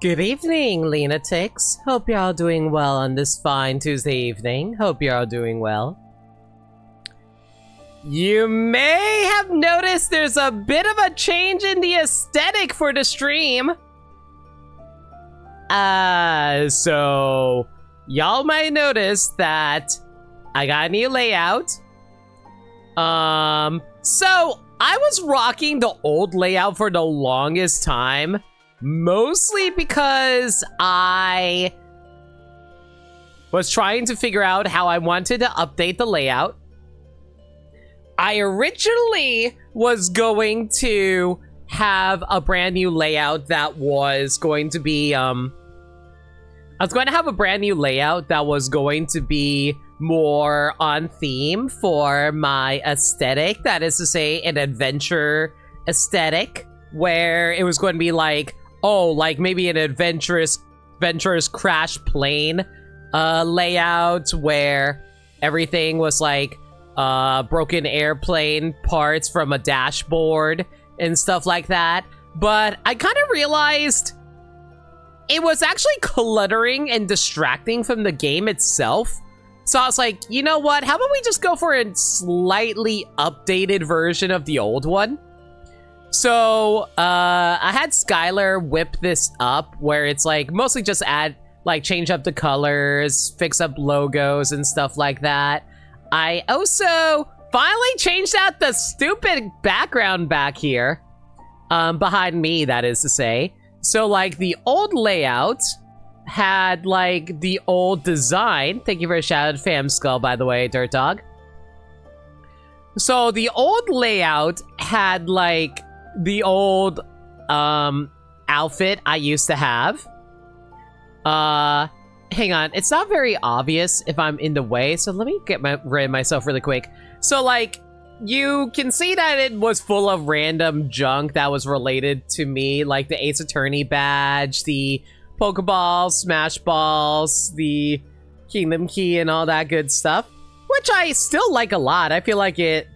Good evening, lunatics. Hope you're all doing well on this fine Tuesday evening. Hope you're all doing well. You may have noticed there's a bit of a change in the aesthetic for the stream. So y'all might notice that I got a new layout. So I was rocking the old layout for the longest time. Mostly because I was trying to figure out how I wanted to update the layout. I originally was going to have a brand new layout that was going to be, I was going to have a brand new layout that was going to be more on theme for my aesthetic. That is to say, an adventure aesthetic, where it was going to be like, oh, like maybe an adventurous crash plane layout where everything was like broken airplane parts from a dashboard and stuff like that. But I kind of realized it was actually cluttering and distracting from the game itself. So I was like, you know what? How about we just go for a slightly updated version of the old one? So, I had Skylar whip this up where it's like mostly just change up the colors, fix up logos and stuff like that. I also finally changed out the stupid background back here, behind me, that is to say. So, like, the old layout had, like, the old design. Thank you for a shout out, Fam Skull, by the way, Dirt Dog. So, the old layout had, like, the old outfit I used to have. Hang on, it's not very obvious if I'm in the way, so let me get rid of myself really quick. So, like, you can see that it was full of random junk that was related to me, like the Ace Attorney badge, the Pokeballs, Smash Balls, the Kingdom Key, and all that good stuff, which I still like a lot. I feel like it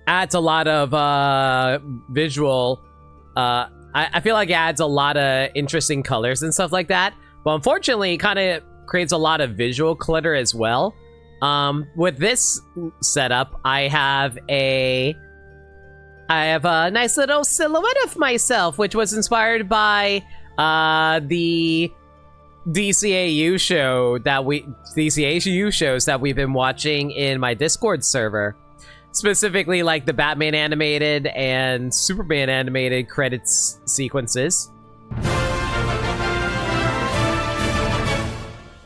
adds a lot of visual, I feel like it adds a lot of interesting colors and stuff like that. But unfortunately, it kind of creates a lot of visual clutter as well. With this setup, I have a nice little silhouette of myself, which was inspired by the DCAU shows that we've been watching in my Discord server. Specifically, like the Batman animated and Superman animated credits sequences.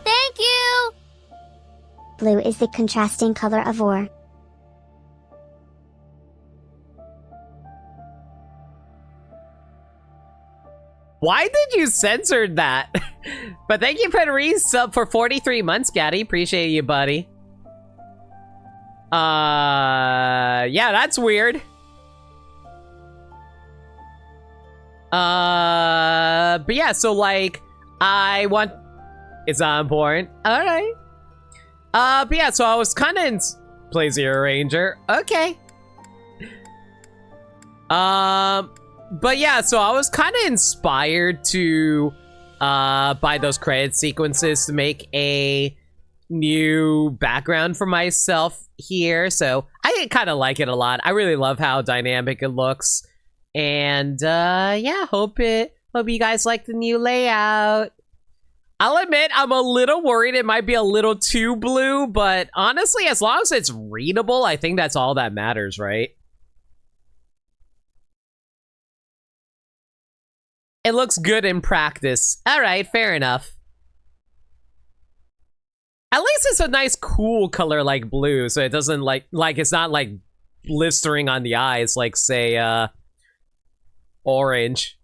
Thank you! Blue is the contrasting color of ore. Why did you censor that? But thank you, Pedri's sub for 43 months, Gaddy. Appreciate you, buddy. Yeah, that's weird. But yeah, so like, it's not important. Alright. But yeah, so I was kind of in Play Zero Ranger. Okay. But yeah, so I was kind of inspired to, buy those credit sequences to make a new background for myself here. So I kind of like it a lot. I really love how dynamic it looks. And, yeah, hope you guys like the new layout. I'll admit, I'm a little worried it might be a little too blue, but honestly, as long as it's readable, I think that's all that matters, right? It looks good in practice. All right, fair enough. At least it's a nice, cool color like blue, so it doesn't like it's not like blistering on the eyes like, say, orange.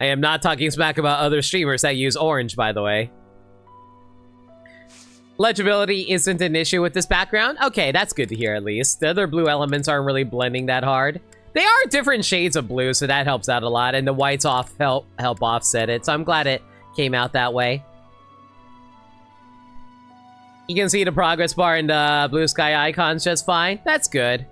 I am not talking smack about other streamers that use orange, by the way. Legibility isn't an issue with this background? Okay, that's good to hear at least. The other blue elements aren't really blending that hard. They are different shades of blue, so that helps out a lot, and the whites help offset it, so I'm glad it came out that way. You can see the progress bar and the blue sky icons just fine. That's good.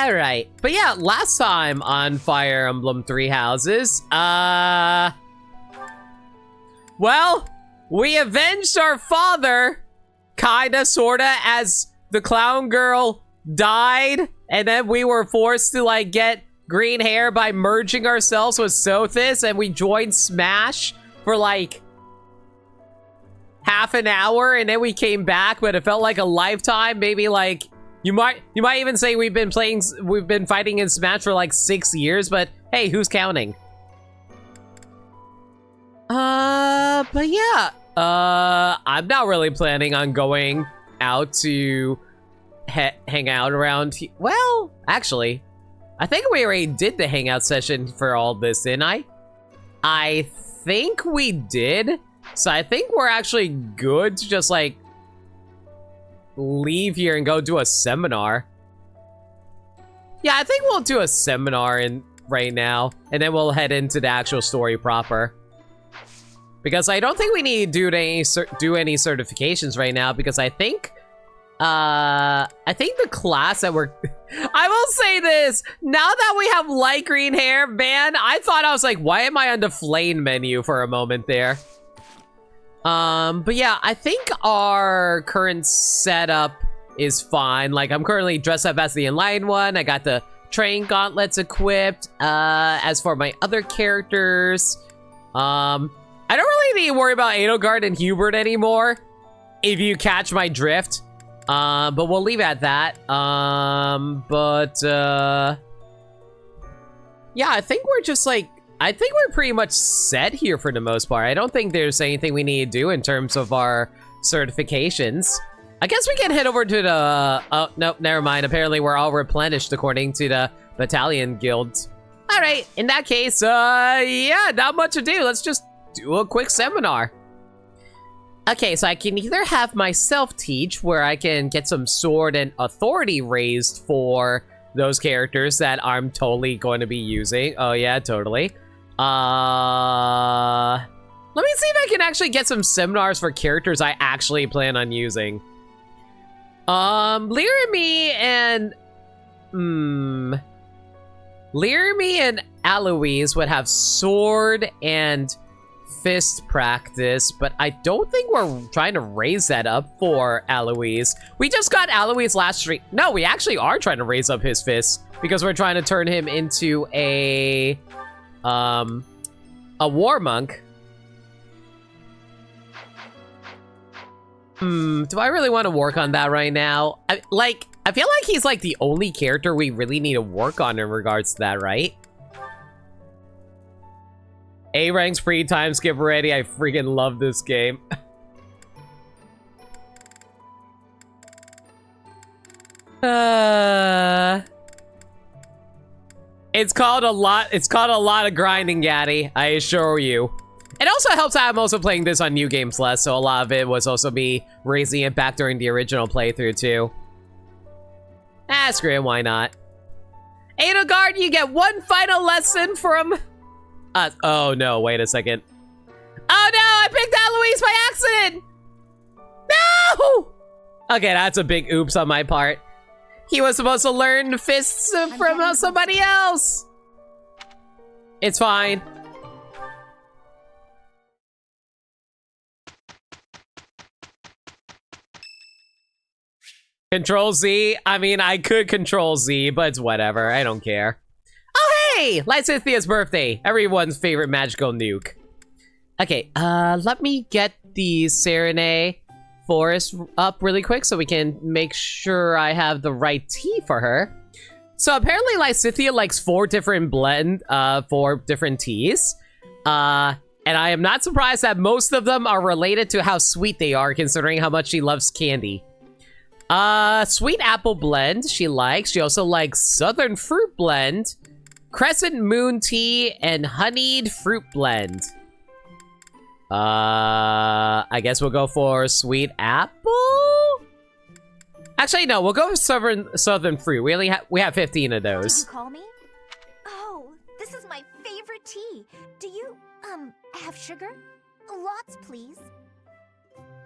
All right. But yeah, last time on Fire Emblem Three Houses, well, we avenged our father, kinda, sorta, as the clown girl died, and then we were forced to, like, get green hair by merging ourselves with Sothis, and we joined Smash for, like, half an hour, and then we came back, but it felt like a lifetime. Maybe, like, you might even say we've been fighting in Smash for, like, 6 years, but hey, who's counting? But yeah, I'm not really planning on going out to hang out around. Well, actually, I think we already did the hangout session for all this, didn't I? I think we did. So I think we're actually good to just, like, leave here and go do a seminar. Yeah, I think we'll do a seminar right now, and then we'll head into the actual story proper. Because I don't think we need to do any certifications right now, because I think the class that we're... I will say this, now that we have light green hair, man, I thought, I was like, why am I on the flame menu for a moment there? But yeah, I think our current setup is fine. Like, I'm currently dressed up as the Enlightened One. I got the train gauntlets equipped. As for my other characters, I don't really need to worry about Edelgard and Hubert anymore, if you catch my drift. But we'll leave it at that. Yeah, I think we're just, like, I think we're pretty much set here for the most part. I don't think there's anything we need to do in terms of our certifications. I guess we can head over to the... Oh, nope, never mind. Apparently we're all replenished according to the battalion guilds. All right, in that case, yeah, not much to do. Let's just do a quick seminar. Okay, so I can either have myself teach, where I can get some sword and authority raised for those characters that I'm totally going to be using. Oh yeah, totally. Let me see if I can actually get some seminars for characters I actually plan on using. Laramie and Aloise would have sword and fist practice, but I don't think we're trying to raise that up for Aloise. We just got Aloise last stream. No, we actually are trying to raise up his fists because we're trying to turn him into a war monk. Do I really want to work on that right now? I feel like he's like the only character we really need to work on in regards to that, right? A ranks free time skip ready. I freaking love this game. It's called a lot of grinding, Gaddy, I assure you. It also helps that I'm also playing this on New Game Plus, so a lot of it was also me raising it back during the original playthrough too. Ah, screw it, why not? Edelgard, you get one final lesson from... oh no, wait a second. Oh no, I picked Aloise by accident! No! Okay, that's a big oops on my part. He was supposed to learn fists from somebody else! It's fine. Control Z? I mean, I could Control Z, but it's whatever. I don't care. Oh, hey! Lysithia's birthday. Everyone's favorite magical nuke. Okay, let me get the Serenade Forest up really quick so we can make sure I have the right tea for her. So apparently Lysithia likes 4 different teas. And I am not surprised that most of them are related to how sweet they are, considering how much she loves candy. Sweet apple blend she likes. She also likes southern fruit blend, crescent moon tea, and honeyed fruit blend. I guess we'll go for sweet apple? Actually, no, we'll go for southern fruit. We have 15 of those. Did you call me? Oh, this is my favorite tea. Do you, have sugar? Lots, please.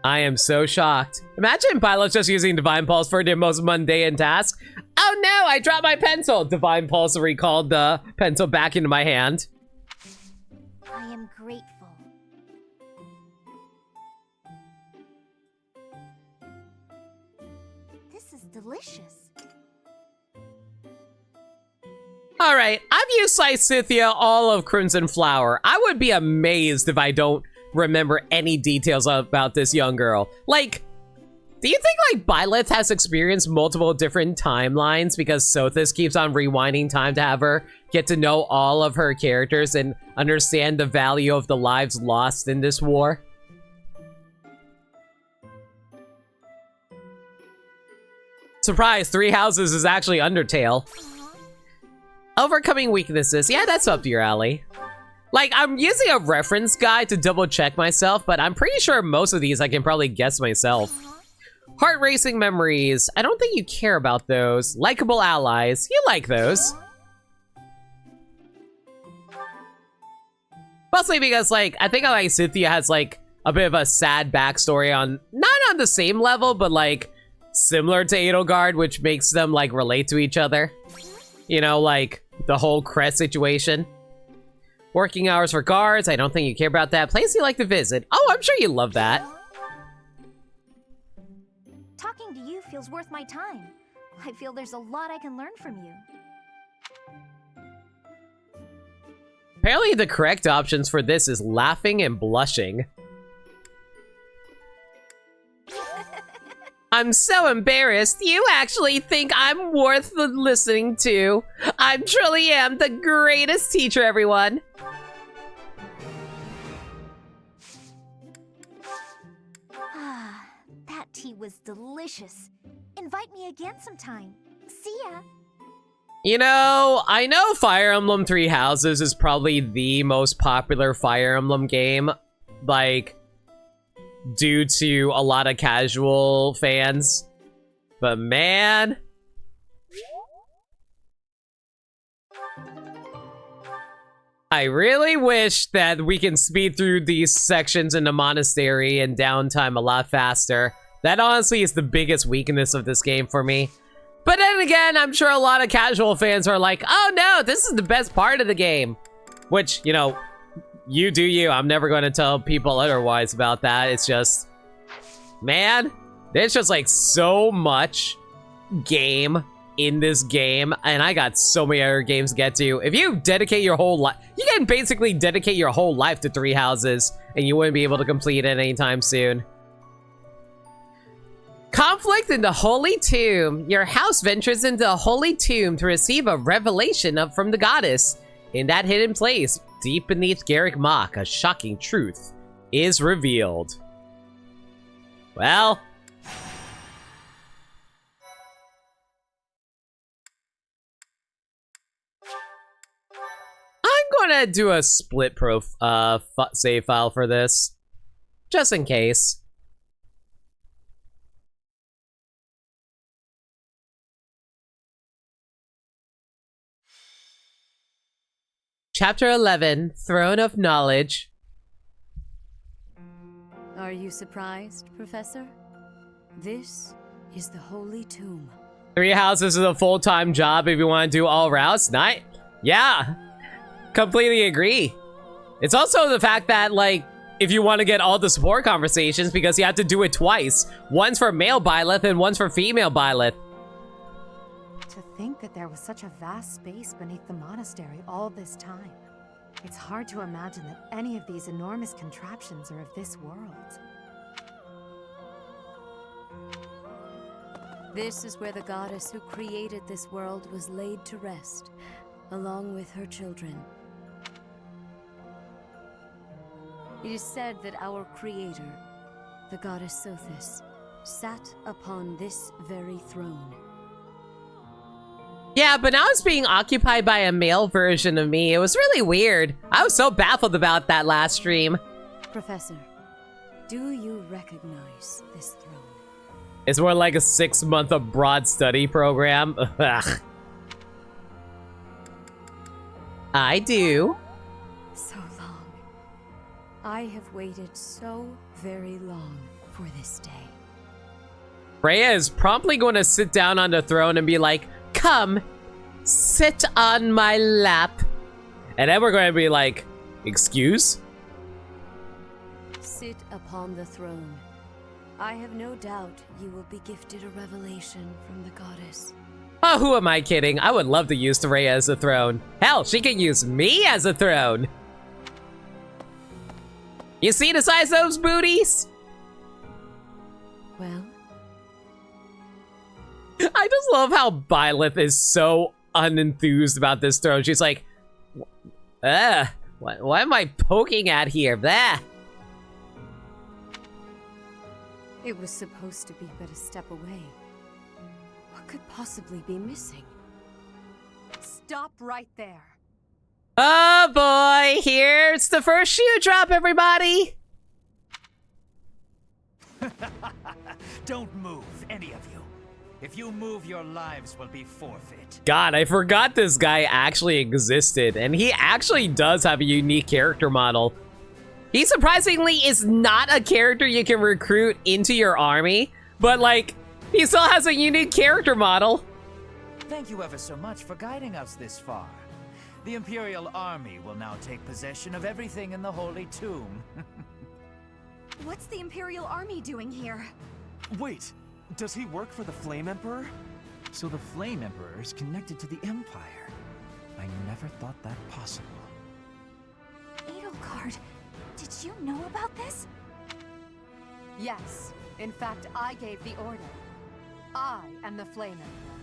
I am so shocked. Imagine pilots just using Divine Pulse for their most mundane task. Oh no, I dropped my pencil. Divine Pulse recalled the pencil back into my hand. I am grateful. This is delicious. Alright, I've used Scythia all of Crimson Flower. I would be amazed if I don't remember any details about this young girl. Like, do you think, like, Byleth has experienced multiple different timelines because Sothis keeps on rewinding time to have her get to know all of her characters and understand the value of the lives lost in this war? Surprise, Three Houses is actually Undertale. Overcoming weaknesses. Yeah, that's up to your alley. Like, I'm using a reference guide to double check myself, but I'm pretty sure most of these I can probably guess myself. Heart racing memories. I don't think you care about those. Likeable allies. You like those. Mostly because, like, I think like Cynthia has, like, a bit of a sad backstory on, not on the same level, but, like, similar to Edelgard, which makes them, like, relate to each other. You know, like, the whole Crest situation. Working hours for guards. I don't think you care about that. Place you like to visit. Oh, I'm sure you love that. Talking to you feels worth my time. I feel there's a lot I can learn from you. Apparently the correct options for this is laughing and blushing. I'm so embarrassed. You actually think I'm worth listening to. I truly am the greatest teacher, everyone. That tea was delicious. Invite me again sometime. See ya. You know, I know Fire Emblem Three Houses is probably the most popular Fire Emblem game, like, due to a lot of casual fans. But man, I really wish that we can speed through these sections in the monastery and downtime a lot faster. That honestly is the biggest weakness of this game for me. But then again, I'm sure a lot of casual fans are like, oh no, this is the best part of the game. Which, you know, you do you. I'm never going to tell people otherwise about that. It's just, man, there's just like so much game in this game, and I got so many other games to get to. If you dedicate your whole life, you can basically dedicate your whole life to Three Houses, and you wouldn't be able to complete it anytime soon. Conflict in the Holy Tomb. Your house ventures into a holy tomb to receive a revelation from the goddess. In that hidden place, deep beneath Garrick Mach, a shocking truth is revealed. Well, I'm gonna do a split save file for this, just in case. Chapter 11, Throne of Knowledge. Are you surprised, Professor? This is the Holy Tomb. Three Houses is a full-time job if you want to do all routes. Night? Yeah, completely agree. It's also the fact that, like, if you want to get all the support conversations, because you have to do it twice. One's for male Byleth and one's for female Byleth. To think that there was such a vast space beneath the monastery all this time. It's hard to imagine that any of these enormous contraptions are of this world. This is where the goddess who created this world was laid to rest, along with her children. It is said that our creator, the goddess Sothis, sat upon this very throne. Yeah, but now it's being occupied by a male version of me. It was really weird. I was so baffled about that last stream. Professor, do you recognize this throne? It's more like a 6-month abroad study program. Ugh. I do. So long. I have waited so very long for this day. Freya is promptly going to sit down on the throne and be like, come, sit on my lap. And then we're going to be like, excuse? Sit upon the throne. I have no doubt you will be gifted a revelation from the goddess. Oh, who am I kidding? I would love to use Thoraya as a throne. Hell, she can use me as a throne. You see the size of those booties? Well, I just love how Byleth is so unenthused about this throne. She's like, what am I poking at here? Blah. it was supposed to be but a step away. What could possibly be missing? Stop right there. Oh boy, here's the first shoe drop, everybody. Don't move, any of you. If you move, your lives will be forfeit. God, I forgot this guy actually existed, and he actually does have a unique character model. He surprisingly is not a character you can recruit into your army, but like, he still has a unique character model. Thank you ever so much for guiding us this far. The Imperial Army will now take possession of everything in the Holy Tomb. What's the Imperial Army doing here? Wait, does he work for the Flame Emperor? So the Flame Emperor is connected to the Empire. I never thought that possible. Edelgard, did you know about this? Yes. In fact, I gave the order. I am the Flame Emperor.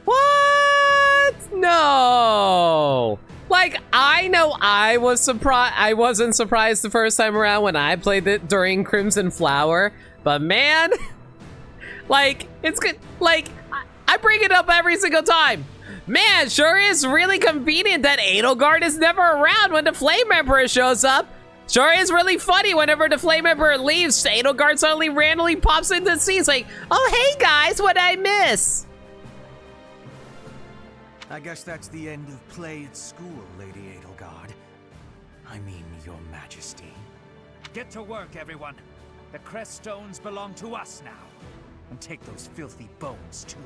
What? No. Like, I know I was surprised. I wasn't surprised the first time around when I played it during Crimson Flower, but man, like, it's good. Like, I bring it up every single time. Man, sure is really convenient that Edelgard is never around when the Flame Emperor shows up. Sure is really funny whenever the Flame Emperor leaves, Edelgard suddenly randomly pops into the scene. It's like, oh, hey guys, what'd I miss? I guess that's the end of play at school, Lady Edelgard. I mean, Your Majesty. Get to work, everyone. The crest stones belong to us now. And take those filthy bones, too.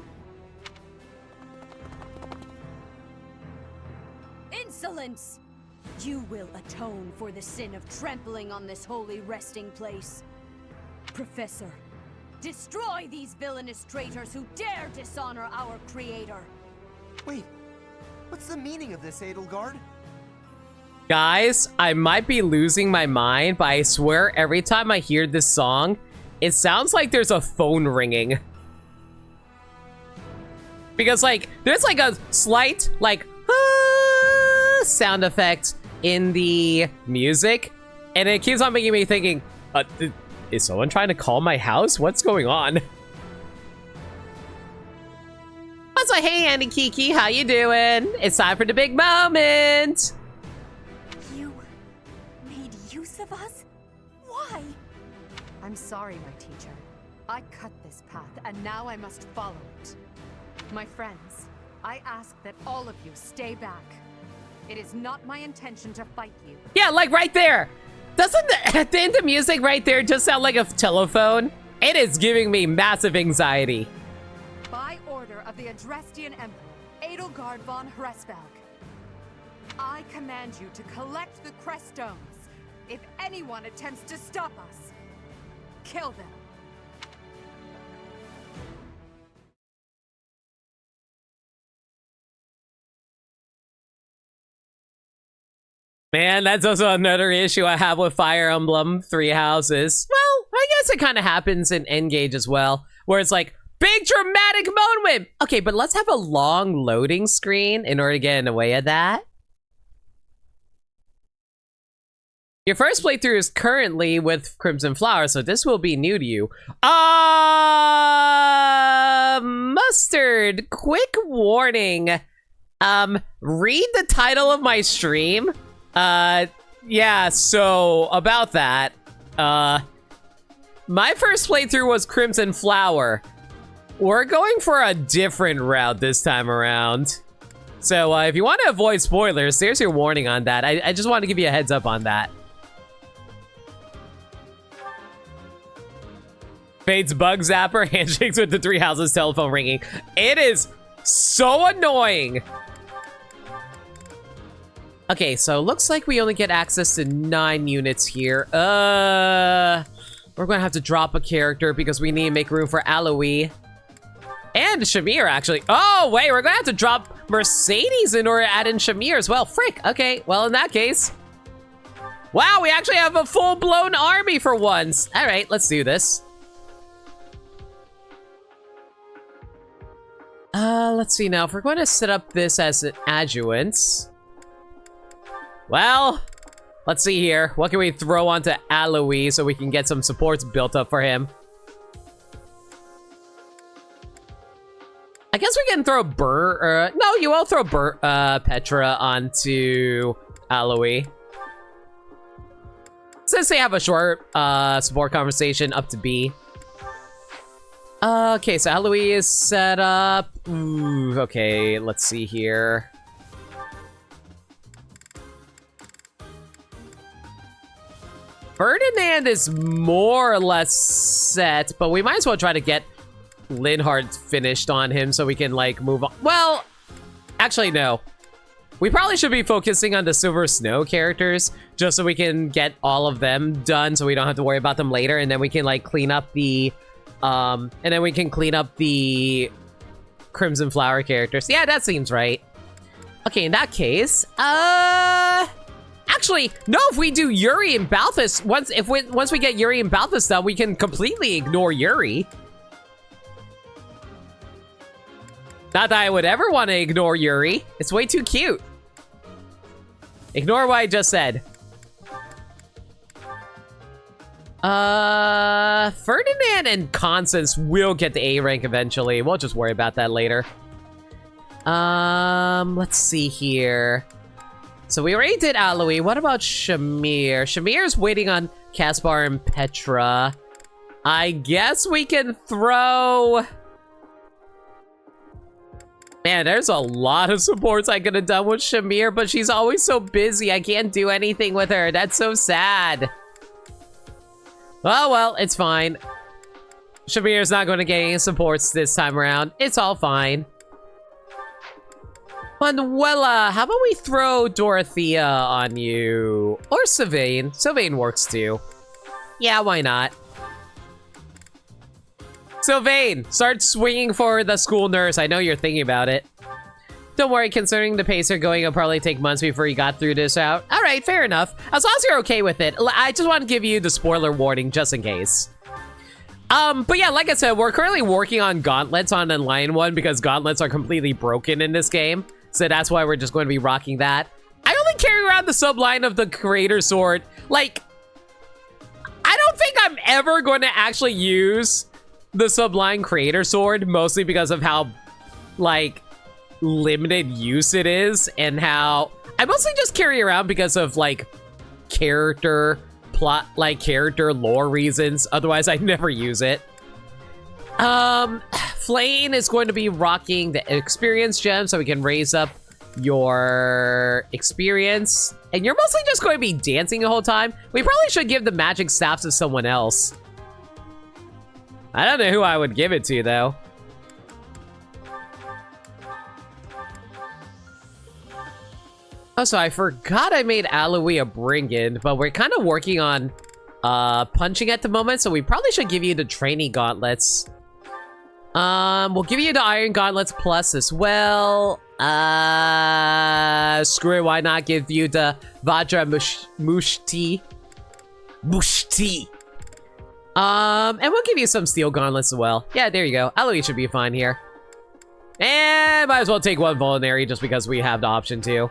Insolence! You will atone for the sin of trampling on this holy resting place. Professor, destroy these villainous traitors who dare dishonor our creator. Wait, what's the meaning of this, Edelgard? Guys, I might be losing my mind, but I swear every time I hear this song, it sounds like there's a phone ringing. Because like, there's like a slight, like, sound effect in the music, and it keeps on making me thinking, is someone trying to call my house? What's going on? So hey Andy Kiki, how you doing? It's time for the big moment. You made use of us? Why? I'm sorry, my teacher. I cut this path, and now I must follow it. My friends, I ask that all of you stay back. It is not my intention to fight you. Yeah, like right there. Doesn't the end of music right there just sound like a telephone? It is giving me massive anxiety. By order of the Adrestian Emperor, Edelgard von Hresvelg, I command you to collect the crest stones. If anyone attempts to stop us, kill them. Man, that's also another issue I have with Fire Emblem Three Houses. Well, I guess it kind of happens in Engage as well, where it's like, big dramatic moment! Okay, but let's have a long loading screen in order to get in the way of that. Your first playthrough is currently with Crimson Flower, so this will be new to you. Mustard, quick warning. Read the title of my stream. Yeah, so about that. My first playthrough was Crimson Flower. We're going for a different route this time around. So if you want to avoid spoilers, there's your warning on that. I just want to give you a heads up on that. Fade's bug zapper, handshakes with the Three Houses telephone ringing. It is So annoying. Okay, so looks like we only get access to 9 units here. We're gonna have to drop a character because we need to make room for Aloe. And Shamir, actually. Oh, wait, we're gonna have to drop Mercedes in order to add in Shamir as well. Frick, okay, well, in that case. Wow, we actually have a full-blown army for once. All right, let's do this. Let's see now. If we're going to set up this as an adjuvant. Well, let's see here. What can we throw onto Aloe so we can get some supports built up for him? I guess we can throw no, you will throw Petra onto Aloe. Since they have a short support conversation up to B. Okay, so Aloe is set up. Ooh, okay, let's see here. Ferdinand is more or less set, but we might as well try to get Linhardt finished on him so we can, like, move on. Well, actually, no. We probably should be focusing on the Silver Snow characters just so we can get all of them done so we don't have to worry about them later, and then we can, like, clean up the Crimson Flower characters. Yeah, that seems right. Okay, in that case, actually, no, if we do Yuri and Balthus, once we get Yuri and Balthus done, we can completely ignore Yuri. Not that I would ever want to ignore Yuri. It's way too cute. Ignore what I just said. Ferdinand and Constance will get the A rank eventually. We'll just worry about that later. Let's see here. So we already did Aloe. What about Shamir? Shamir's waiting on Caspar and Petra. I guess we can throw... Man, there's a lot of supports I could have done with Shamir, but she's always so busy. I can't do anything with her. That's so sad. Oh, well, it's fine. Shamir's not going to get any supports this time around. It's all fine. Manuela, how about we throw Dorothea on you? Or Sylvain. Sylvain works too. Yeah, why not? Sylvain, start swinging for the school nurse. I know you're thinking about it. Don't worry, considering the pace you're going, it'll probably take months before you got through this out. All right, fair enough. As long as you're okay with it. I just want to give you the spoiler warning just in case. But yeah, like I said, we're currently working on gauntlets on the Lion one because gauntlets are completely broken in this game. So that's why we're just going to be rocking that. I only carry around the subline of the Creator Sword. Like, I don't think I'm ever going to actually use the Sublime Creator Sword, mostly because of how, like, limited use it is, and how I mostly just carry around because of, like, character plot, like, character lore reasons. Otherwise, I never use it. Flane is going to be rocking the experience gem so we can raise up your experience. And you're mostly just going to be dancing the whole time. We probably should give the magic staff to someone else. I don't know who I would give it to, though. Oh, so I forgot I made Aloe a Brigand, but we're kind of working on punching at the moment, so we probably should give you the training gauntlets. We'll give you the Iron Gauntlets Plus as well. Screw it, why not give you the Vajra Mushti? And we'll give you some Steel Gauntlets as well. Yeah, there you go. Aloe should be fine here. And might as well take one Vulnerary just because we have the option to.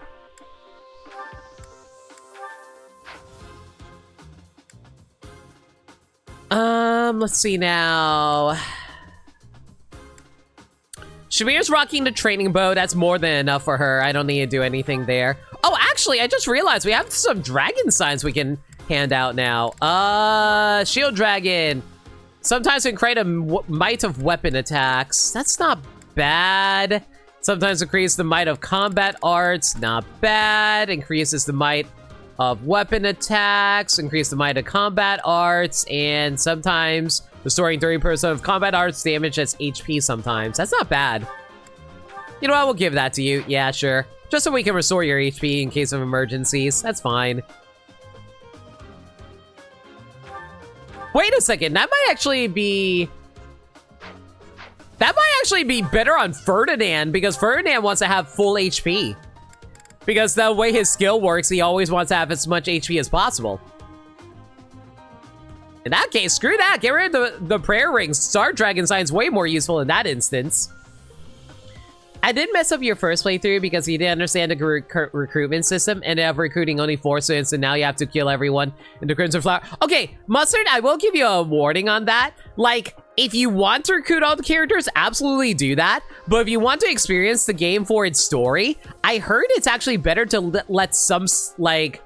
Let's see now. Shamir's rocking the training bow. That's more than enough for her. I don't need to do anything there. Oh, actually, I just realized we have some dragon signs we can hand out now. Shield Dragon. Sometimes can create a might of weapon attacks. That's not bad. Sometimes increase the might of combat arts. Not bad. Increases the might of weapon attacks. Increase the might of combat arts. And sometimes restoring 30% of combat arts damage as HP sometimes. That's not bad. You know what? We'll give that to you. Yeah, sure. Just so we can restore your HP in case of emergencies. That's fine. Wait a second. That might actually be... That might actually be better on Ferdinand, because Ferdinand wants to have full HP. Because the way his skill works, he always wants to have as much HP as possible. In that case, screw that. Get rid of the prayer rings. Star Dragon Sign's way more useful in that instance. I did mess up your first playthrough because you didn't understand the recruitment system. Ended up recruiting only 4 students, and now you have to kill everyone in the Crimson Flower. Okay, Mustard, I will give you a warning on that. Like, if you want to recruit all the characters, absolutely do that. But if you want to experience the game for its story, I heard it's actually better to let some, like,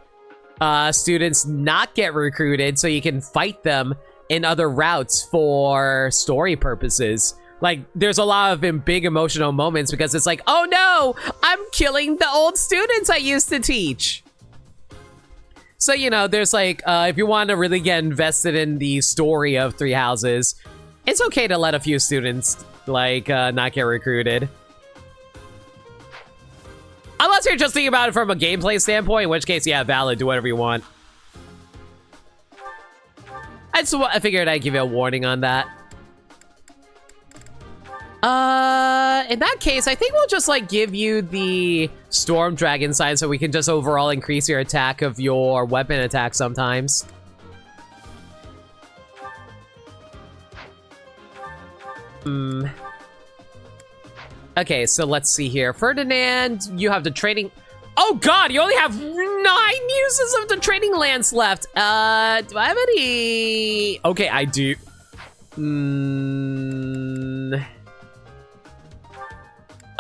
students not get recruited so you can fight them in other routes for story purposes. Like, there's a lot of big emotional moments because it's like, oh no, I'm killing the old students I used to teach. So, you know, there's like, if you want to really get invested in the story of Three Houses, it's okay to let a few students, like, not get recruited. Unless you're just thinking about it from a gameplay standpoint, in which case, yeah, valid, do whatever you want. I figured I'd give you a warning on that. In that case, I think we'll just, like, give you the Storm Dragon sign so we can just overall increase your attack of your weapon attack sometimes. Okay, so let's see here. Ferdinand, you have the training... Oh god, you only have 9 uses of the training lance left. Do I have any... Okay, I do.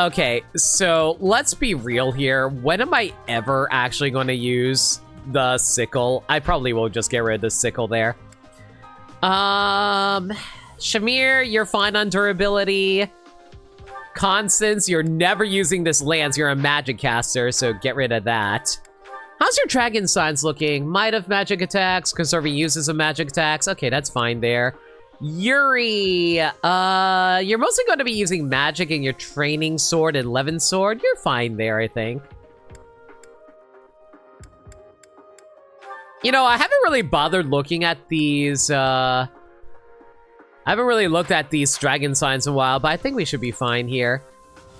Okay, so let's be real here. When am I ever actually going to use the sickle? I probably will just get rid of the sickle there. Shamir, you're fine on durability. Constance, you're never using this lance. You're a magic caster, so get rid of that. How's your dragon signs looking? Might of magic attacks, conserving uses of magic attacks. Okay, that's fine there. Yuri, you're mostly going to be using magic in your training sword and Levin sword. You're fine there, I think. You know, I haven't really bothered looking at these, I haven't really looked at these dragon signs in a while, but I think we should be fine here.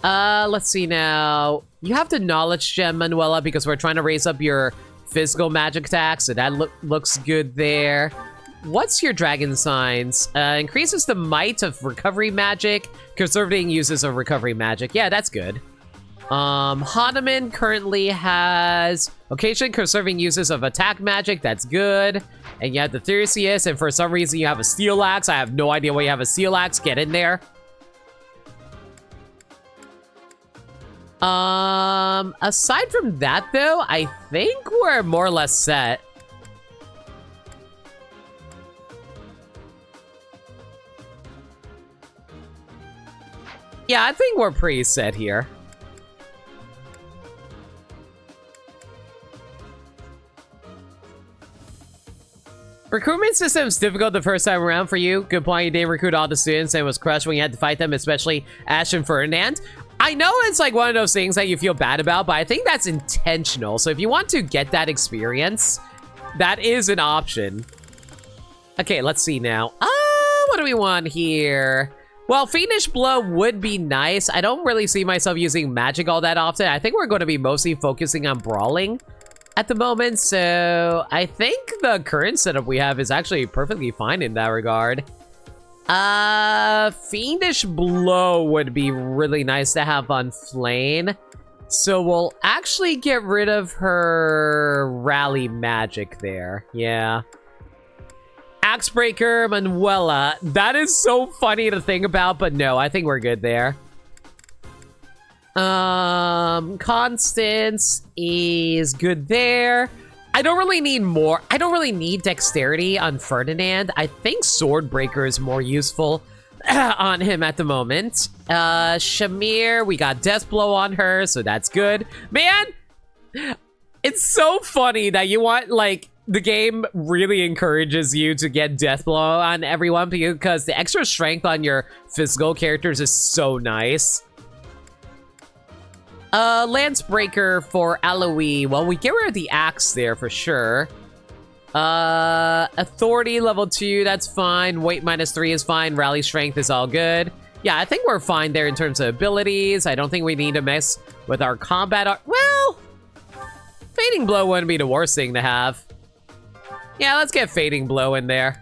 Let's see now. You have the knowledge gem, Manuela, because we're trying to raise up your physical magic attack, so that looks good there. What's your dragon signs? Increases the might of recovery magic, conserving uses of recovery magic. Yeah, that's good. Hanuman currently has occasionally conserving uses of attack magic. That's good. And you have the Theseus, and for some reason you have a steel axe. I have no idea why you have a steel axe. Get in there. Aside from that, though, I think we're more or less set. Yeah, I think we're pretty set here. Recruitment system's difficult the first time around for you. Good point, you didn't recruit all the students and was crushed when you had to fight them, especially Ash and Ferdinand. I know it's like one of those things that you feel bad about, but I think that's intentional. So if you want to get that experience, that is an option. Okay, let's see now. What do we want here? Well, Fiendish Blow would be nice. I don't really see myself using magic all that often. I think we're going to be mostly focusing on brawling at the moment. So I think the current setup we have is actually perfectly fine in that regard. Fiendish Blow would be really nice to have on Flame. So we'll actually get rid of her rally magic there. Yeah. Axebreaker, Manuela. That is so funny to think about, but no, I think we're good there. Constance is good there. I don't really need more. I don't really need dexterity on Ferdinand. I think Swordbreaker is more useful on him at the moment. Shamir, we got Death Blow on her, so that's good. Man, it's so funny that you want, like, the game really encourages you to get Death Blow on everyone because the extra strength on your physical characters is so nice. Lance Breaker for Aloe. Well, we get rid of the axe there for sure. Authority level 2, that's fine. Weight -3 is fine. Rally strength is all good. Yeah, I think we're fine there in terms of abilities. I don't think we need to mess with our combat art. Well, Fading Blow wouldn't be the worst thing to have. Yeah, let's get Fading Blow in there.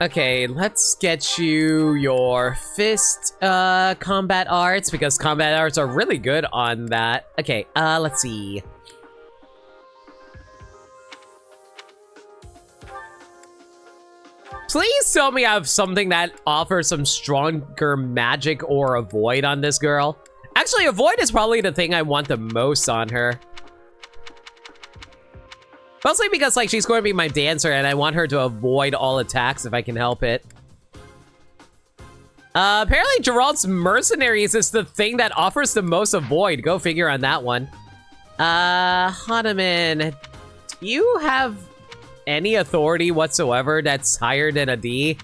Okay, let's get you your fist combat arts, because combat arts are really good on that. Okay, let's see. Please tell me I have something that offers some stronger magic or a void on this girl. Actually, a void is probably the thing I want the most on her. Mostly because, like, she's going to be my dancer and I want her to avoid all attacks if I can help it. Apparently Gerald's Mercenaries is the thing that offers the most avoid. Go figure on that one. Hanuman, do you have any authority whatsoever that's higher than a D?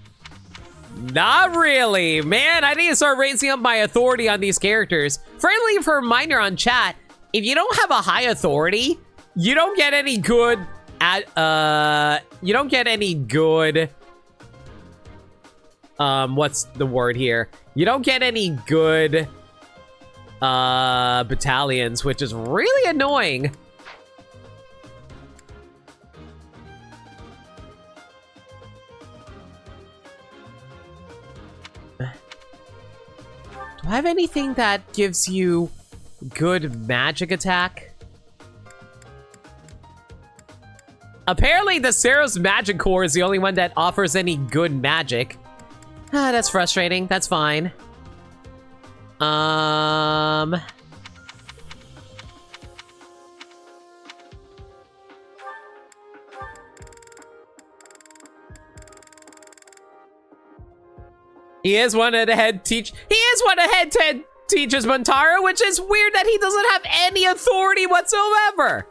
Not really. Man, I need to start raising up my authority on these characters. Friendly reminder on chat, if you don't have a high authority, you don't get any good what's the word here? You don't get any good battalions, which is really annoying. Do I have anything that gives you good magic attack? Apparently the Seros Magic Core is the only one that offers any good magic. Ah, that's frustrating. That's fine. He is one of the head teachers, Montaro, which is weird that he doesn't have any authority whatsoever.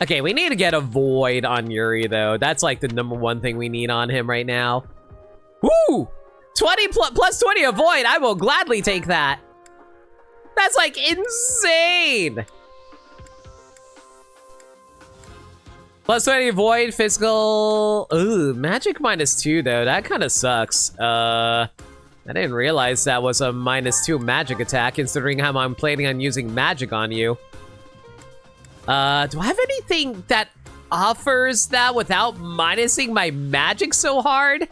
Okay, we need to get a void on Yuri, though. That's like the #1 thing we need on him right now. Woo! 20 plus 20 a void. I will gladly take that. That's like insane. Plus 20 void, physical. Ooh, magic -2 though. That kind of sucks. I didn't realize that was a -2 magic attack, considering how I'm planning on using magic on you. Do I have anything that offers that without minusing my magic so hard?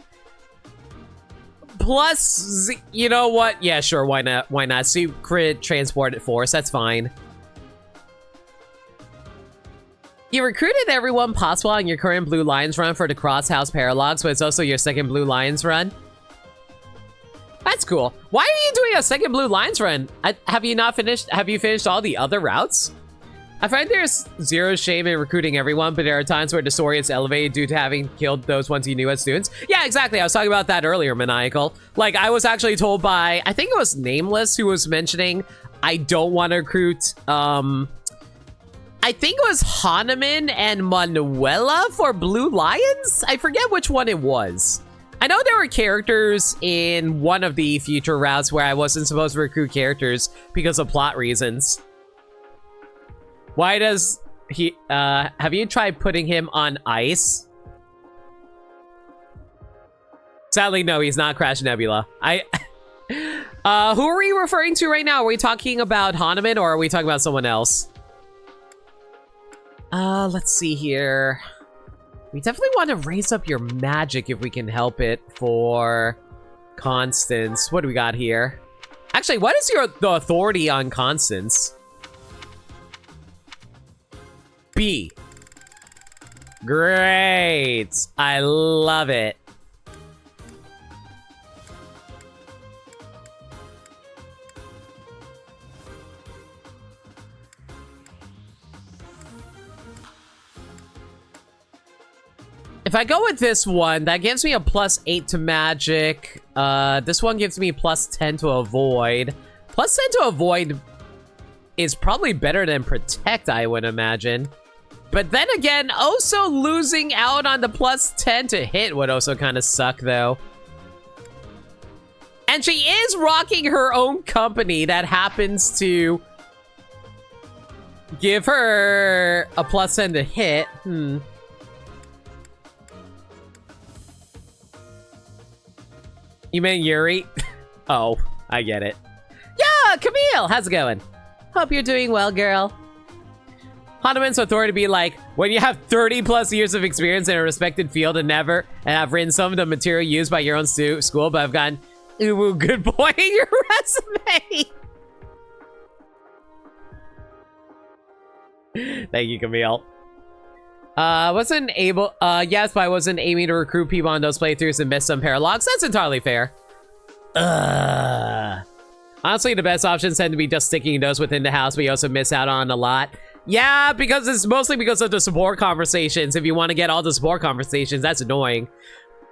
Plus, you know what? Yeah, sure, why not? Why not? Secret Transport Force, that's fine. You recruited everyone possible on your current Blue Lions run for the Cross House Paralogs, but it's also your second Blue Lions run. That's cool. Why are you doing a second Blue Lions run? Have you finished all the other routes? I find there's zero shame in recruiting everyone, but there are times where the story is elevated due to having killed those ones you knew as students. Yeah, exactly. I was talking about that earlier, Maniacal. Like, I was actually told by, I think it was Nameless, who was mentioning, I don't want to recruit, I think it was Hanuman and Manuela for Blue Lions? I forget which one it was. I know there were characters in one of the future routes where I wasn't supposed to recruit characters because of plot reasons. Why does he, have you tried putting him on ice? Sadly, no, he's not Crash Nebula. Who are we referring to right now? Are we talking about Hanuman or are we talking about someone else? Let's see here. We definitely want to raise up your magic if we can help it for Constance. What do we got here? Actually, what is the authority on Constance? B. Great. I love it. If I go with this one, that gives me a +8 to magic. This one gives me +10 to avoid. +10 to avoid is probably better than Protect, I would imagine. But then again, also losing out on the +10 to hit would also kind of suck, though. And she is rocking her own company that happens to give her a +10 to hit. You meant Yuri? Oh, I get it. Yeah, Camille, how's it going? Hope you're doing well, girl. Hanuman's authority to be like, when you have 30+ years of experience in a respected field and have written some of the material used by your own school, but have gotten good boy in your resume. Thank you, Camille. Yes, but I wasn't aiming to recruit people on those playthroughs and miss some paralogs. That's entirely fair. Honestly, the best options tend to be just sticking those within the house, but you also miss out on a lot. Yeah, because it's mostly because of the support conversations. If you want to get all the support conversations, that's annoying.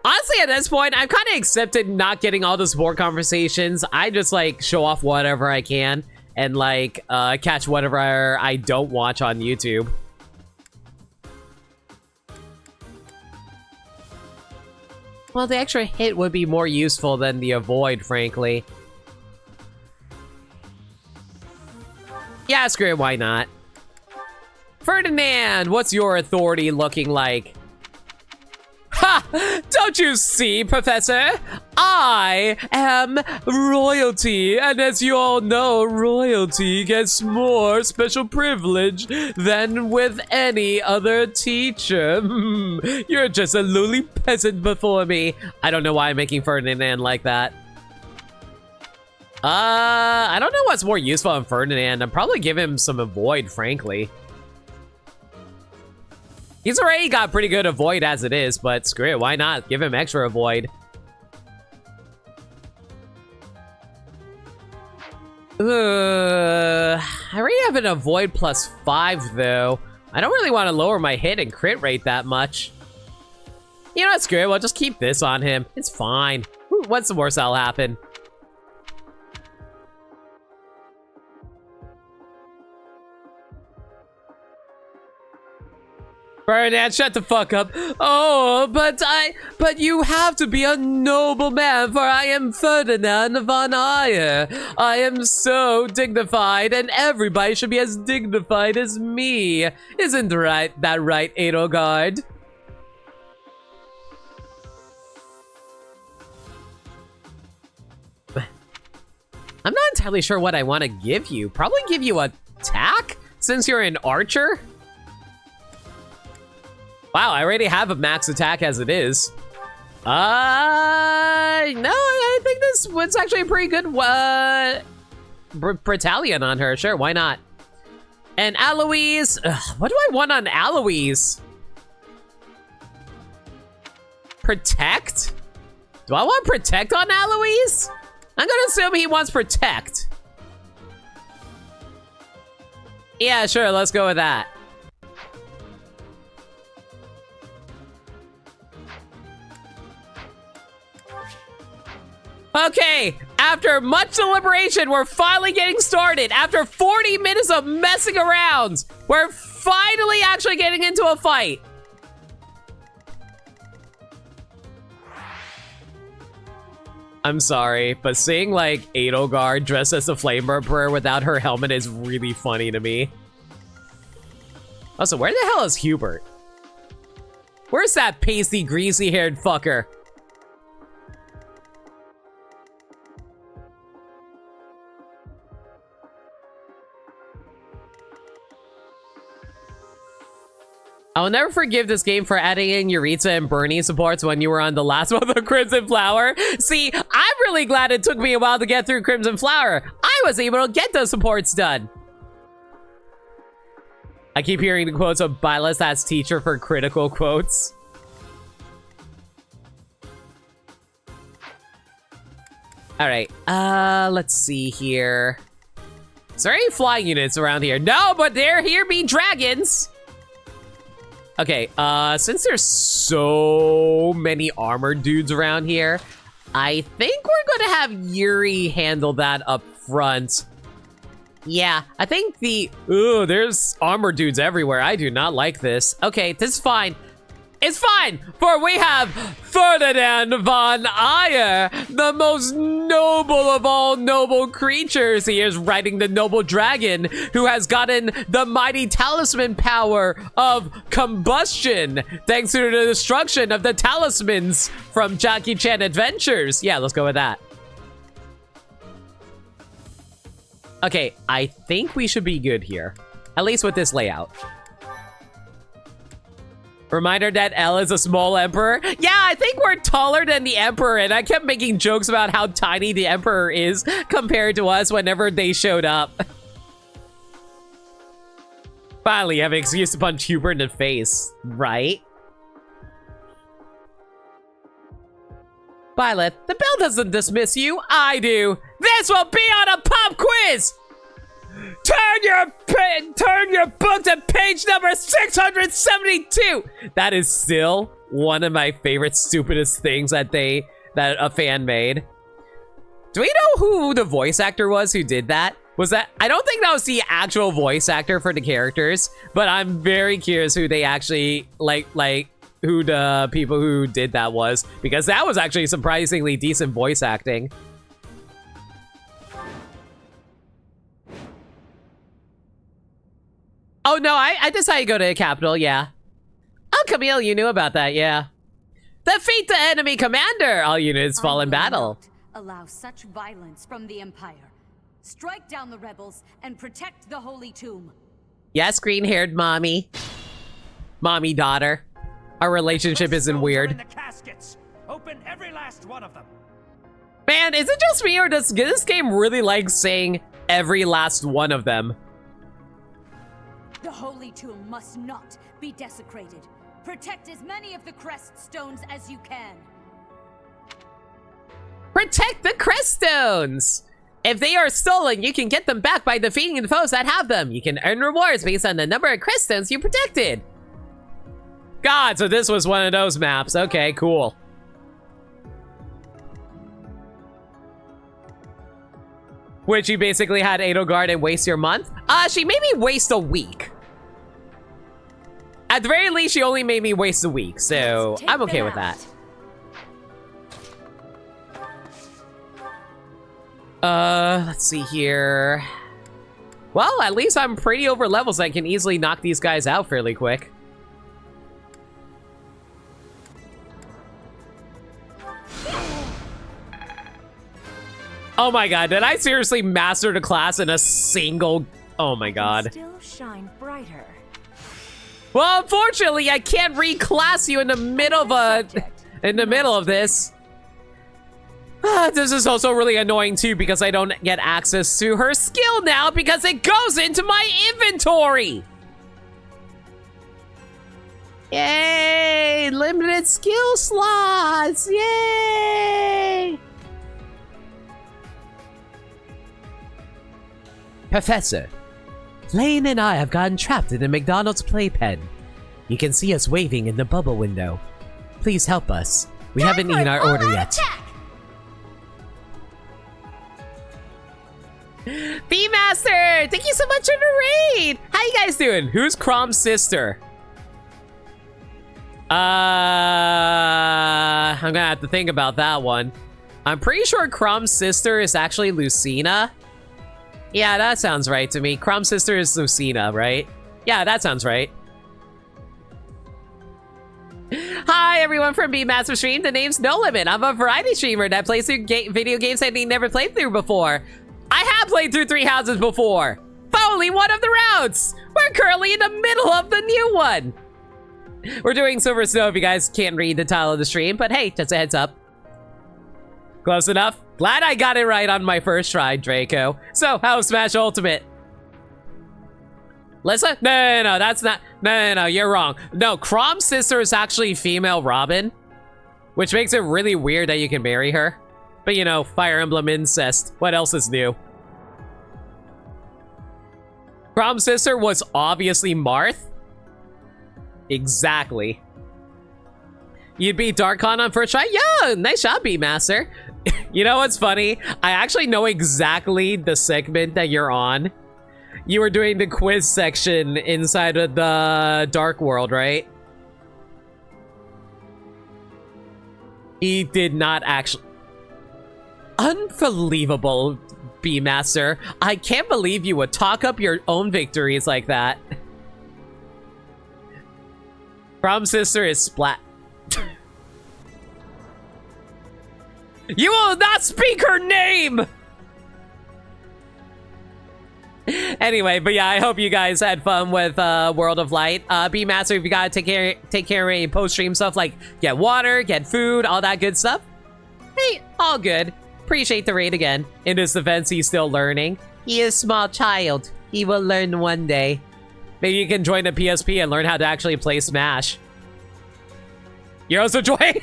Honestly, at this point, I've kind of accepted not getting all the support conversations. I just, like, show off whatever I can and, like, catch whatever I don't watch on YouTube. Well, the extra hit would be more useful than the avoid, frankly. Yeah, screw it, why not? Ferdinand, what's your authority looking like? Ha! Don't you see, Professor? I am royalty, and as you all know, royalty gets more special privilege than with any other teacher. You're just a lowly peasant before me. I don't know why I'm making Ferdinand like that. I don't know what's more useful on Ferdinand. I'd probably give him some avoid, frankly. He's already got pretty good avoid as it is, but screw it, why not? Give him extra avoid. I already have an avoid +5, though. I don't really want to lower my hit and crit rate that much. You know what, screw it, we'll just keep this on him. It's fine. What's the worst that'll happen? Ferdinand, shut the fuck up. Oh, but you have to be a noble man, for I am Ferdinand von Ayer. I am so dignified, and everybody should be as dignified as me. Isn't that right, Edelgard? I'm not entirely sure what I want to give you. Probably give you attack, since you're an archer? Wow, I already have a max attack as it is. No, I think this one's actually a pretty good battalion on her. Sure, why not? And Aloise, what do I want on Aloise? Protect? Do I want Protect on Aloise? I'm gonna assume he wants Protect. Yeah, sure, let's go with that. Okay, after much deliberation, we're finally getting started. After 40 minutes of messing around, we're finally actually getting into a fight. I'm sorry, but seeing, like, Edelgard dressed as the Flame Emperor without her helmet is really funny to me. Also, where the hell is Hubert? Where's that pasty, greasy-haired fucker? I will never forgive this game for adding in Yuritsa and Bernie supports when you were on the last one of Crimson Flower. See, I'm really glad it took me a while to get through Crimson Flower. I was able to get those supports done. I keep hearing the quotes of Byleth as teacher for critical quotes. All right, let's see here. Is there any flying units around here? No, but there here be dragons. Okay, since there's so many armored dudes around here, I think we're gonna have Yuri handle that up front. Yeah, I think there's armor dudes everywhere. I do not like this. Okay, this is fine. It's fine, for we have Ferdinand von Ayer, the most noble of all noble creatures. He is riding the noble dragon who has gotten the mighty talisman power of combustion thanks to the destruction of the talismans from Jackie Chan Adventures. Yeah, let's go with that. Okay, I think we should be good here, at least with this layout. Reminder that L is a small emperor. Yeah, I think we're taller than the emperor, and I kept making jokes about how tiny the emperor is compared to us whenever they showed up. Finally, I have an excuse to punch Hubert in the face, right? Violet, the bell doesn't dismiss you. I do. This will be on a pop quiz. Turn your book to page number 672. That is still one of my favorite stupidest things that a fan made. Do we know who the voice actor was who did that? I don't think that was the actual voice actor for the characters, but I'm very curious who they actually like who the people who did that was, because that was actually surprisingly decent voice acting. Oh no, I decided to go to the capital, yeah. Oh, Camille, you knew about that, yeah. Defeat the enemy commander! All units fall in battle. Allow such violence from the Empire. Strike down the rebels and protect the Holy Tomb. Yes, green-haired mommy. Mommy daughter. Our relationship isn't weird. In the caskets. Open every last one of them. Man, is it just me or does this game really like saying every last one of them? The Holy Tomb must not be desecrated. Protect as many of the crest stones as you can. Protect the crest stones! If they are stolen, you can get them back by defeating the foes that have them. You can earn rewards based on the number of crest stones you protected. God, so this was one of those maps. Okay, cool. Which you basically had Edelgard and waste your month? She made me waste a week. At the very least, she only made me waste a week, so I'm okay with that. Let's see here. Well, at least I'm pretty over levels. I can easily knock these guys out fairly quick. Oh my god, did I seriously master the class in a single... Oh my god. Still shine brighter. Well, unfortunately, I can't reclass you in the middle of this. This is also really annoying too because I don't get access to her skill now because it goes into my inventory. Yay! Limited skill slots! Yay! Professor, Lane and I have gotten trapped in a McDonald's playpen. You can see us waving in the bubble window. Please help us. We haven't eaten our order yet. B-Master! Thank you so much for the raid! How you guys doing? Who's Crom's sister? I'm gonna have to think about that one. I'm pretty sure Crom's sister is actually Lucina. Yeah, that sounds right to me. Crom's sister is Lucina, right? Yeah, that sounds right. Hi, everyone from B-Master Stream. The name's No Limit. I'm a variety streamer that plays through video games that he never played through before. I have played through 3 houses before. Only one of the routes. We're currently in the middle of the new one. We're doing Silver Snow if you guys can't read the title of the stream, but hey, just a heads up. Close enough. Glad I got it right on my first try, Draco. So, how was Smash Ultimate? Lissa? No, that's not... No, you're wrong. No, Crom's sister is actually female Robin, which makes it really weird that you can marry her. But you know, Fire Emblem incest. What else is new? Crom's sister was obviously Marth. Exactly. You'd beat Darkon on first try? Yeah, nice job, B-Master. You know what's funny? I actually know exactly the segment that you're on You were doing the quiz section inside of the Dark World, right? He did not actually... Unbelievable, B-Master. I can't believe you would talk up your own victories like that. Prom sister is Splat. You will not speak her name! Anyway, but yeah, I hope you guys had fun with World of Light. B-Master, if you gotta take care of any post-stream stuff like get water, get food, all that good stuff. Hey, all good. Appreciate the raid again. In his defense, he's still learning. He is a small child. He will learn one day. Maybe you can join the PSP and learn how to actually play Smash. You're also joining?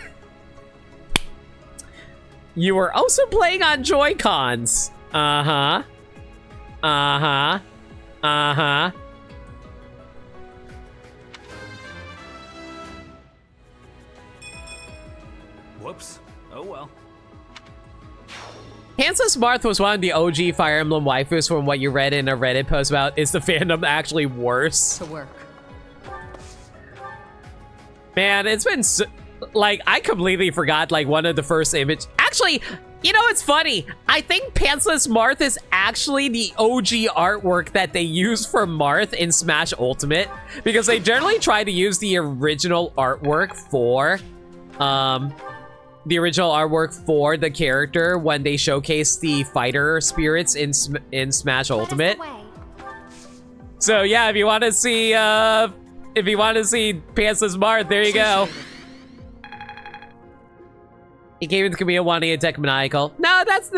You were also playing on Joy-Cons. Uh-huh. Uh-huh. Uh-huh. Whoops. Oh well. Kansas Marth was one of the OG Fire Emblem waifus from what you read in a Reddit post about. Is the fandom actually worse? To work. Man, it's been so, like, I completely forgot, like, one of the first image. Actually, you know, it's funny. I think Pantsless Marth is actually the OG artwork that they use for Marth in Smash Ultimate, because they generally try to use the original artwork for, the character when they showcase the fighter spirits in Smash Ultimate. So yeah, if you want to see, Pantsless Marth, there you go. He came with Camille wanting to attack Maniacal. No, that's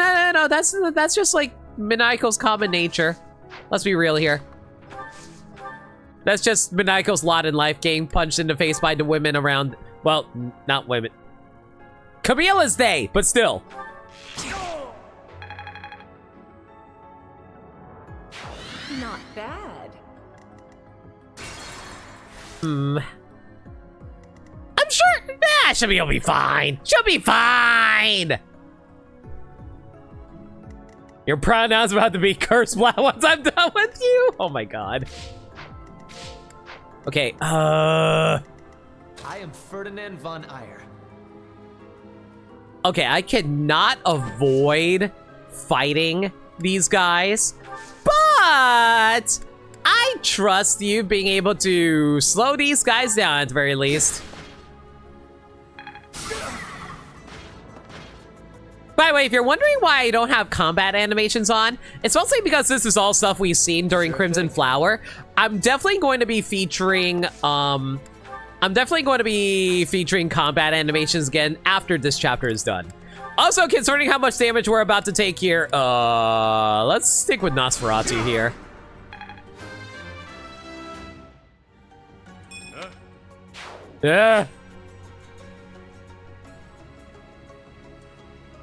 just like Maniacal's common nature. Let's be real here. That's just Maniacal's lot in life, getting punched in the face by the women around. Well, not women. Camille is they, but still. Not bad. I'm sure. She'll be fine. She'll be fine. Your pronoun's about to be cursed black once I'm done with you. Oh my god. Okay. I am Ferdinand von Eyre. Okay, I cannot avoid fighting these guys, but I trust you being able to slow these guys down at the very least. By the way, if you're wondering why I don't have combat animations on, it's mostly because this is all stuff we've seen during Crimson Flower. I'm definitely going to be featuring, combat animations again after this chapter is done. Also, concerning how much damage we're about to take here, let's stick with Nosferatu here. Yeah.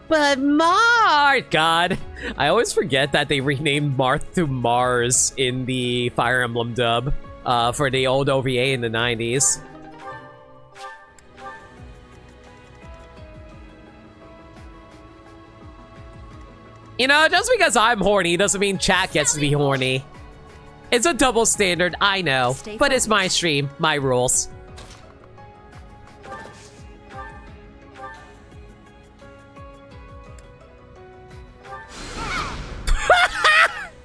But Marth! God, I always forget that they renamed Marth to Mars in the Fire Emblem dub for the old OVA in the 90s. You know, just because I'm horny doesn't mean chat gets to be horny. It's a double standard, I know, but it's my stream, my rules.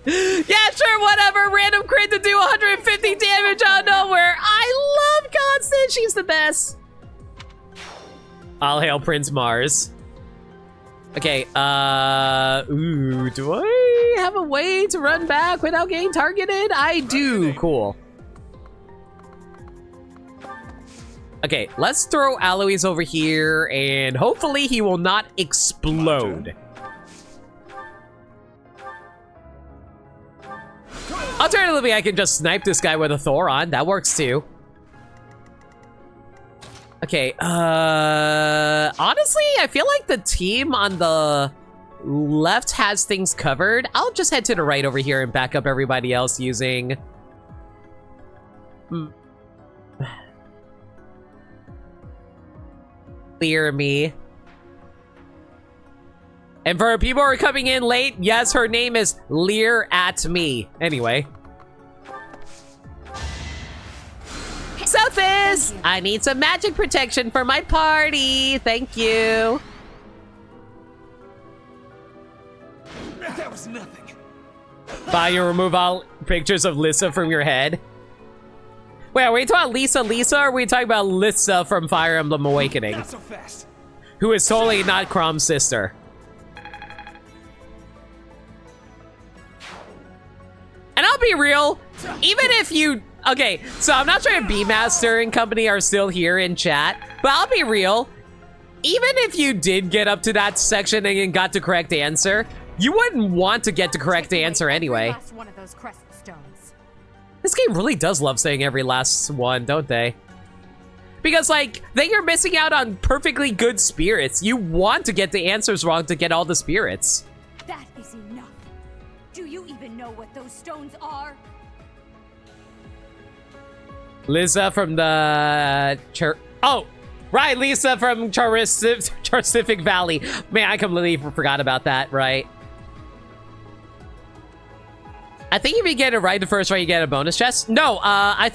Yeah, sure, whatever. Random crit to do 150 damage out of nowhere. I love Constant. She's the best. All hail Prince Mars. Okay, ooh, do I have a way to run back without getting targeted? I do. Cool. Okay, let's throw Aloys over here, and hopefully he will not explode. Alternatively, I can just snipe this guy with a Thoron. That works too. Okay, honestly, I feel like the team on the left has things covered. I'll just head to the right over here and back up everybody else using... Clear me. And for people who are coming in late, yes, her name is Leer at me. Anyway, Yes, I need some magic protection for my party. Thank you. That was nothing. You remove all pictures of Lisa from your head. Wait, are we talking about Lisa, or are we talking about Lisa from Fire Emblem Awakening? Not so fast. Who is totally not Crom's sister. And I'll be real, even if you... Okay, so I'm not sure if B-Master and company are still here in chat, but I'll be real. Even if you did get up to that section and got the correct answer, you wouldn't want to get the correct answer anyway. Last one of those crest stones. This game really does love saying every last one, don't they? Because, like, then you're missing out on perfectly good spirits. You want to get the answers wrong to get all the spirits. That is enough. Do you even know what those stones are? Lisa from the... Oh, right, Lisa from Charcific Valley. Man, I completely forgot about that, right? I think if you get it right the first try, you get a bonus chest. No, I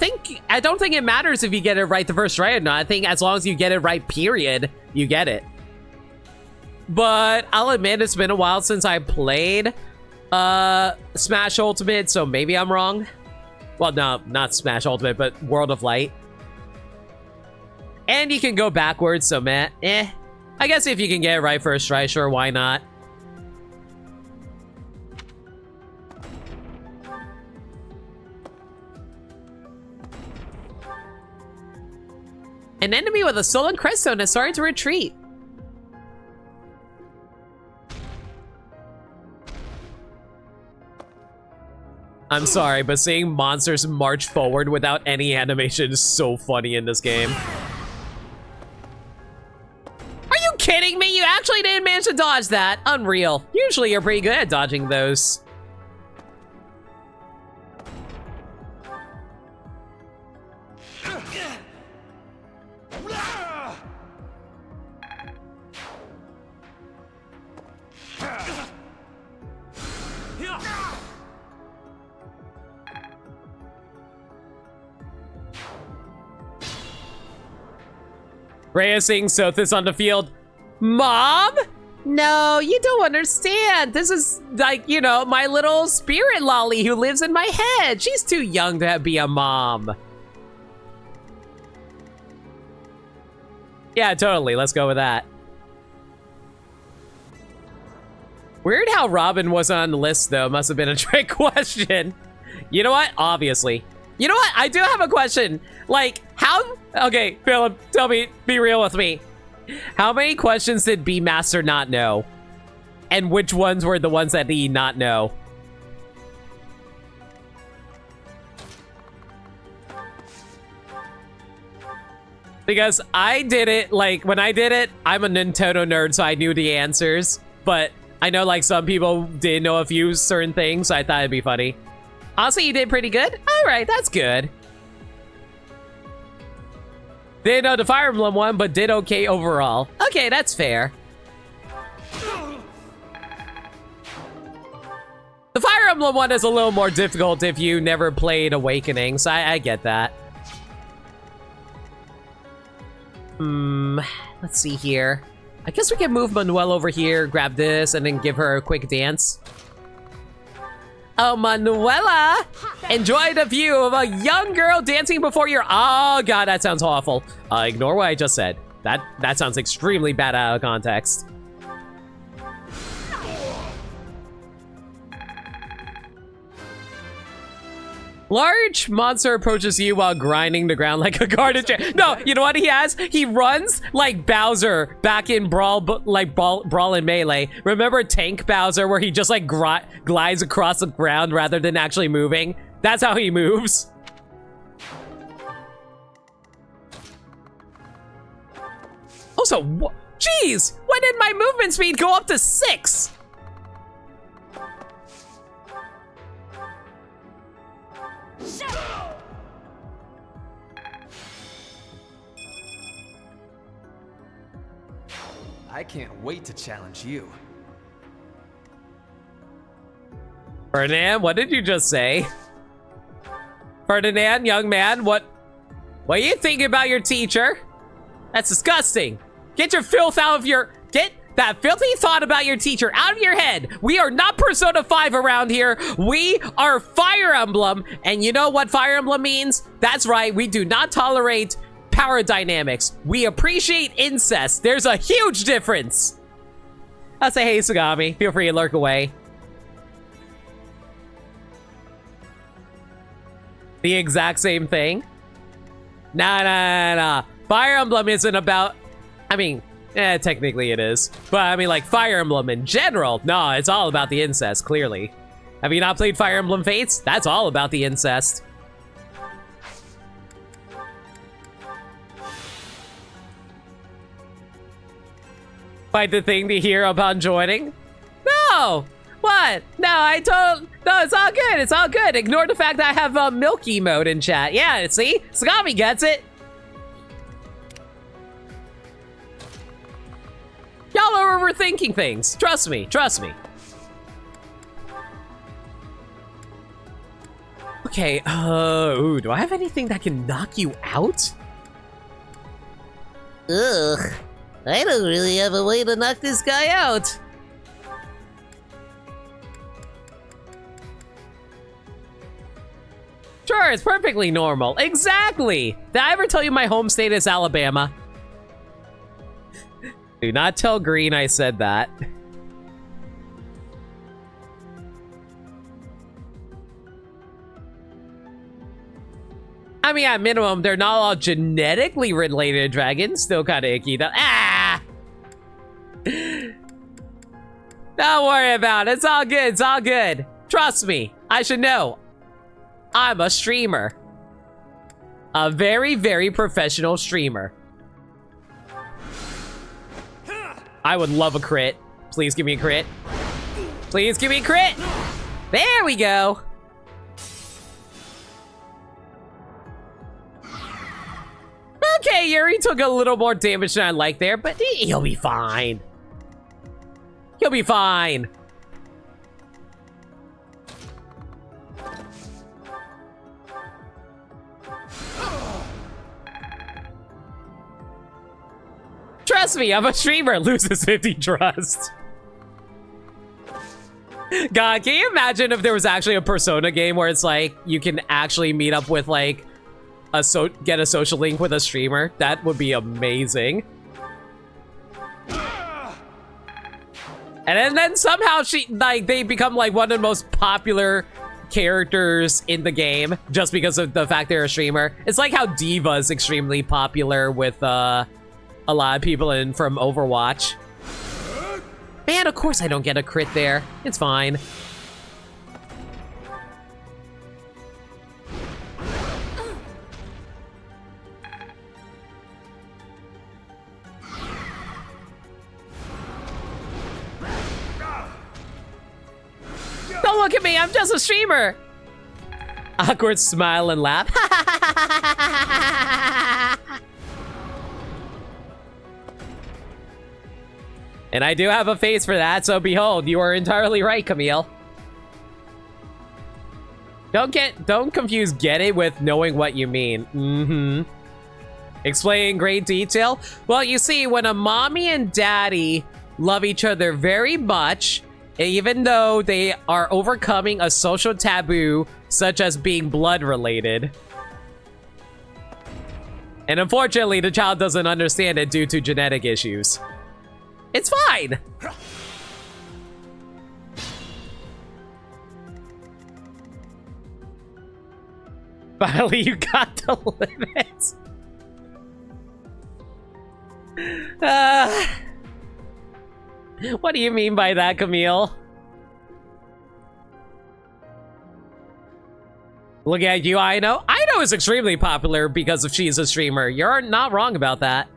don't think it matters if you get it right the first try or not. I think as long as you get it right, period, you get it. But I'll admit it's been a while since I played Smash Ultimate, so maybe I'm wrong. Well, no, not Smash Ultimate, but World of Light. And you can go backwards, so man, I guess if you can get it right first try, sure, why not? An enemy with a stolen creststone is starting to retreat. I'm sorry, but seeing monsters march forward without any animation is so funny in this game. Are you kidding me? You actually didn't manage to dodge that. Unreal. Usually you're pretty good at dodging those. Rhea seeing Sothis on the field. Mom? No, you don't understand. This is like, you know, my little spirit lolly who lives in my head. She's too young to be a mom. Yeah, totally. Let's go with that. Weird how Robin wasn't on the list, though. Must have been a trick question. You know what? Obviously. You know what? I do have a question. Like, how... Okay, Philip, tell me, be real with me. How many questions did B-Master not know? And which ones were the ones that he not know? Because I did it, like, when I did it, I'm a Nintendo nerd, so I knew the answers. But I know, like, some people did know a few certain things, so I thought it'd be funny. Honestly, you did pretty good? Alright, that's good. Didn't know the Fire Emblem one, but did okay overall. Okay, that's fair. The Fire Emblem one is a little more difficult if you never played Awakening, so I get that. Let's see here. I guess we can move Manuel over here, grab this, and then give her a quick dance. Oh, Manuela! Enjoy the view of a young girl dancing before your... Oh, God, that sounds awful. Ignore what I just said. That sounds extremely bad out of context. Large monster approaches you while grinding the ground like a garden chair. No, you know what he has? He runs like Bowser back in Brawl and Melee. Remember Tank Bowser where he just like glides across the ground rather than actually moving? That's how he moves. Also, jeez, when did my movement speed go up to 6? I can't wait to challenge you. Ferdinand, what did you just say? Ferdinand, young man, what What are you thinking about your teacher? That's disgusting. Get your filth out of your... Get that filthy thought about your teacher out of your head. We are not Persona 5 around here. We are Fire Emblem. And you know what Fire Emblem means? That's right. We do not tolerate power dynamics. We appreciate incest. There's a huge difference. I'll say, hey, Sagami. Feel free to lurk away. The exact same thing? Nah. Fire Emblem isn't about... I mean, technically it is. But I mean, like, Fire Emblem in general. No, it's all about the incest, clearly. Have you not played Fire Emblem Fates? That's all about the incest. Quite the thing to hear upon joining? No! What? No, no, it's all good. It's all good. Ignore the fact that I have a milky mode in chat. Yeah, see? Sagami gets it. Y'all are overthinking things. Trust me. Trust me. Okay, ooh, do I have anything that can knock you out? Ugh, I don't really have a way to knock this guy out. Sure, it's perfectly normal. Exactly! Did I ever tell you my home state is Alabama? Do not tell Green I said that. I mean, at minimum, they're not all genetically related dragons. Still kind of icky, though. Ah! Don't worry about it. It's all good. It's all good. Trust me. I should know. I'm a streamer. A very, very professional streamer. I would love a crit. Please give me a crit. Please give me a crit. There we go. Okay, Yuri took a little more damage than I like there, but he'll be fine. He'll be fine. Trust me, I'm a streamer. Loses 50 trust. God, can you imagine if there was actually a Persona game where it's like you can actually meet up with like get a social link with a streamer? That would be amazing. And then somehow they become like one of the most popular characters in the game just because of the fact they're a streamer. It's like how D.Va is extremely popular with a lot of people from Overwatch. Man, of course I don't get a crit there. It's fine. Don't look at me, I'm just a streamer. Awkward smile and laugh. And I do have a face for that, so behold, you are entirely right, Camille. Don't confuse get it with knowing what you mean. Mm-hmm. Explain in great detail? Well, you see, when a mommy and daddy love each other very much, even though they are overcoming a social taboo, such as being blood related. And unfortunately, the child doesn't understand it due to genetic issues. It's fine! Finally, you got the limit. What do you mean by that, Camille? Look at you, Aino. Aino is extremely popular because of she's a streamer. You're not wrong about that.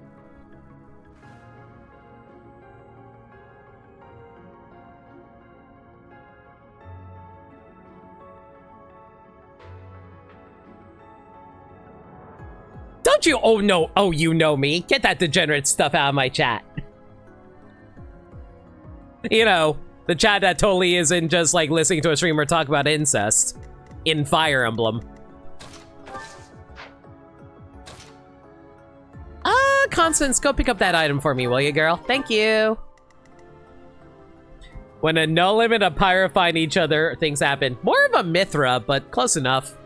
Don't you? Oh no. Oh, you know me. Get that degenerate stuff out of my chat. You know, the chat that totally isn't just like listening to a streamer talk about incest in Fire Emblem. Constance, go pick up that item for me, will you, girl? Thank you. When a no limit of Pyra find each other, things happen. More of a Mithra, but close enough.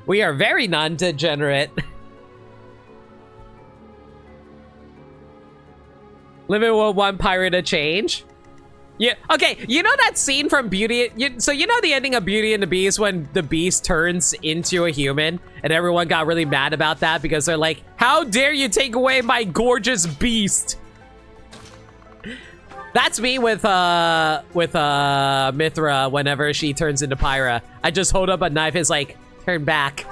We are very non-degenerate. Limit will one pirate a change. Yeah, okay, you know that scene from so you know the ending of Beauty and the Beast when the Beast turns into a human? And everyone got really mad about that because they're like, how dare you take away my gorgeous beast? That's me with Mithra whenever she turns into Pyra. I just hold up a knife, it's like, turn back.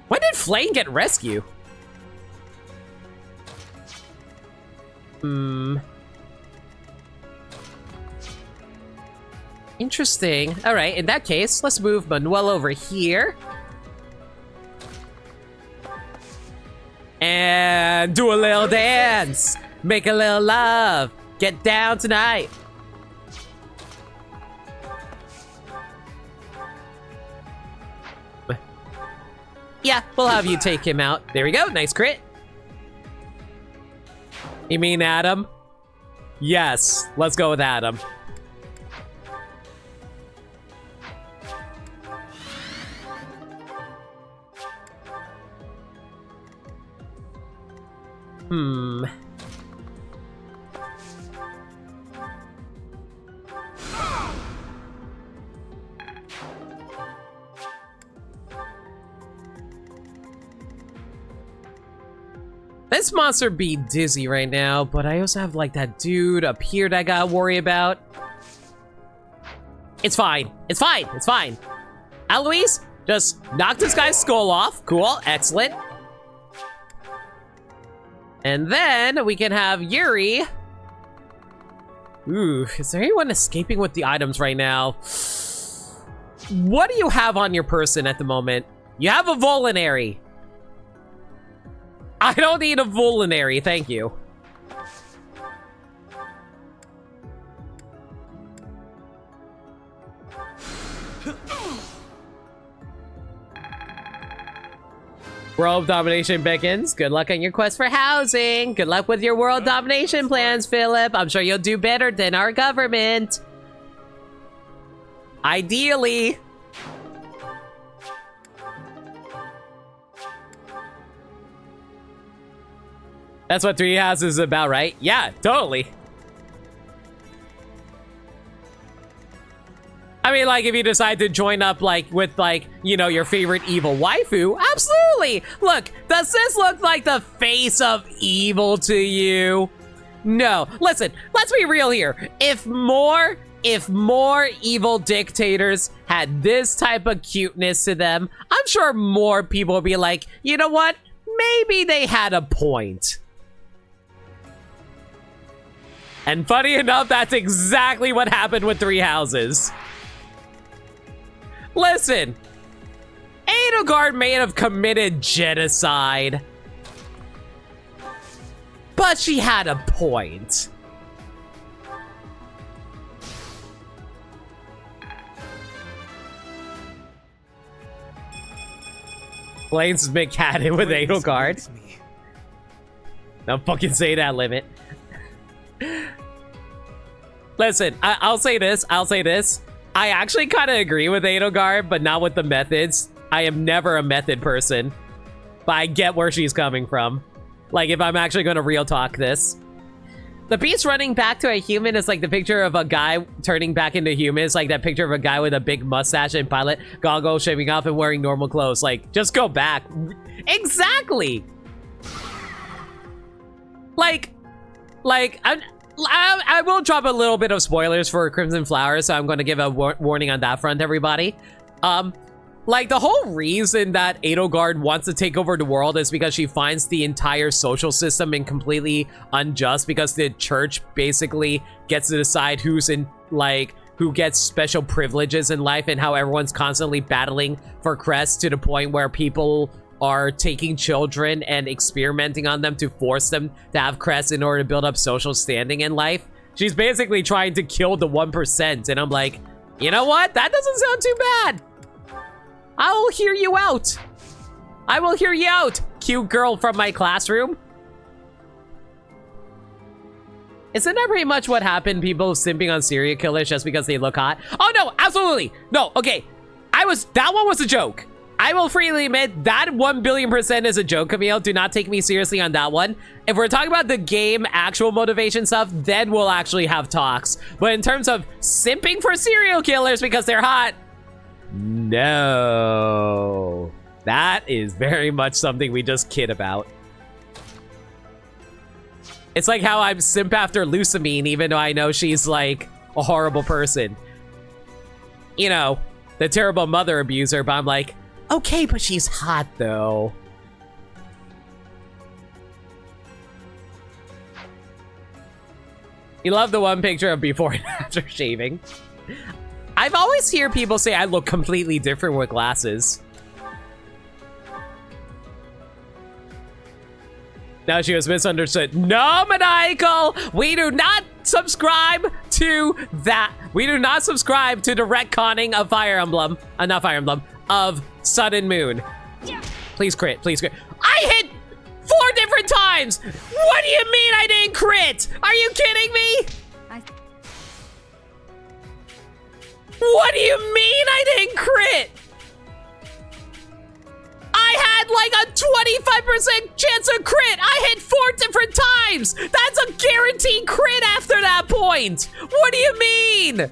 When did Flame get rescued? Interesting. All right, in that case, let's move Manuel over here. And do a little dance. Make a little love. Get down tonight. Yeah, we'll have you take him out. There we go. Nice crit. You mean Adam? Yes, let's go with Adam. This monster be dizzy right now, but I also have like that dude up here that I gotta worry about. It's fine. It's fine. It's fine. Alois, just knock this guy's skull off. Cool. Excellent. And then we can have Yuri. Ooh, is there anyone escaping with the items right now? What do you have on your person at the moment? You have a Volinary. I don't need a Volinary, thank you. World domination beckons. Good luck on your quest for housing. Good luck with your world domination plans, Philip. I'm sure you'll do better than our government. Ideally. That's what Three Houses is about, right? Yeah, totally. I mean, like, if you decide to join up, like, with, like, you know, your favorite evil waifu, absolutely! Look, does this look like the face of evil to you? No. Listen, let's be real here. If more evil dictators had this type of cuteness to them, I'm sure more people would be like, you know what? Maybe they had a point. And funny enough, that's exactly what happened with Three Houses. Listen, Edelgard may have committed genocide, but she had a point. Blaine's been catted with Edelgard. Don't fucking say that, Limit. Listen, I'll say this. I actually kind of agree with Edelgard, but not with the methods. I am never a method person, but I get where she's coming from. Like, if I'm actually going to real talk this. The beast running back to a human is like the picture of a guy turning back into human. It's like that picture of a guy with a big mustache and pilot goggles shaving off and wearing normal clothes. Like, just go back. Exactly. Like, I will drop a little bit of spoilers for Crimson Flowers, so I'm going to give a warning on that front, everybody. Like, the whole reason that Edelgard wants to take over the world is because she finds the entire social system completely unjust, because the church basically gets to decide who's in, like, who gets special privileges in life, and how everyone's constantly battling for crests to the point where people are taking children and experimenting on them to force them to have crests in order to build up social standing in life. She's basically trying to kill the 1%, and I'm like, you know what? That doesn't sound too bad. I will hear you out. I will hear you out, cute girl from my classroom. Isn't that pretty much what happened? People simping on serial killers just because they look hot? Oh no, absolutely. No, okay. That one was a joke. I will freely admit that 1,000,000,000% is a joke, Camille. Do not take me seriously on that one. If we're talking about the game actual motivation stuff, then we'll actually have talks. But in terms of simping for serial killers because they're hot, no. That is very much something we just kid about. It's like how I'm simp after Lucamine, even though I know she's like a horrible person. You know, the terrible mother abuser, but I'm like, okay, but she's hot though. You love the one picture of before and after shaving. I've always hear people say I look completely different with glasses. Now she was misunderstood. No, Maniacal! We do not subscribe to that. We do not subscribe to the retconning of Fire Emblem. Not Fire Emblem. Of Sun and Moon. Please crit. Please crit. I hit 4 different times! What do you mean I didn't crit? Are you kidding me? What do you mean I didn't crit? I had like a 25% chance of crit. I hit 4 different times. That's a guaranteed crit after that point. What do you mean?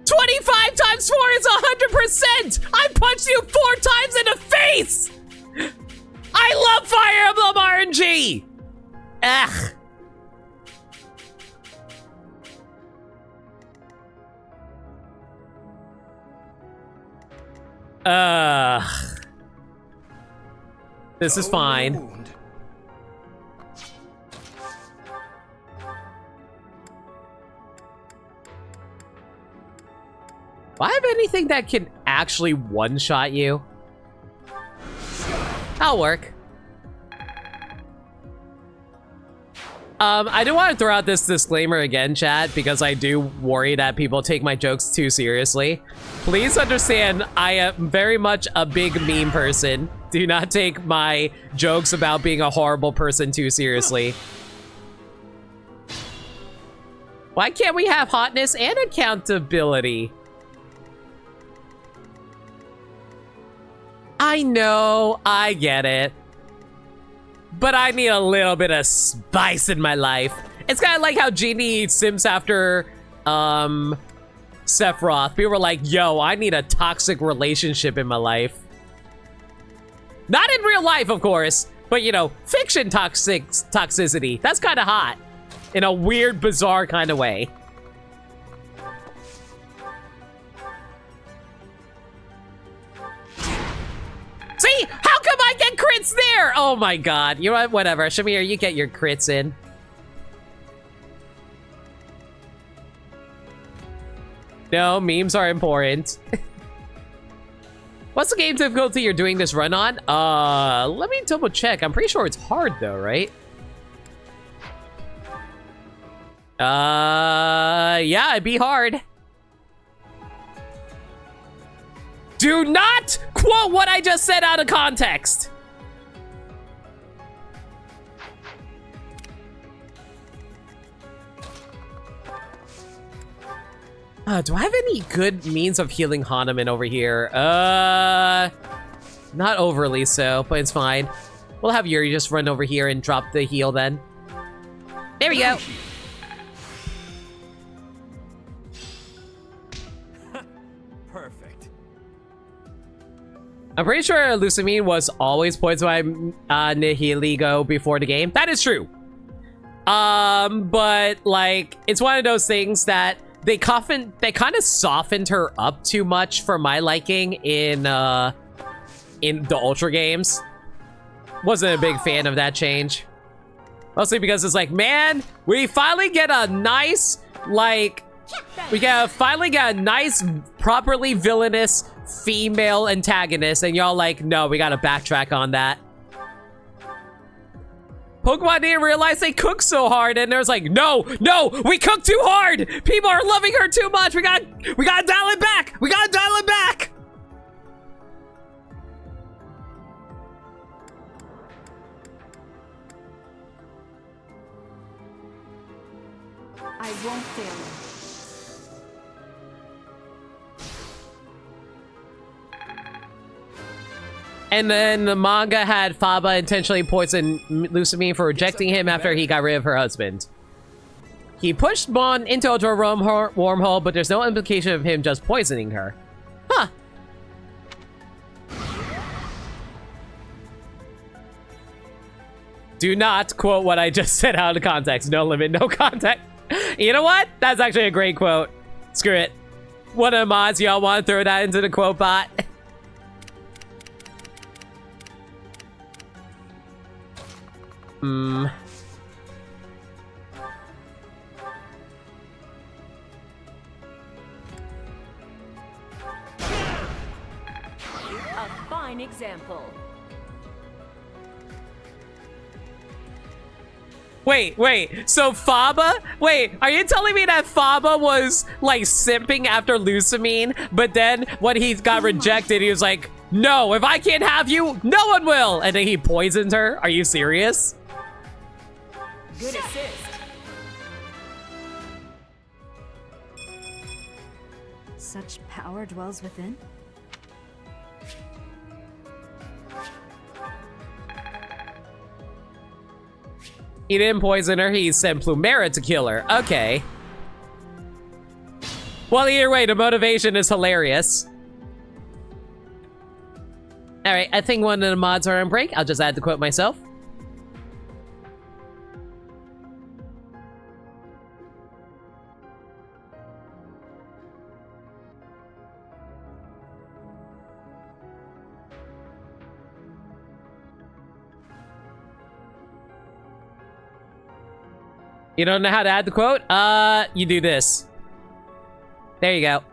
25 times 4 is 100%. I punched you 4 times in the face. I love Fire Emblem RNG. Ugh. This is fine. Do I have anything that can actually one-shot you? That'll work. I do want to throw out this disclaimer again, chat, because I do worry that people take my jokes too seriously. Please understand, I am very much a big meme person. Do not take my jokes about being a horrible person too seriously. Why can't we have hotness and accountability? I know, I get it. But I need a little bit of spice in my life. It's kind of like how Genie sims after, Sephiroth. People were like, yo, I need a toxic relationship in my life. Not in real life, of course, but, you know, fiction toxicity. That's kind of hot. In a weird, bizarre kind of way. See? How come I get crits there? Oh my god. You know what? Whatever. Shamir, you get your crits in. No, memes are important. What's the game difficulty you're doing this run on? Let me double check. I'm pretty sure it's hard though, right? Yeah, it'd be hard. Do not quote what I just said out of context. Do I have any good means of healing Hahnemann over here? Not overly so, but it's fine. We'll have Yuri just run over here and drop the heal then. There we go. Perfect. I'm pretty sure Lucamine was always poisoned by Nihiligo before the game. That is true. But like, it's one of those things that they kind of softened her up too much for my liking in the Ultra games. Wasn't a big fan of that change. Mostly because it's like, man, we finally get a nice, like, finally get a nice, properly villainous female antagonist, and y'all like, no, we gotta backtrack on that. Pokemon didn't realize they cook so hard, and there's like, no, we cook too hard. People are loving her too much. We gotta dial it back. We gotta dial it back. I won't fail you. And then the manga had Faba intentionally poison Lucamine for rejecting him after he got rid of her husband. He pushed Mon into a wormhole, but there's no implication of him just poisoning her. Huh. Do not quote what I just said out of context. No limit, no context. You know what? That's actually a great quote. Screw it. One of the mods, y'all want to throw that into the quote bot? A fine example. Wait. So Faba? Wait, are you telling me that Faba was like simping after Lucamine, but then when he got rejected, he was like, no, if I can't have you, no one will. And then he poisoned her? Are you serious? Good assist. Such power dwells within? He didn't poison her, he sent Plumera to kill her. Okay. Well, either way, the motivation is hilarious. Alright, I think one of the mods are on break. I'll just add the quote myself. You don't know how to add the quote? You do this. There you go.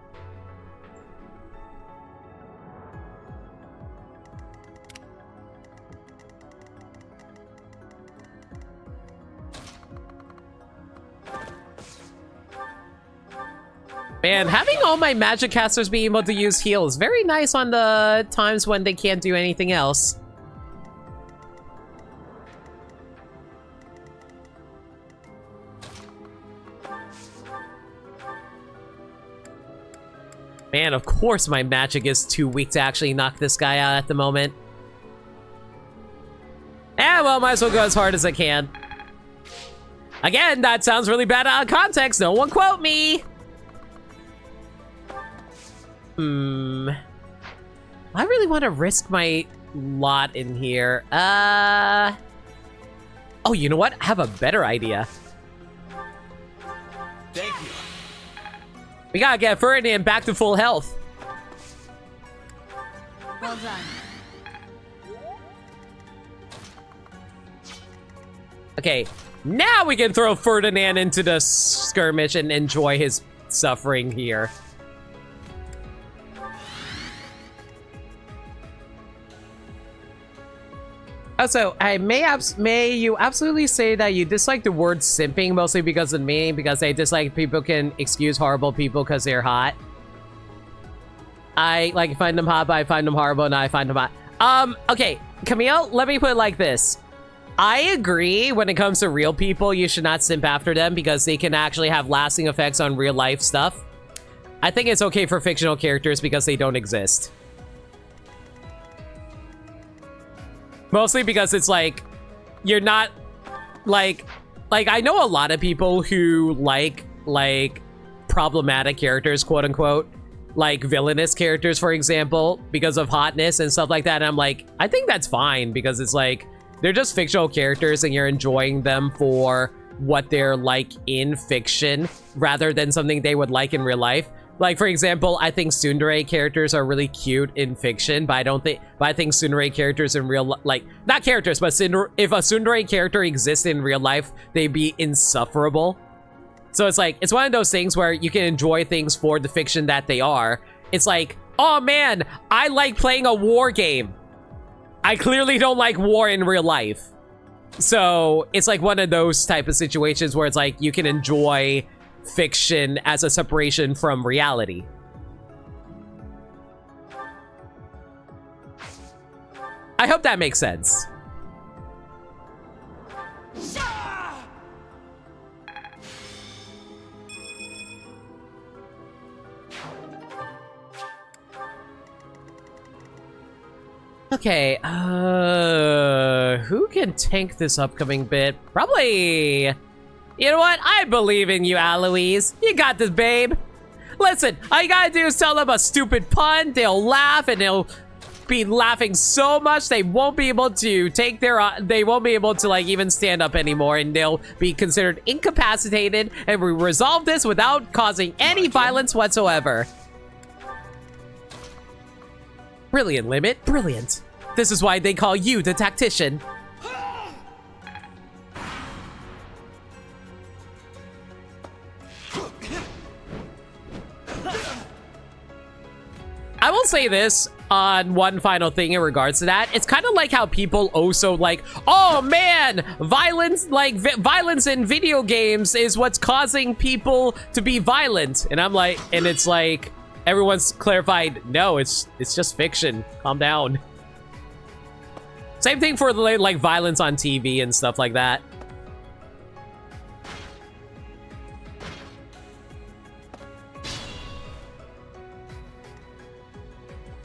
Man, having all my magic casters be able to use heal is very nice on the times when they can't do anything else. Man, of course my magic is too weak to actually knock this guy out at the moment. Well, might as well go as hard as I can. Again, that sounds really bad out of context. No one quote me. I really want to risk my lot in here. Oh, you know what? I have a better idea. Thank you. We gotta get Ferdinand back to full health. Well done. Okay, now we can throw Ferdinand into the skirmish and enjoy his suffering here. Also, may you absolutely say that you dislike the word simping mostly because of me, because I dislike people can excuse horrible people because they're hot. I like find them hot, but I find them horrible, and I find them hot. Okay, Camille, let me put it like this. I agree when it comes to real people, you should not simp after them because they can actually have lasting effects on real life stuff. I think it's okay for fictional characters because they don't exist. Mostly because it's like, you're not, like I know a lot of people who like problematic characters, quote unquote, like villainous characters, for example, because of hotness and stuff like that. And I'm like, I think that's fine because it's like, they're just fictional characters and you're enjoying them for what they're like in fiction rather than something they would like in real life. Like, for example, I think tsundere characters are really cute in fiction, but I think tsundere characters in real like, not characters, but if a tsundere character exists in real life, they'd be insufferable. So it's like, it's one of those things where you can enjoy things for the fiction that they are. It's like, oh man, I like playing a war game. I clearly don't like war in real life. So it's like one of those type of situations where it's like you can enjoy fiction as a separation from reality. I hope that makes sense. Okay, who can tank this upcoming bit? Probably... You know what? I believe in you, Aloise. You got this, babe. Listen, all you gotta do is tell them a stupid pun, they'll laugh, and they'll be laughing so much they won't be able to take their... they won't be able to, like, even stand up anymore, and they'll be considered incapacitated, and we resolve this without causing any violence whatsoever. Brilliant, Limit. Brilliant. This is why they call you the tactician. I will say this on one final thing in regards to that. It's kind of like how people also like, oh man, violence, like violence in video games is what's causing people to be violent. And I'm like, and it's like, everyone's clarified, no, it's just fiction. Calm down. Same thing for the like violence on TV and stuff like that.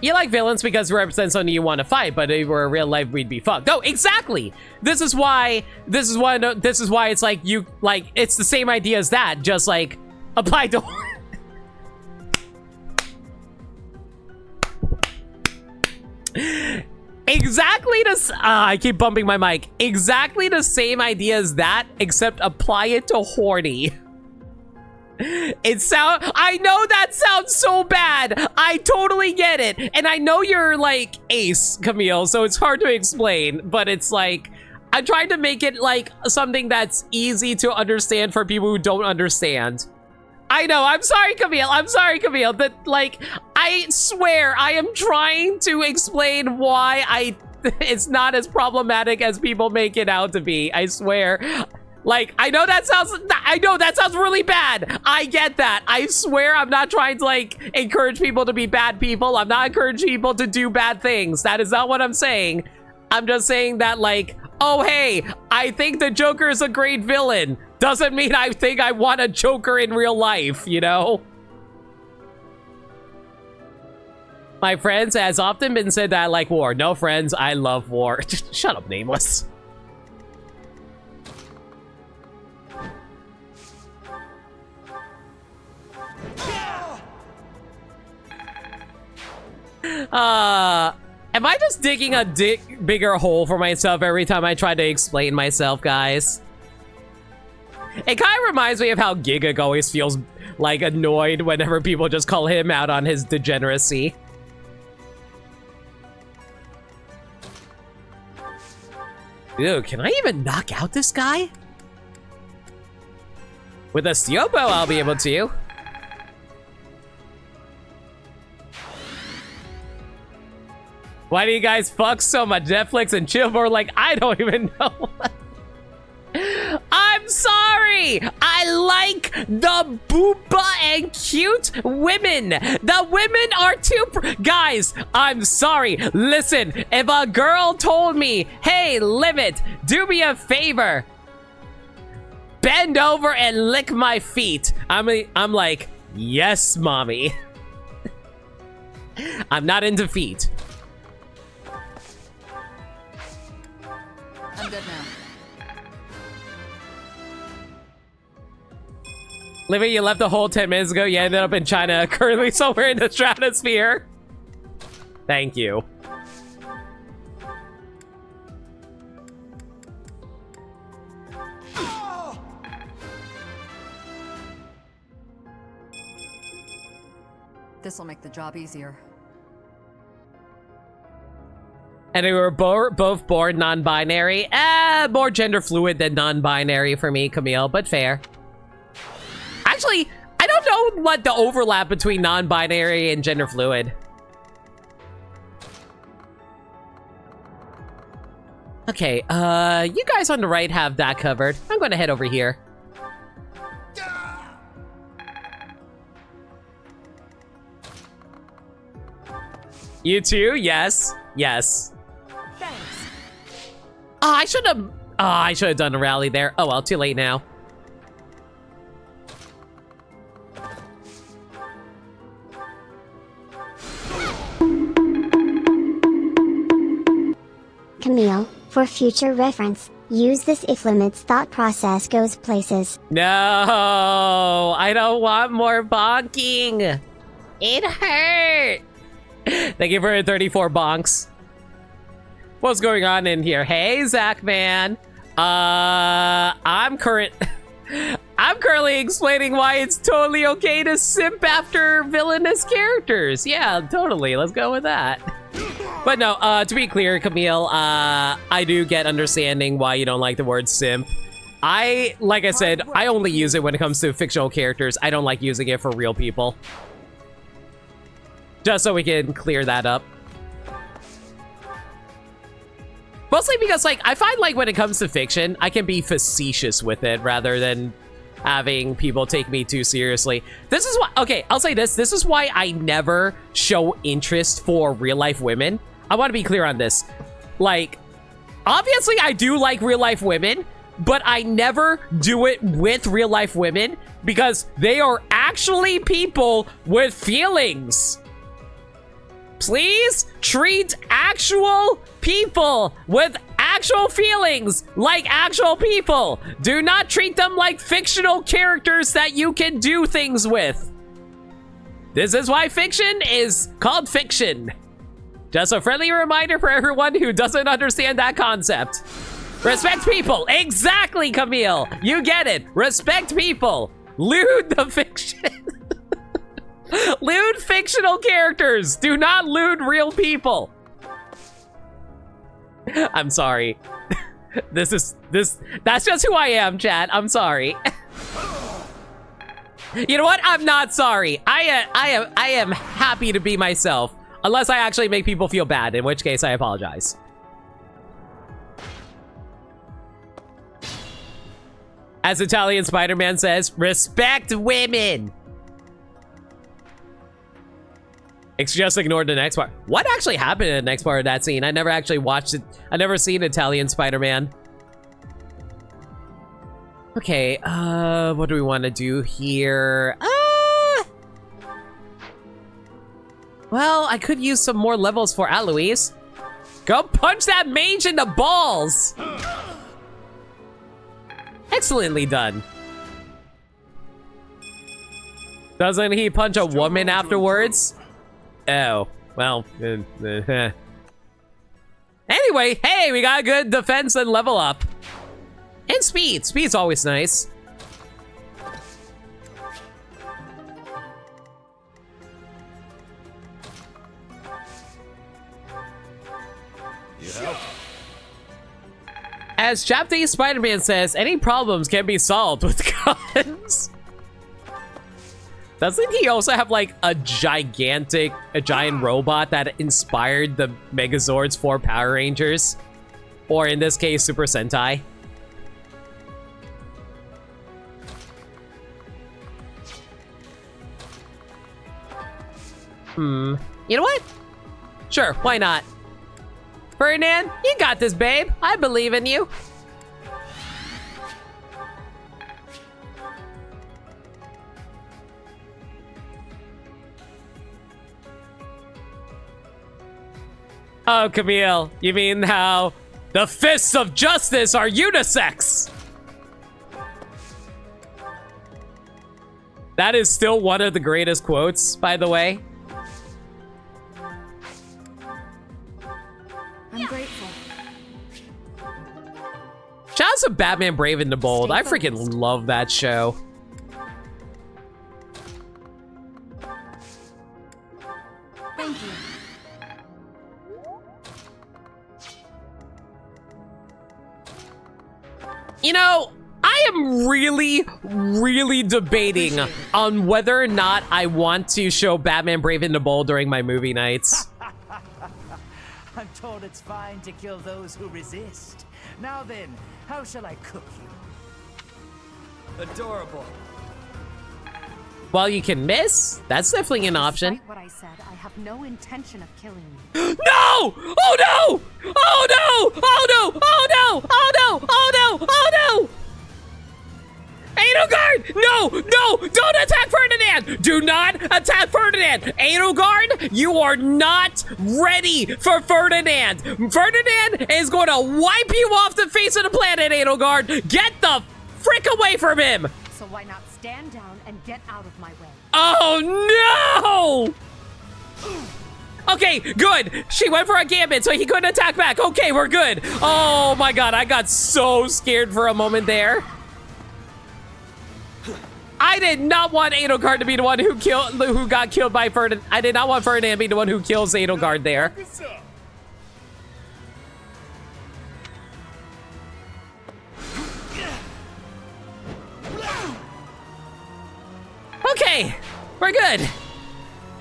You like villains because it represents something you want to fight, but if we were in real life, we'd be fucked. No, exactly. This is why it's like you like it's the same idea as that, just like applied to. Exactly the I keep bumping my mic. Exactly the same idea as that, except apply it to horny. I know that sounds so bad. I totally get it. And I know you're like ace, Camille, so it's hard to explain, but it's like I'm trying to make it like something that's easy to understand for people who don't understand. I know, I'm sorry, Camille. I'm sorry, Camille. But like, I swear I am trying to explain why it's not as problematic as people make it out to be. I swear. Like, I know that sounds really bad. I get that. I swear I'm not trying to like encourage people to be bad people. I'm not encouraging people to do bad things. That is not what I'm saying. I'm just saying that like, oh hey, I think the Joker is a great villain. Doesn't mean I think I want a Joker in real life, you know? My friends, has often been said that I like war. No friends, I love war. Just shut up, Nameless. Am I just digging a bigger hole for myself every time I try to explain myself, guys? It kind of reminds me of how Giga always feels like annoyed whenever people just call him out on his degeneracy. Ew, can I even knock out this guy? With a steel bow, I'll be able to. Why do you guys fuck so much? Netflix and chill more? Like, I don't even know. I'm sorry. I like the booba and cute women. The women are too guys, I'm sorry. Listen, if a girl told me, hey, Limit, do me a favor. Bend over and lick my feet. I'm like, yes, mommy. I'm not into feet. I'm good now. Livy, you left the whole 10 minutes ago. You ended up in China, currently somewhere in the stratosphere. Thank you. This'll make the job easier. And we were both born non-binary. More gender fluid than non-binary for me, Camille, but fair. Actually, I don't know what the overlap between non-binary and gender fluid. Okay, you guys on the right have that covered. I'm gonna head over here. You too? Yes. Yes. Thanks. Oh, I should have done a rally there. Oh well, too late now. Camille, for future reference, use this if Limit's thought process goes places. No, I don't want more bonking. It hurt. Thank you for 34 bonks. What's going on in here? Hey, Zach, man. I'm currently explaining why it's totally okay to simp after villainous characters. Yeah, totally. Let's go with that. But no, to be clear, Camille, I do get understanding why you don't like the word simp. Like I said, I only use it when it comes to fictional characters. I don't like using it for real people. Just so we can clear that up. Mostly because, like, I find, like, when it comes to fiction, I can be facetious with it rather than having people take me too seriously. This is why, okay, I'll say this. This is why I never show interest for real-life women. I want to be clear on this. Like, obviously, I do like real-life women, but I never do it with real-life women because they are actually people with feelings. Please treat actual people with actual feelings like actual people. Do not treat them like fictional characters that you can do things with. This is why fiction is called fiction. Just a friendly reminder for everyone who doesn't understand that concept. Respect people. Exactly, Camille. You get it. Respect people. Lewd the fiction. Lewd fictional characters. Do not lewd real people. I'm sorry. That's just who I am, chat. I'm sorry. You know what? I'm not sorry. I am happy to be myself. Unless I actually make people feel bad, in which case I apologize. As Italian Spider-Man says, respect women. It's just ignored the next part. What actually happened in the next part of that scene? I never actually watched it. I never seen Italian Spider-Man. Okay, what do we want to do here? Well, I could use some more levels for Alois. Go punch that mage in the balls! Excellently done. Doesn't he punch a woman afterwards? Oh, well. Anyway, hey, we got a good defense and level up. And speed. Speed's always nice. As Japanese Spider-Man says, any problems can be solved with guns. Doesn't he also have like a giant robot that inspired the Megazords for Power Rangers? Or in this case, Super Sentai? You know what? Sure, why not? Ferdinand, you got this, babe. I believe in you. Oh, Camille, you mean how the fists of justice are unisex? That is still one of the greatest quotes, by the way. I'm grateful. Shout out to Batman Brave and the Bold. I freaking love that show. Thank you. You know, I am really debating on whether or not I want to show Batman Brave and the Bold during my movie nights. I'm told it's fine to kill those who resist. Now then, how shall I cook you? Adorable. Well, you can miss. That's definitely an option. Despite what I said, I have no intention of killing you. No! Oh no! Oh no! Oh no! Oh no! Oh no! Oh no! Oh no! Edelgard! No! No! Don't attack Ferdinand! Do not attack Ferdinand! Edelgard, you are not ready for Ferdinand! Ferdinand is going to wipe you off the face of the planet, Edelgard! Get the frick away from him! So why not stand down and get out of my way? Oh no! Okay, good. She went for a gambit, so he couldn't attack back. Okay, we're good. Oh my god, I got so scared for a moment there. I did not want Edelgard to be the one who got killed by Ferdinand. I did not want Ferdinand to be the one who kills Edelgard there. Okay, we're good.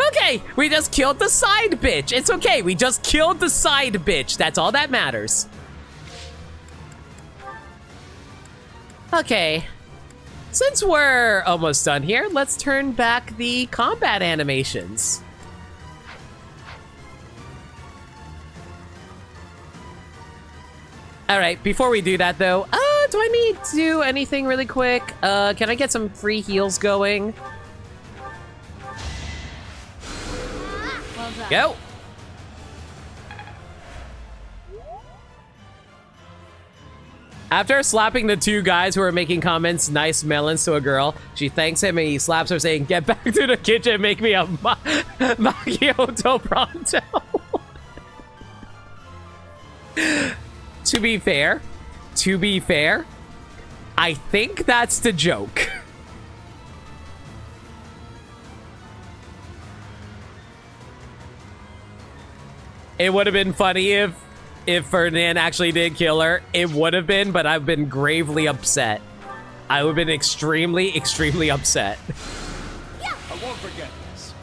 Okay, we just killed the side bitch. It's okay, we just killed the side bitch. That's all that matters. Okay, since we're almost done here, let's turn back the combat animations. All right, before we do that though, do I need to do anything really quick? Can I get some free heals going? Go. After slapping the two guys who are making comments, nice melons to a girl, she thanks him and he slaps her saying, get back to the kitchen and make me a macchiato pronto. To be fair, I think that's the joke. It would have been funny if Ferdinand actually did kill her. It would have been, but I've been gravely upset. I would have been extremely, extremely upset. I won't forget this.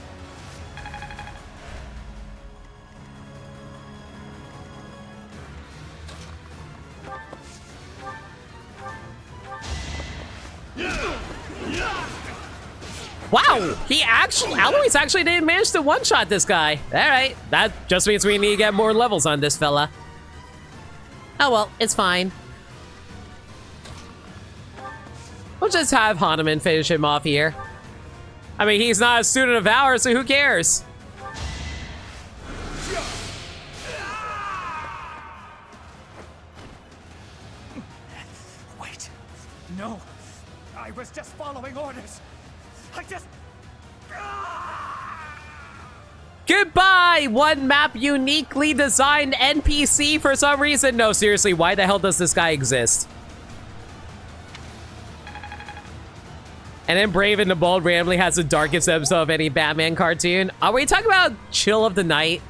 Wow, Alois actually didn't manage to one-shot this guy. All right, that just means we need to get more levels on this fella. Oh well, it's fine. We'll just have Hanuman finish him off here. I mean, he's not a student of ours, so who cares? Wait. No. I was just following orders. I just... Goodbye, one map uniquely designed NPC for some reason. No, seriously, why the hell does this guy exist? And then Brave and the Bold randomly has the darkest episode of any Batman cartoon. Are we talking about Chill of the Night?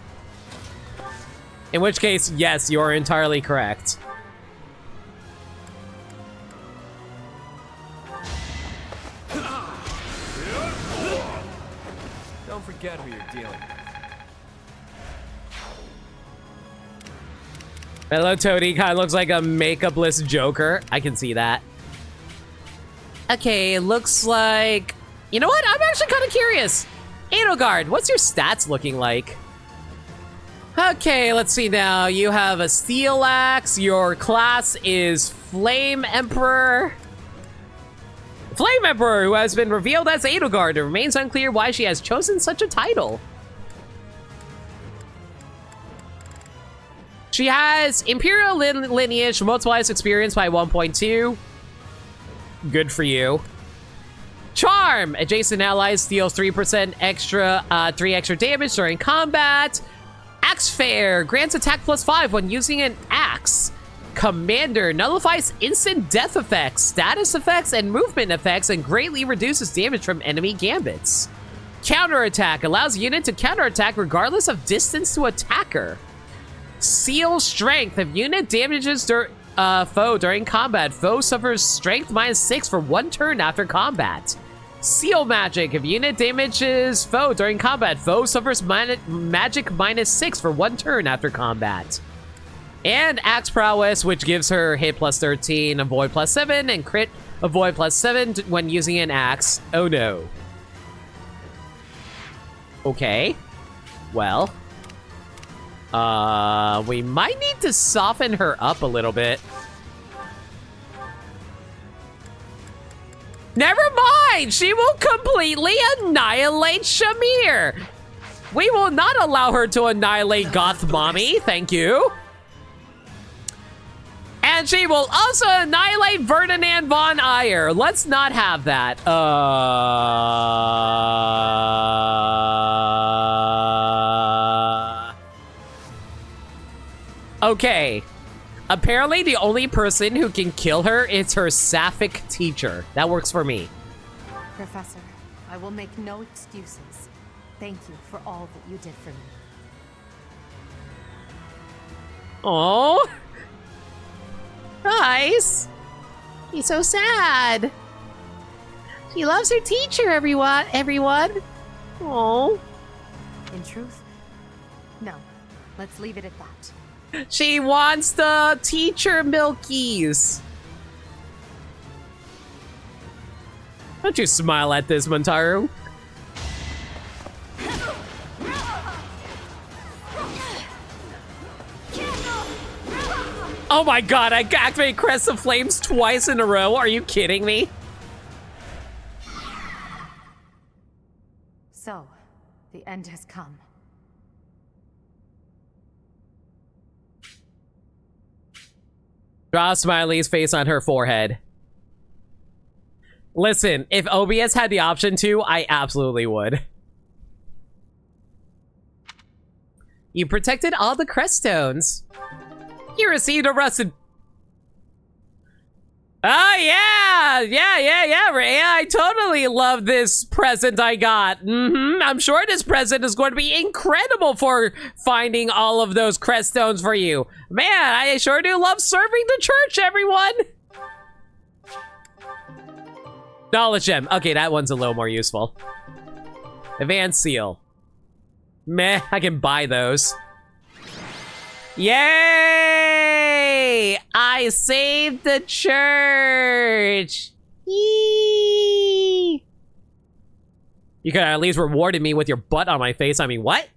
In which case, yes, you're entirely correct. Don't forget who you're dealing with. Hello, Toadie. Kind of looks like a makeupless Joker. I can see that. Okay, looks like... You know what? I'm actually kind of curious. Edelgard, what's your stats looking like? Okay, let's see now. You have a steel axe. Your class is Flame Emperor. Flame Emperor, who has been revealed as Edelgard. It remains unclear why she has chosen such a title. She has Imperial lineage, multiplies experience by 1.2. Good for you. Charm, adjacent allies deals 3% extra, 3 extra damage during combat. Axe Fair, grants attack +5 when using an axe. Commander, nullifies instant death effects, status effects, and movement effects, and greatly reduces damage from enemy gambits. Counterattack, allows unit to counterattack regardless of distance to attacker. Seal Strength, if unit damages foe during combat, foe suffers strength -6 for 1 turn after combat. Seal magic. If unit damages foe during combat, foe suffers magic -6 for 1 turn after combat. And axe prowess, which gives her hit +13, avoid +7, and crit avoid +7 when using an axe. Oh no. Okay. Well. We might need to soften her up a little bit. Never mind! She will completely annihilate Shamir! We will not allow her to annihilate Goth Mommy, thank you. And she will also annihilate Ferdinand von Ayer. Let's not have that. Okay. Apparently, the only person who can kill her is her sapphic teacher. That works for me. Professor, I will make no excuses. Thank you for all that you did for me. Oh, nice. He's so sad. She loves her teacher, everyone. Oh. In truth, no. Let's leave it at that. She wants the teacher milkies. Don't you smile at this, Montaru. Oh my god, I activated Crest of Flames twice in a row. Are you kidding me? So, the end has come. Draw Smiley's face on her forehead. Listen, if OBS had the option to, I absolutely would. You protected all the crest stones. You received a rusted... Oh, yeah! Yeah, Ray. I totally love this present I got. I'm sure this present is going to be incredible for finding all of those crest stones for you. Man, I sure do love serving the church, everyone! Knowledge gem. Okay, that one's a little more useful. Advanced seal. Meh, I can buy those. Yay! I saved the church! Yee! You could have at least rewarded me with your butt on my face. I mean, what?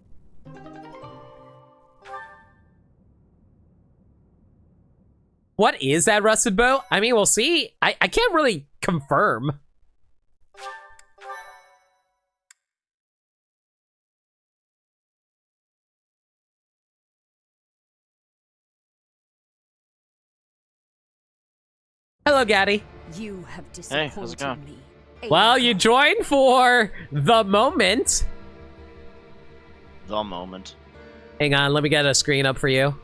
What is that rusted bow? I mean, we'll see. I can't really confirm. Hello, Gaddy. You have disappointed how's it going? me. Well, you joined for the moment. The moment. Hang on, let me get a screen up for you.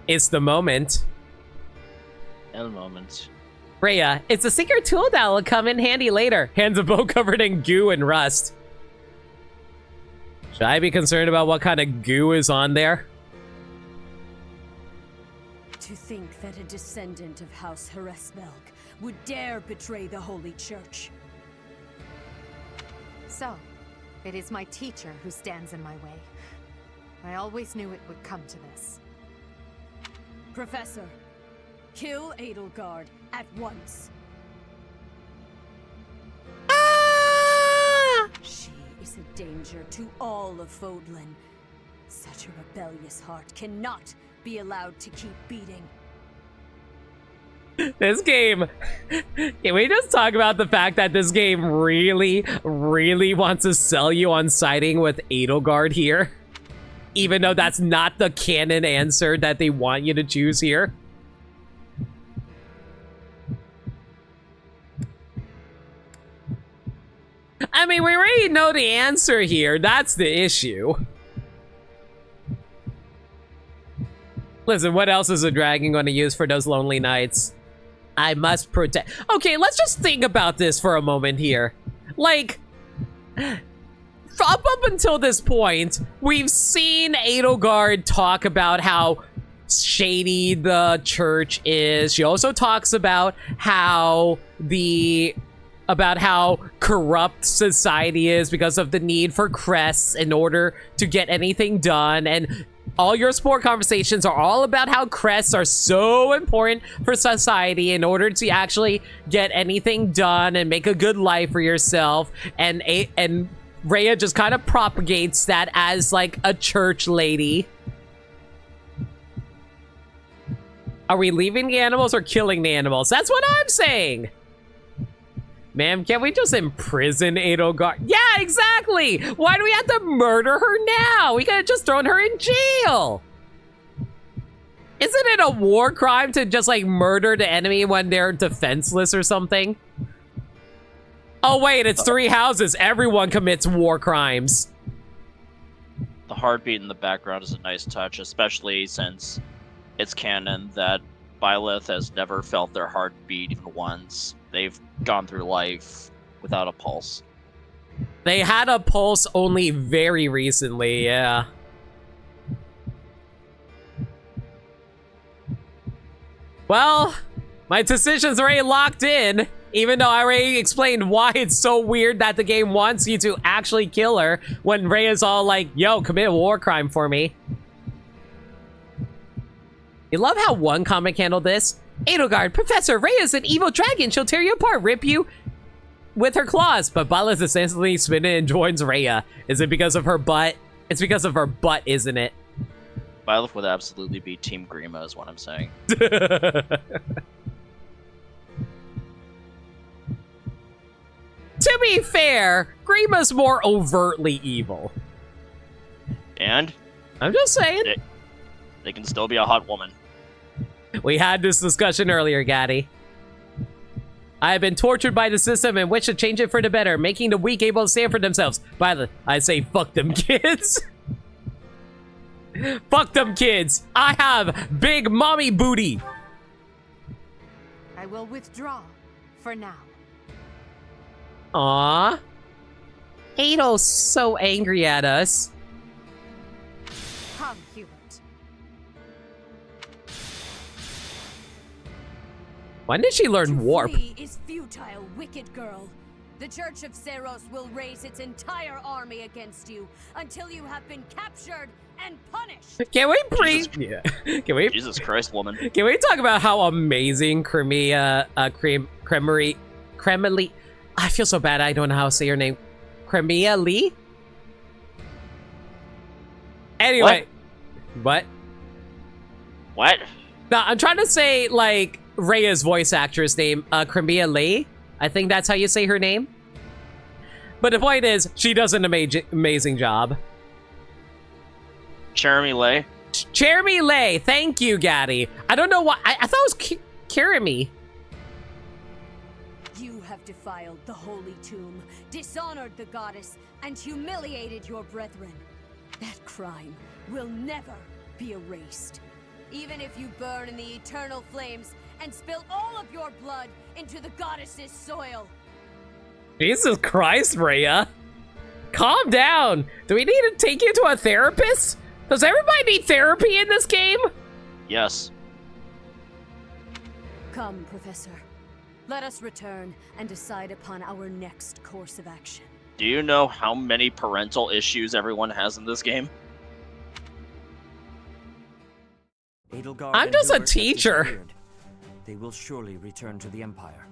It's the moment. El moment. Freya, it's a secret tool that will come in handy later. Hands a bow covered in goo and rust. Should I be concerned about what kind of goo is on there? To think that a descendant of House Hresvelg would dare betray the Holy Church. So, it is my teacher who stands in my way. I always knew it would come to this. Professor, kill Edelgard at once. She is a danger to all of Fodlan. Such a rebellious heart cannot be allowed to keep beating. This game... Can we just talk about the fact that this game really, really wants to sell you on siding with Edelgard here? Even though that's not the canon answer that they want you to choose here. I mean, we already know the answer here. That's the issue. Listen, what else is a dragon going to use for those lonely nights? I must protect... Okay, let's just think about this for a moment here. Like... up until this point, we've seen Edelgard talk about how shady the church is. She also talks about how corrupt society is because of the need for crests in order to get anything done. And all your sport conversations are all about how crests are so important for society in order to actually get anything done and make a good life for yourself. And Rhea just kind of propagates that as like a church lady. Are we leaving the animals or killing the animals? That's what I'm saying. Ma'am, can't we just imprison Edelgard? Yeah, exactly. Why do we have to murder her now? We could have just thrown her in jail. Isn't it a war crime to just like murder the enemy when they're defenseless or something? Oh wait, it's 3 houses. Everyone commits war crimes. The heartbeat in the background is a nice touch, especially since it's canon that Byleth has never felt their heartbeat even once. They've gone through life without a pulse. They had a pulse only very recently, yeah. Well, my decision's already locked in, even though I already explained why it's so weird that the game wants you to actually kill her when Rhea's all like, yo, commit a war crime for me. You love how one comic handled this? Edelgard, Professor, Rhea's an evil dragon. She'll tear you apart, rip you with her claws. But Byleth is instantly smitten and joins Rhea. Is it because of her butt? It's because of her butt, isn't it? Byleth would absolutely be Team Grima, is what I'm saying. To be fair, Grima's more overtly evil. And? I'm just saying. They can still be a hot woman. We had this discussion earlier, Gaddy. I have been tortured by the system and wish to change it for the better, making the weak able to stand for themselves. Violet, I say fuck them kids. Fuck them kids. I have big mommy booty. I will withdraw for now. Aww. Ado's so angry at us. Come, Hubert. When did she learn To warp? flee is futile, wicked girl. The Church of Seros will raise its entire army against you until you have been captured and punished. Can we please? Yeah. Can we? Jesus Christ, woman. Can we talk about how amazing Cremery? I feel so bad. I don't know how to say her name. Cremia Lee. Anyway, what? What? No, I'm trying to say like Rhea's voice actress name, Cremia Lee. I think that's how you say her name. But the point is, she does an amazing job. Jeremy Lay. Jeremy Lay. Thank you, Gaddy. I don't know why. I thought it was Kirimi. You have defiled the holy tomb, dishonored the goddess, and humiliated your brethren. That crime will never be erased. Even if you burn in the eternal flames and spill all of your blood into the goddess's soil. Jesus Christ, Rhea. Calm down. Do we need to take you to a therapist? Does everybody need therapy in this game? Yes. Come, Professor. Let us return and decide upon our next course of action. Do you know how many parental issues everyone has in this game? Edelgard I'm and just a Hubert have teacher. disappeared. They will surely return to the Empire.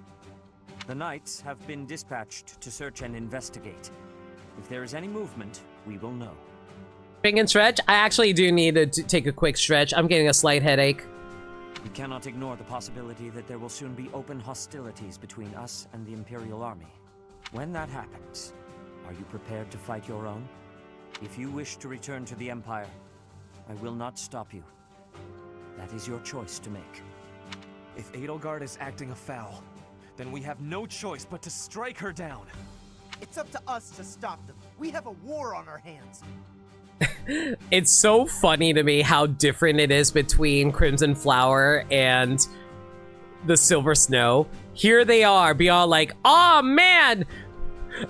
The knights have been dispatched to search and investigate. If there is any movement, we will know. Big and stretch? I actually do need to take a quick stretch. I'm getting a slight headache. We cannot ignore the possibility that there will soon be open hostilities between us and the Imperial Army. When that happens, are you prepared to fight your own? If you wish to return to the Empire, I will not stop you. That is your choice to make. If Edelgard is acting afoul, then we have no choice but to strike her down. It's up to us to stop them. We have a war on our hands. It's so funny to me how different it is between Crimson Flower and the Silver Snow. Here they are, be all like, "Oh man,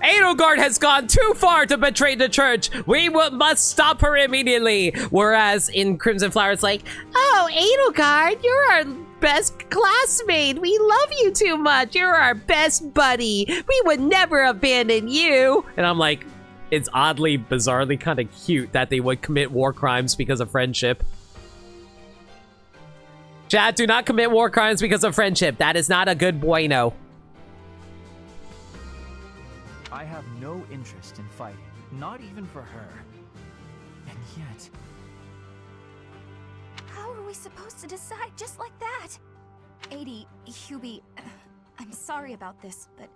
Edelgard has gone too far to betray the church. We must stop her immediately. Whereas in Crimson Flower, it's like, oh, Edelgard, you're our best classmate. We love you too much. You're our best buddy. We would never abandon you. And I'm like, it's oddly, bizarrely kind of cute that they would commit war crimes because of friendship. Chat, do not commit war crimes because of friendship. That is not a good bueno. I have no interest in fighting, not even for her. And yet... How are we supposed to decide just like that? 80, Hubie, I'm sorry about this, but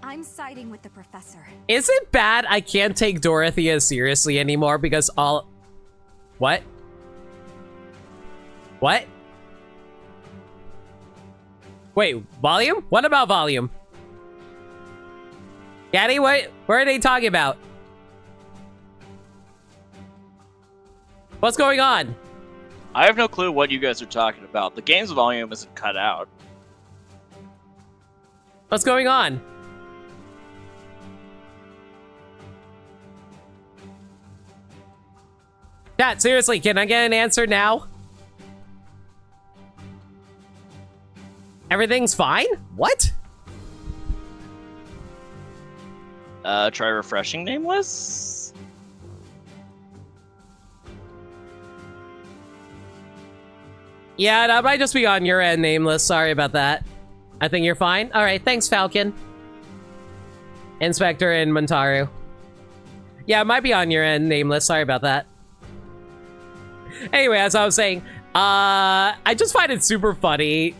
I'm siding with the professor. Is it bad I can't take Dorothea seriously anymore because all... What? What? Wait, volume? What about volume? Gaddy, what are they talking about? What's going on? I have no clue what you guys are talking about. The game's volume isn't cut out. What's going on? Chat, seriously, can I get an answer now? Everything's fine? What? Try refreshing nameless? Yeah, that might just be on your end, nameless. Sorry about that. I think you're fine. All right, thanks, Falcon. Inspector and Montaru. Yeah, it might be on your end, nameless. Sorry about that. Anyway, as I was saying, I just find it super funny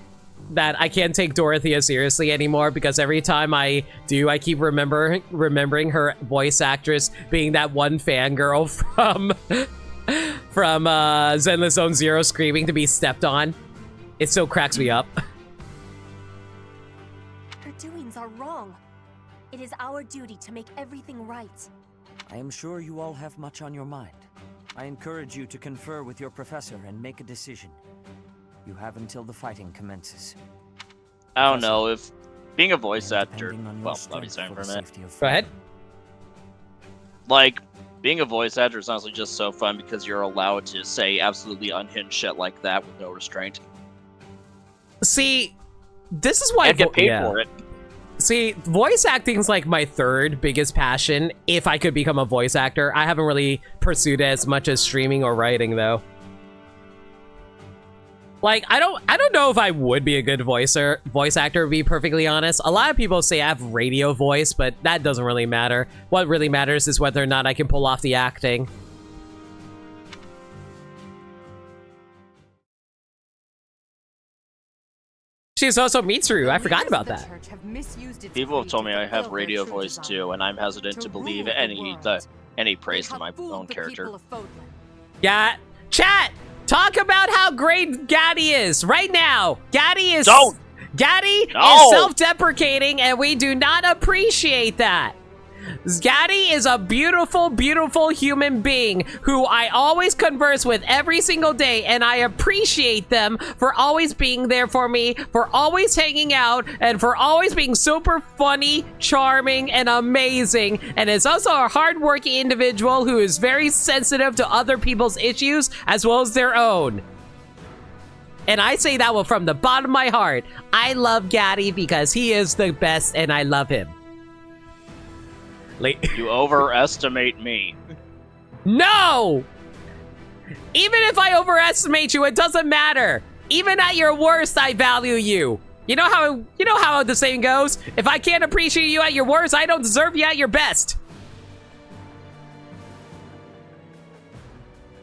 that I can't take Dorothea seriously anymore because every time I do, I keep remembering her voice actress being that one fangirl from Zenless Zone Zero screaming to be stepped on. It still cracks me up. Her doings are wrong. It is our duty to make everything right. I am sure you all have much on your mind. I encourage you to confer with your professor and make a decision. You have until the fighting commences. I don't know if being a voice actor. Well, let me say for a minute. Go ahead. Like, being a voice actor is honestly just so fun because you're allowed to say absolutely unhinged shit like that with no restraint. See, this is why I get paid for it. See, voice acting is like my third biggest passion. If I could become a voice actor, I haven't really pursued it as much as streaming or writing, though. Like, I don't know if I would be a good voice actor, to be perfectly honest. A lot of people say I have radio voice, but that doesn't really matter. What really matters is whether or not I can pull off the acting. She's also Mitsuru. I forgot about that. People have told me I have radio voice too, and I'm hesitant to believe any praise to my own character. Yeah, chat. Talk about how great Gaddy is right now. Gaddy is self-deprecating, and we do not appreciate that. Gaddy is a beautiful, beautiful human being who I always converse with every single day, and I appreciate them for always being there for me, for always hanging out, and for always being super funny, charming, and amazing. And is also a hardworking individual who is very sensitive to other people's issues as well as their own. And I say that one from the bottom of my heart. I love Gaddy because he is the best, and I love him. You overestimate me. No! Even if I overestimate you, it doesn't matter. Even at your worst, I value you. You know how the saying goes? If I can't appreciate you at your worst, I don't deserve you at your best.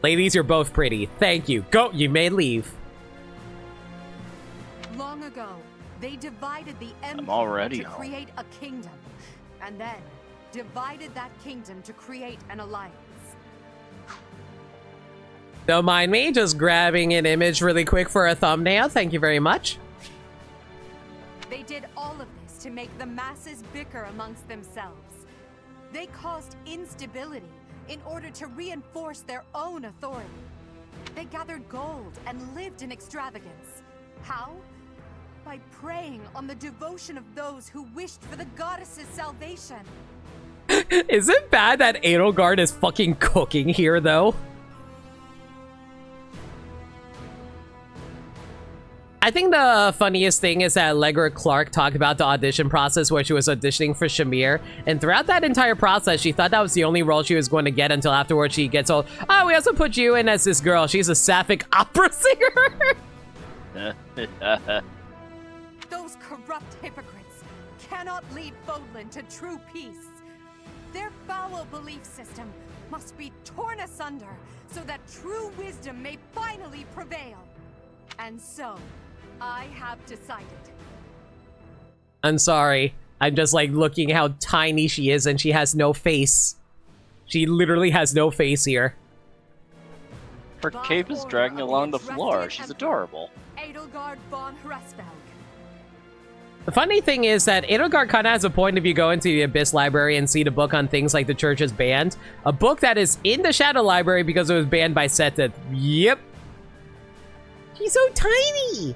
Ladies, you're both pretty. Thank you. Go, you may leave. Long ago, they divided the Emblem already to create a kingdom. And then divided that kingdom to create an alliance. Don't mind me, just grabbing an image really quick for a thumbnail. Thank you very much. They did all of this to make the masses bicker amongst themselves. They caused instability in order to reinforce their own authority. They gathered gold and lived in extravagance. How? by preying on the devotion of those who wished for the goddess's salvation. Is it bad that Edelgard is fucking cooking here, though? I think the funniest thing is that Allegra Clark talked about the audition process where she was auditioning for Shamir, and throughout that entire process, she thought that was the only role she was going to get until afterwards she gets told, oh, we also put you in as this girl. She's a sapphic opera singer. Those corrupt hypocrites cannot lead Fodlan to true peace. Their foul belief system must be torn asunder so that true wisdom may finally prevail. And so, I have decided. I'm sorry. I'm just like looking how tiny she is and she has no face. She literally has no face here. Her cape is dragging along the floor. She's adorable. Edelgard von Hresvelg. The funny thing is that Edelgard kind of has a point if you go into the Abyss Library and see the book on things like the church's banned. A book that is in the Shadow Library because it was banned by Seteth. Yep. She's so tiny!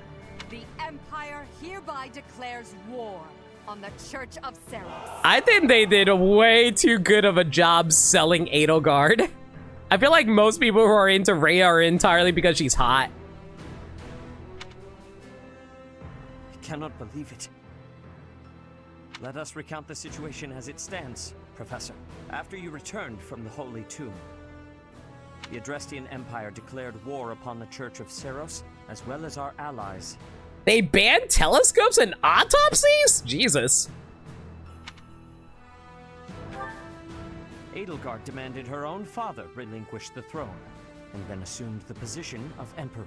The Empire hereby declares war on the Church of Seros. I think they did a way too good of a job selling Edelgard. I feel like most people who are into Rhea are entirely because she's hot. I cannot believe it. Let us recount the situation as it stands, Professor. After you returned from the Holy Tomb, the Adrestian Empire declared war upon the Church of Seros, as well as our allies. They banned telescopes and autopsies? Jesus. Edelgard demanded her own father relinquish the throne, and then assumed the position of Emperor.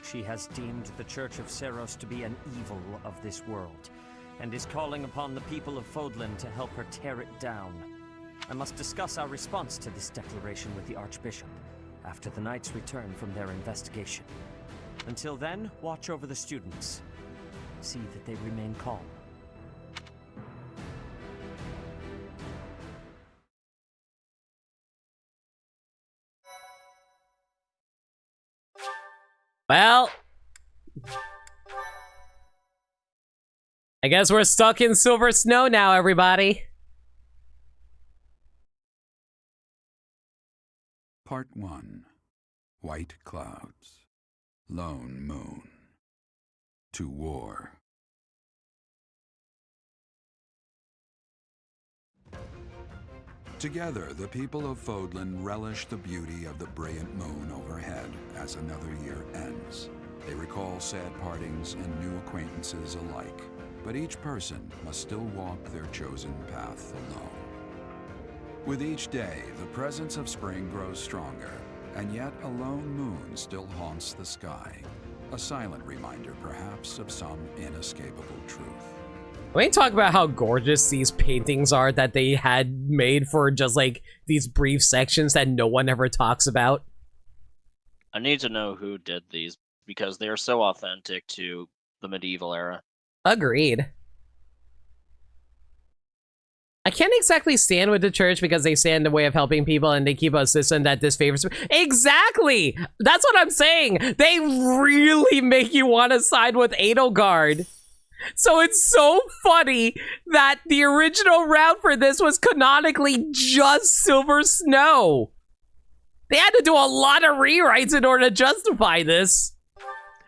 She has deemed the Church of Seros to be an evil of this world, and is calling upon the people of Fodlan to help her tear it down. I must discuss our response to this declaration with the Archbishop after the Knights return from their investigation. Until then, watch over the students. See that they remain calm. Well, I guess we're stuck in Silver Snow now, everybody. Part 1. White Clouds. Lone Moon. To War. Together, the people of Fodlan relish the beauty of the brilliant moon overhead as another year ends. They recall sad partings and new acquaintances alike, but each person must still walk their chosen path alone. With each day, the presence of spring grows stronger, and yet a lone moon still haunts the sky. A silent reminder, perhaps, of some inescapable truth. Let me talk about how gorgeous these paintings are that they had made for just like these brief sections that no one ever talks about. I need to know who did these because they are so authentic to the medieval era. Agreed. I can't exactly stand with the church because they stand in the way of helping people and they keep a system that disfavors. Exactly! That's what I'm saying! They really make you want to side with Edelgard. So it's so funny that the original route for this was canonically just Silver Snow. They had to do a lot of rewrites in order to justify this.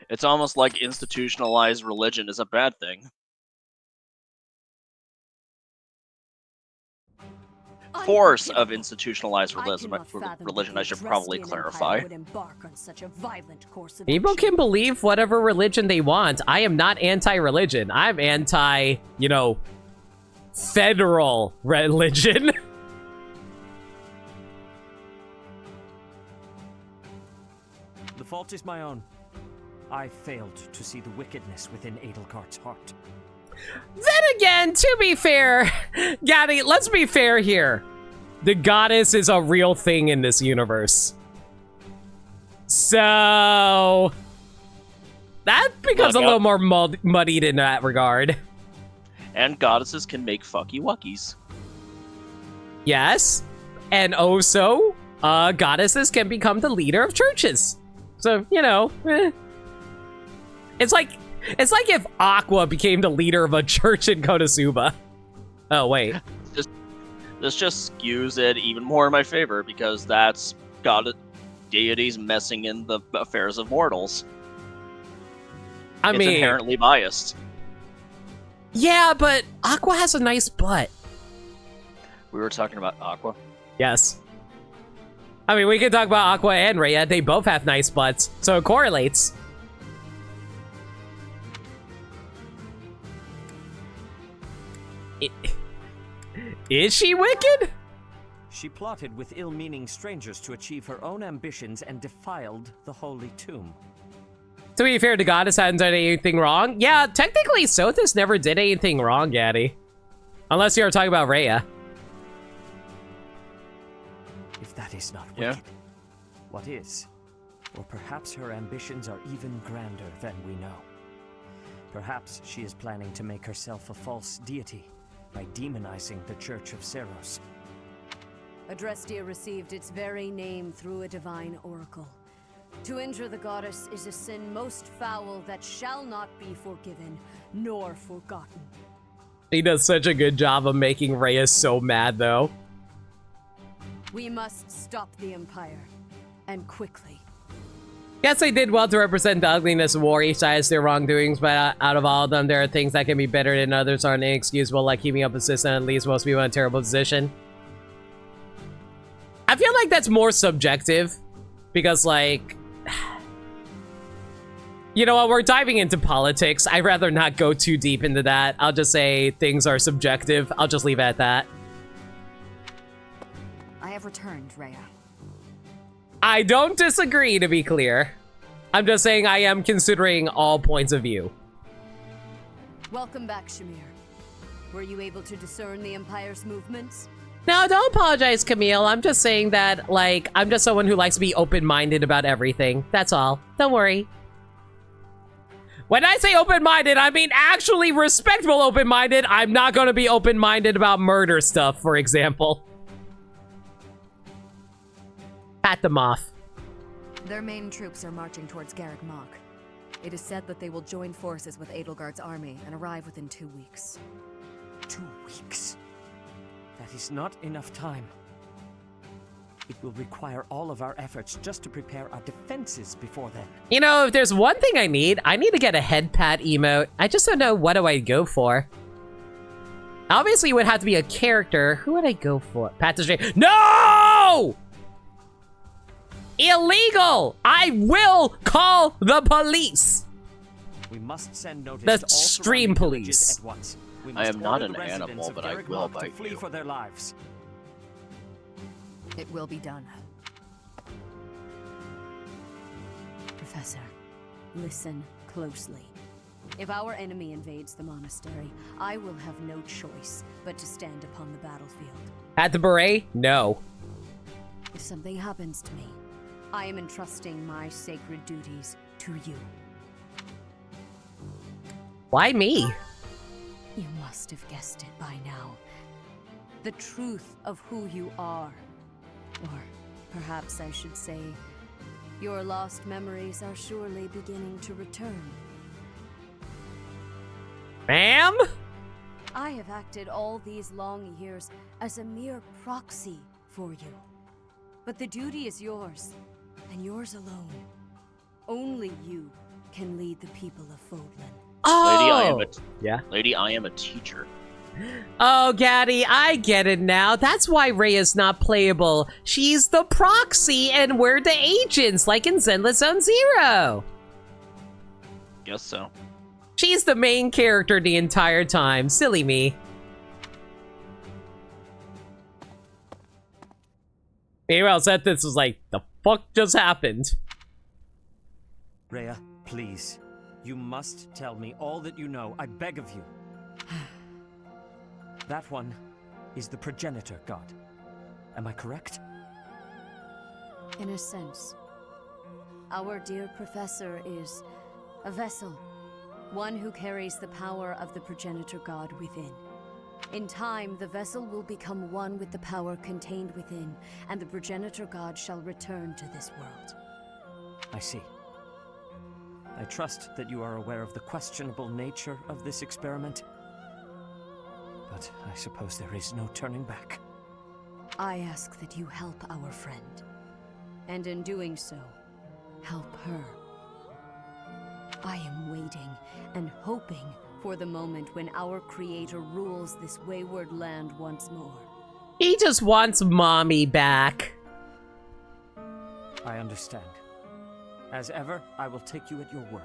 It's almost like institutionalized religion is a bad thing. Force of institutionalized religion, I should probably clarify. People can believe whatever religion they want. I am not anti-religion. I'm anti, you know, federal religion. The fault is my own. I failed to see the wickedness within Edelgard's heart. Then again, to be fair, Gaddy, let's be fair here. The goddess is a real thing in this universe. So that becomes a little more muddied in that regard. And goddesses can make fucky wuckies. Yes. And also, goddesses can become the leader of churches. So, you know, it's like It's like if Aqua became the leader of a church in Konosuba. Oh, wait. This just skews it even more in my favor because that's god deities messing in the affairs of mortals. It's inherently biased. Yeah, but Aqua has a nice butt. We were talking about Aqua. Yes. I mean, we can talk about Aqua and Rhea. They both have nice butts, so it correlates. Is she wicked? She plotted with ill-meaning strangers to achieve her own ambitions and defiled the holy tomb. To be fair, the goddess hadn't done anything wrong. Yeah, technically, Sothis never did anything wrong, Gaddy. Unless you're talking about Rhea. If that is not wicked, what is? Or perhaps her ambitions are even grander than we know. Perhaps she is planning to make herself a false deity by demonizing the Church of Seros. Adrestia received its very name through a divine oracle. To injure the goddess is a sin most foul that shall not be forgiven, nor forgotten. He does such a good job of making Rhea so mad, though. We must stop the Empire, and quickly. Yes, they did well to represent the ugliness of war. Each side has their wrongdoings, but out of all of them, there are things that can be better than others aren't inexcusable, like keeping up a system that leaves most people in a terrible position. I feel like that's more subjective, because, like... You know what, we're diving into politics. I'd rather not go too deep into that. I'll just say things are subjective. I'll just leave it at that. I have returned, Rhea. I don't disagree, to be clear. I'm just saying I am considering all points of view. Welcome back, Shamir. Were you able to discern the Empire's movements? No, don't apologize, Camille. I'm just saying that, like, I'm just someone who likes to be open-minded about everything. That's all. Don't worry. When I say open-minded, I mean actually respectable open-minded. I'm not going to be open-minded about murder stuff, for example. Pat them off. Their main troops are marching towards Garreg Mach. It is said that they will join forces with Edelgard's army and arrive within 2 weeks. 2 weeks? That is not enough time. It will require all of our efforts just to prepare our defenses before then. You know, if there's one thing I need to get a head pat emote. I just don't know what do I go for. Obviously, it would have to be a character. Who would I go for? Pat the Stream. No! Illegal! I will call the police! We must send notice the to all stream police. at once. We I am not an the animal, but I Garreg will Mach to bite flee you. for their lives. It will be done. Professor, listen closely. If our enemy invades the monastery, I will have no choice but to stand upon the battlefield. At the beret? No. If something happens to me, I am entrusting my sacred duties to you. Why me? You must have guessed it by now. The truth of who you are. Or perhaps I should say, your lost memories are surely beginning to return. Ma'am? I have acted all these long years as a mere proxy for you. But the duty is yours, and yours alone. Only you can lead the people of Fodlan. Oh! Lady, I am a teacher. Oh, Gaddy, I get it now. That's why Rhea's not playable. She's the proxy, and we're the agents, like in Zenless Zone Zero. Guess so. She's the main character the entire time. Silly me. Meanwhile, Sethis was like, the fuck just happened? Rhea, please. You must tell me all that you know. I beg of you. That one is the progenitor god. Am I correct? In a sense, our dear professor is a vessel, one who carries the power of the progenitor god within. In time, the vessel will become one with the power contained within, and the progenitor god shall return to this world. I see. I trust that you are aware of the questionable nature of this experiment. But I suppose there is no turning back. I ask that you help our friend. And in doing so, help her. I am waiting and hoping for the moment when our creator rules this wayward land once more. He just wants mommy back. I understand. As ever, I will take you at your word.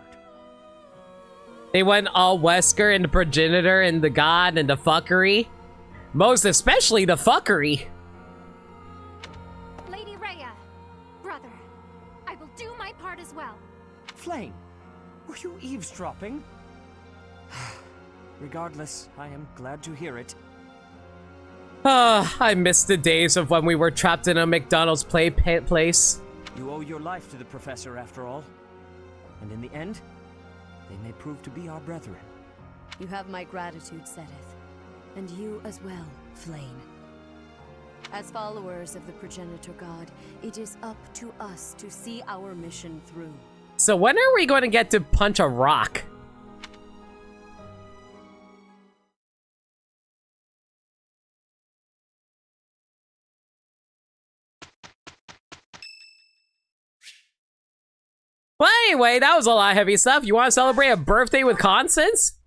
They went all Wesker and the progenitor and the god and the fuckery. Most especially the fuckery. Lady Rhea, brother, I will do my part as well. Flame, were you eavesdropping? Regardless, I am glad to hear it. I miss the days of when we were trapped in a McDonald's place. You owe your life to the Professor, after all. And in the end, they may prove to be our brethren. You have my gratitude, Sedith. And you as well, Flame. As followers of the progenitor god, it is up to us to see our mission through. So when are we going to get to punch a rock? Well, anyway, that was a lot of heavy stuff. You want to celebrate a birthday with Constance?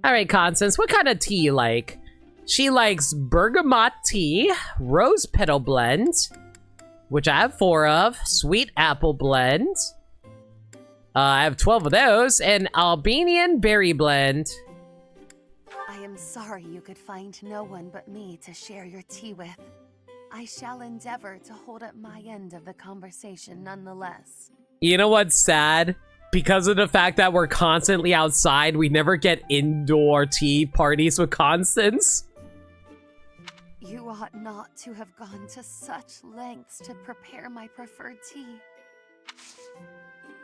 Alright, Constance, what kind of tea you like? She likes bergamot tea, rose petal blend, which I have 4 of, sweet apple blend. I have 12 of those, and Albanian berry blend. I am sorry you could find no one but me to share your tea with. I shall endeavor to hold up my end of the conversation nonetheless. You know what's sad? Because of the fact that we're constantly outside, we never get indoor tea parties with Constance. You ought not to have gone to such lengths to prepare my preferred tea.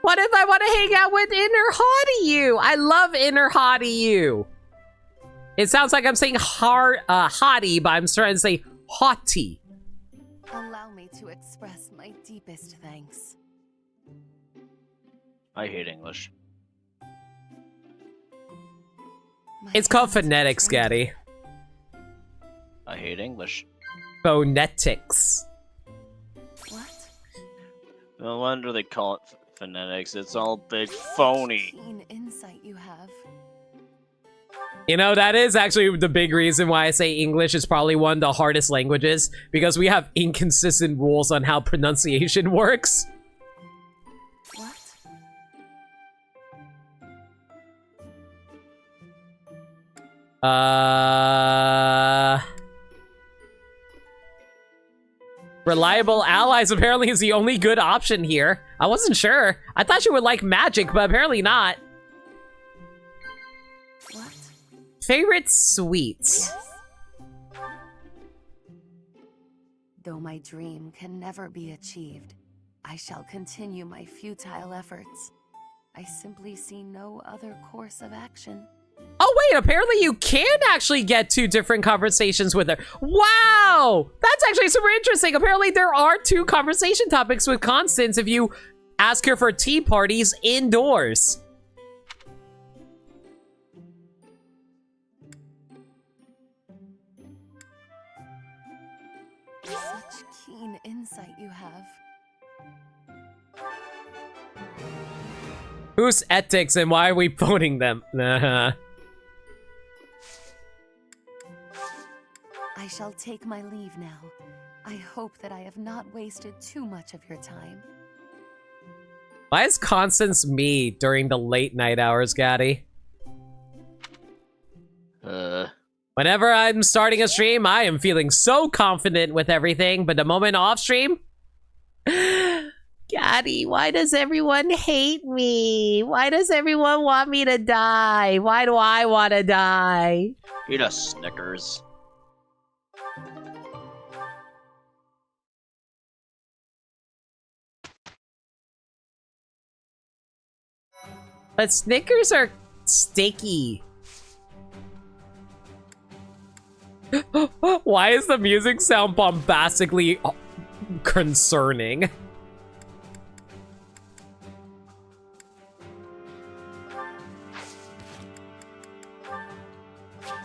What if I want to hang out with Inner Haughty You? I love Inner Haughty You. It sounds like I'm saying haughty, but I'm trying to say haughty. Allow me to express my deepest thanks. I hate English. It's called phonetics, Gaddy. I hate English. Phonetics. What? No wonder they call it phonetics. It's all big phony. Keen insight you have. You know, that is actually the big reason why I say English is probably one of the hardest languages, because we have inconsistent rules on how pronunciation works. What? Reliable allies apparently is the only good option here. I wasn't sure. I thought you would like magic, but apparently not. What? Favorite sweets? Yes. Though my dream can never be achieved, I shall continue my futile efforts. I simply see no other course of action. Oh wait, apparently you can actually get 2 different conversations with her. Wow! That's actually super interesting. Apparently there are 2 conversation topics with Constance if you ask her for tea parties indoors. Such keen insight you have. Who's ethics and why are we voting them? I shall take my leave now. I hope that I have not wasted too much of your time. Why is Constance me during the late night hours, Gaddy? Whenever I'm starting a stream, I am feeling so confident with everything, but the moment off stream... Gaddy, why does everyone hate me? Why does everyone want me to die? Why do I want to die? Eat a Snickers. But Snickers are sticky. Why is the music sound bombastically concerning?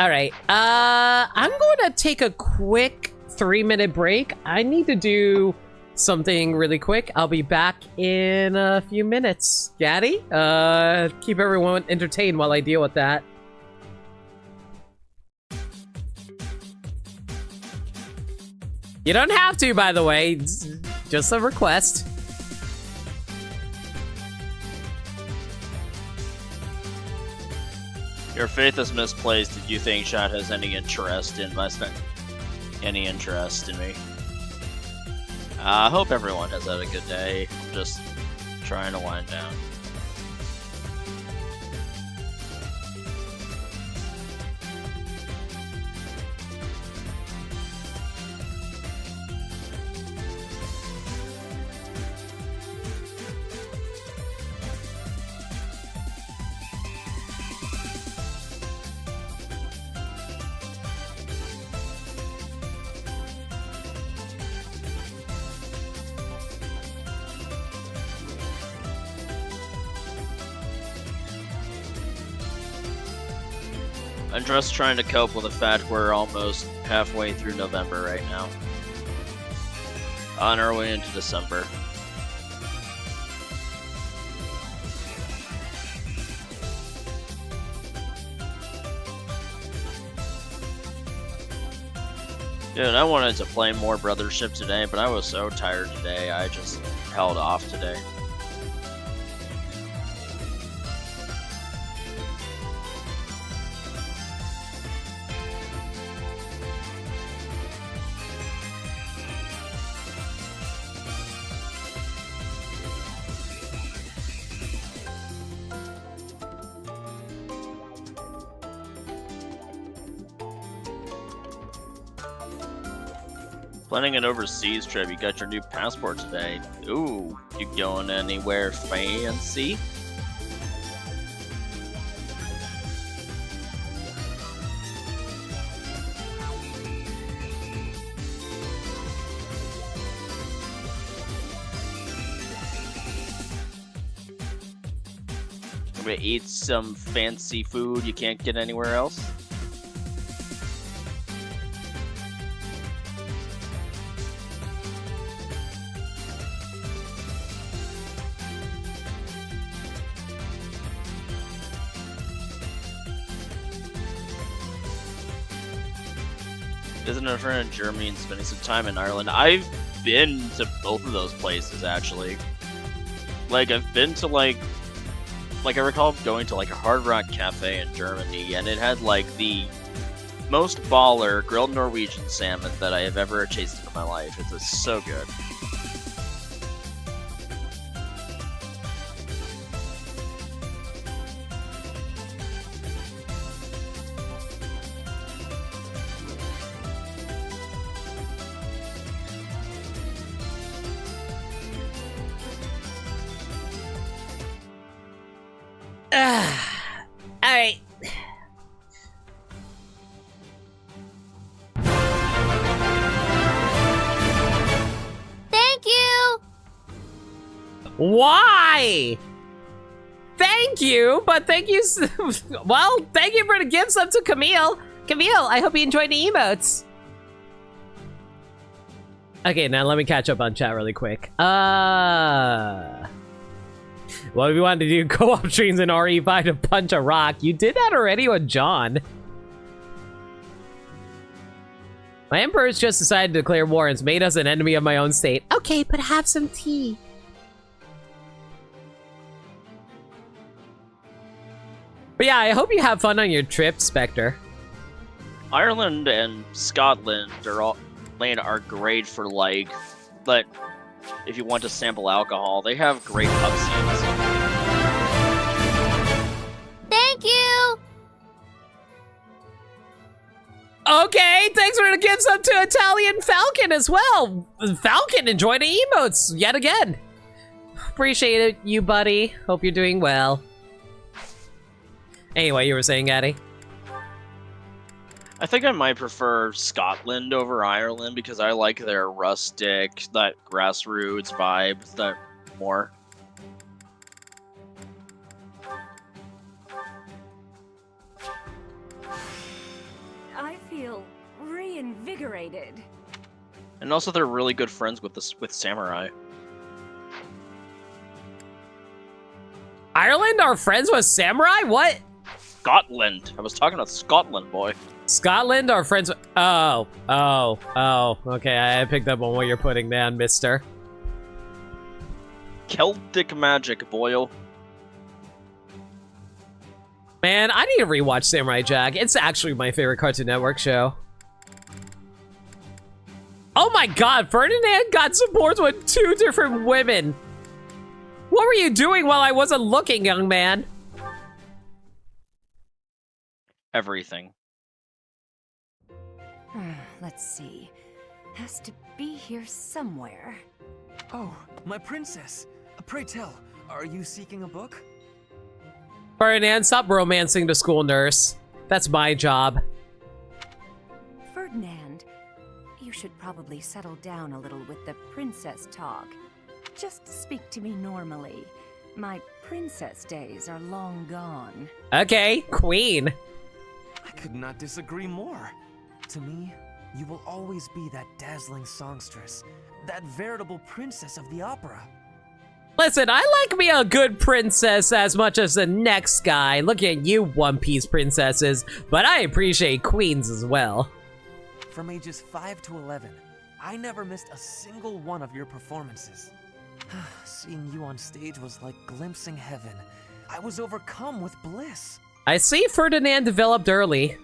All right, I'm going to take a quick 3-minute break. I need to do something really quick. I'll be back in a few minutes. Gaddy, keep everyone entertained while I deal with that. You don't have to, by the way. It's just a request. Your faith is misplaced if you think chat has any interest in me. I hope everyone has had a good day. I'm just trying to wind down. I'm just trying to cope with the fact we're almost halfway through November right now. On our way into December. Dude, I wanted to play more Brothership today, but I was so tired today, I just held off today. Planning an overseas trip, you got your new passport today. Ooh, you going anywhere fancy? I'm gonna eat some fancy food you can't get anywhere else. Visiting a friend in Germany and spending some time in Ireland. I've been to both of those places, actually. Like, I've been to, like I recall going to, like, a Hard Rock Cafe in Germany, and it had, like, the most baller grilled Norwegian salmon that I have ever tasted in my life. It was so good. Alright. Thank you! Why? Thank you, but thank you. Well, thank you for the gift sub to Camille. Camille, I hope you enjoyed the emotes. Okay, now let me catch up on chat really quick. Well, if you wanted to do co-op streams in RE5 to punch a rock, you did that already with John. My emperor's just decided to declare war and has made us an enemy of my own state. Okay, but have some tea. But yeah, I hope you have fun on your trip, Spectre. Ireland and Scotland are great for, like, but if you want to sample alcohol, they have great pub scenes. Thank you! Okay, thanks for the gifts up to Italian Falcon as well. Falcon enjoyed the emotes yet again. Appreciate it, you buddy. Hope you're doing well. Anyway, you were saying, Addy? I think I might prefer Scotland over Ireland because I like their rustic, that grassroots vibe that more. I feel reinvigorated. And also they're really good friends with samurai. Ireland are friends with samurai? What? Scotland. I was talking about Scotland, boy. Scotland are friends with... Oh. Okay, I picked up on what you're putting down, mister. Celtic magic, boyo. Man, I need to rewatch Samurai Jack. It's actually my favorite Cartoon Network show. Oh my god, Ferdinand got support with 2 different women. What were you doing while I wasn't looking, young man? Everything. Let's see. Has to be here somewhere. Oh, my princess. Pray tell, are you seeking a book? Ferdinand, stop romancing the school nurse. That's my job. Ferdinand, you should probably settle down a little with the princess talk. Just speak to me normally. My princess days are long gone. Okay, queen. I could not disagree more. To me, you will always be that dazzling songstress, that veritable princess of the opera. Listen, I like me a good princess as much as the next guy. Look at you, One Piece princesses. But I appreciate queens as well. From ages 5 to 11, I never missed a single one of your performances. Seeing you on stage was like glimpsing heaven. I was overcome with bliss. I see Ferdinand developed early.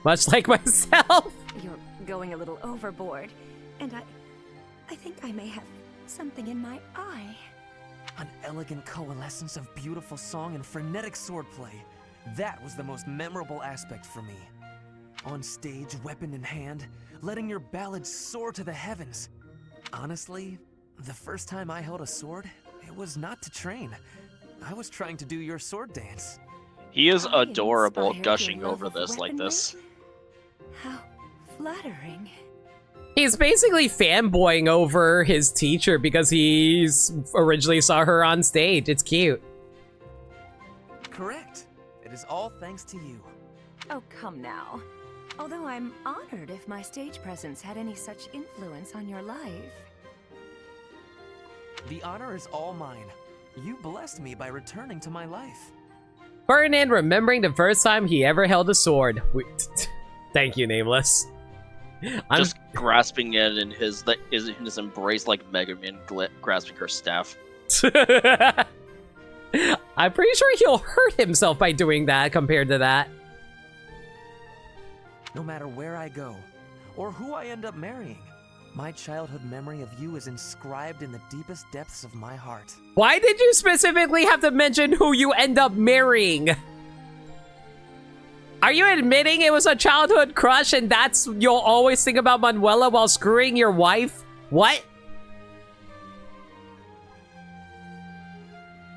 Much like myself. You're going a little overboard. And I think I may have something in my eye. An elegant coalescence of beautiful song and frenetic swordplay. That was the most memorable aspect for me. On stage, weapon in hand, letting your ballads soar to the heavens. Honestly, the first time I held a sword, it was not to train. I was trying to do your sword dance. He is adorable, gushing over this like this. How flattering. He's basically fanboying over his teacher because he's originally saw her on stage. It's cute. Correct. It is all thanks to you. Oh, come now. Although I'm honored if my stage presence had any such influence on your life. The honor is all mine. You blessed me by returning to my life. Ferdinand remembering the first time he ever held a sword. Thank you, Nameless. I'm just grasping it in his embrace like Mega Man grasping her staff. I'm pretty sure he'll hurt himself by doing that compared to that. No matter where I go, or who I end up marrying, my childhood memory of you is inscribed in the deepest depths of my heart. Why did you specifically have to mention who you end up marrying? Are you admitting it was a childhood crush and that's you'll always think about Manuela while screwing your wife? What?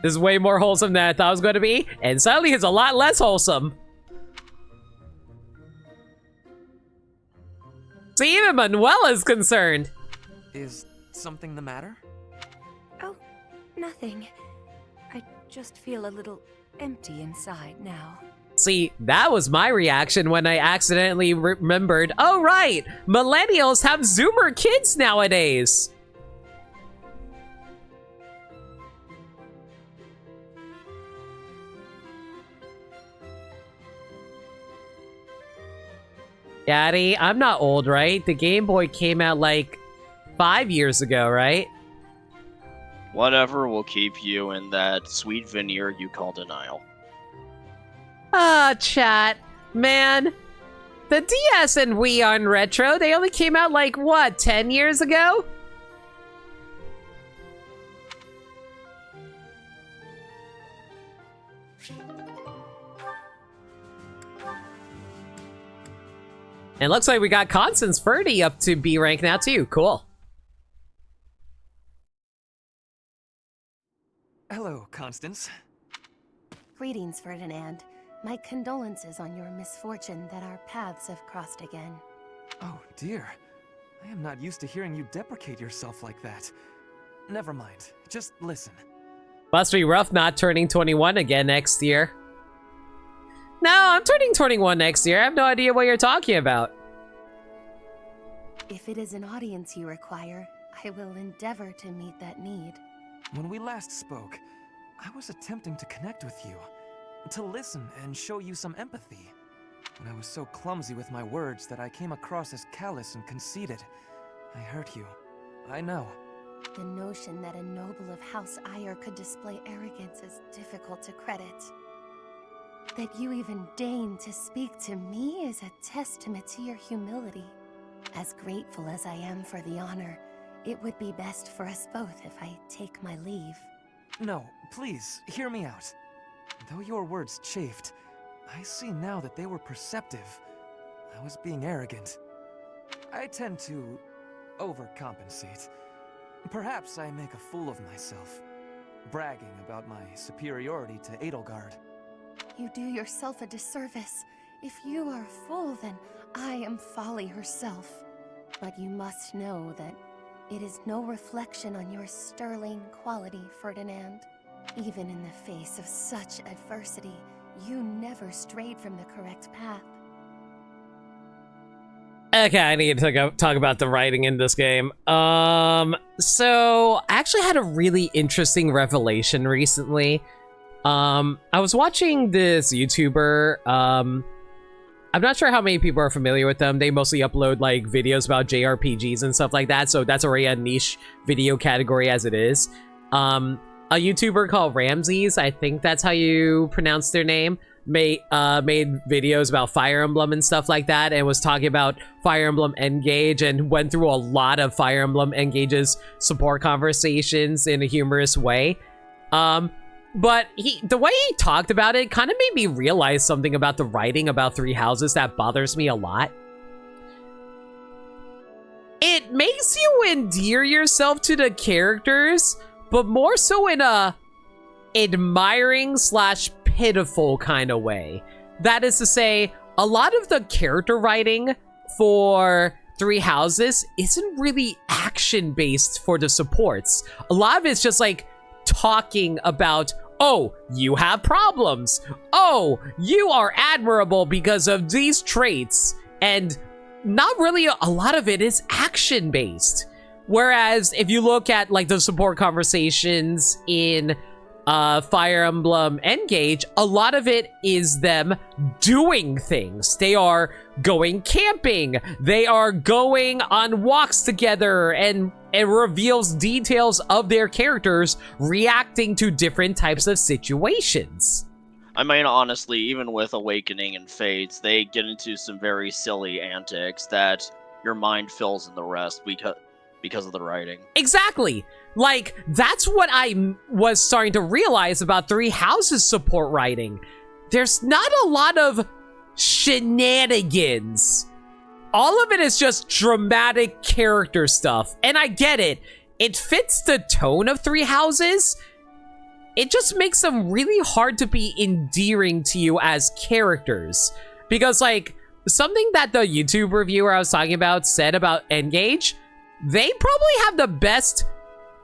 This is way more wholesome than I thought it was going to be, and suddenly it's a lot less wholesome. See, even Manuela is concerned. Is something the matter? Oh, nothing. I just feel a little empty inside now. See, that was my reaction when I accidentally remembered, oh right, millennials have Zoomer kids nowadays. Daddy, I'm not old, right? The Game Boy came out like 5 years ago, right? Whatever will keep you in that sweet veneer you call denial. Ah, chat. Man, the DS and Wii on retro, they only came out like, what, 10 years ago? And it looks like we got Constance Ferdy up to B rank now too. Cool. Hello, Constance. Greetings, Ferdinand. My condolences on your misfortune that our paths have crossed again. Oh, dear. I am not used to hearing you deprecate yourself like that. Never mind. Just listen. Must be rough not turning 21 again next year. No, I'm turning 21 next year. I have no idea what you're talking about. If it is an audience you require, I will endeavor to meet that need. When we last spoke, I was attempting to connect with you, to listen and show you some empathy. But I was so clumsy with my words that I came across as callous and conceited. I hurt you. I know. The notion that a noble of House Ire could display arrogance is difficult to credit. That you even deign to speak to me is a testament to your humility. As grateful as I am for the honor, it would be best for us both if I take my leave. No, please, hear me out. Though your words chafed, I see now that they were perceptive. I was being arrogant. I tend to overcompensate. Perhaps I make a fool of myself, bragging about my superiority to Edelgard. You do yourself a disservice. If you are a fool, then I am folly herself. But you must know that it is no reflection on your sterling quality, Ferdinand. Even in the face of such adversity, you never strayed from the correct path. Okay, I need to talk about the writing in this game. So I actually had a really interesting revelation recently. I was watching this YouTuber. I'm not sure how many people are familiar with them. They mostly upload like videos about JRPGs and stuff like that, so that's already a niche video category as it is. A YouTuber called Ramses, I think that's how you pronounce their name, made videos about Fire Emblem and stuff like that, and was talking about Fire Emblem Engage and went through a lot of Fire Emblem Engage's support conversations in a humorous way. But the way he talked about it kind of made me realize something about the writing about Three Houses that bothers me a lot. It makes you endear yourself to the characters, but more so in a admiring / pitiful kind of way. That is to say, a lot of the character writing for Three Houses isn't really action-based for the supports. A lot of it's just like talking about, oh, you have problems. Oh, you are admirable because of these traits. And not really a lot of it is action-based. Whereas if you look at like the support conversations in Fire Emblem Engage, a lot of it is them doing things. They are going camping. They are going on walks together, and it reveals details of their characters reacting to different types of situations. I mean, honestly, even with Awakening and Fates, they get into some very silly antics that your mind fills in the rest because of the writing. Exactly. Like, that's what I was starting to realize about Three Houses support writing. There's not a lot of shenanigans. All of it is just dramatic character stuff. And I get it. It fits the tone of Three Houses. It just makes them really hard to be endearing to you as characters. Because, like, something that the YouTube reviewer I was talking about said about Engage, they probably have the best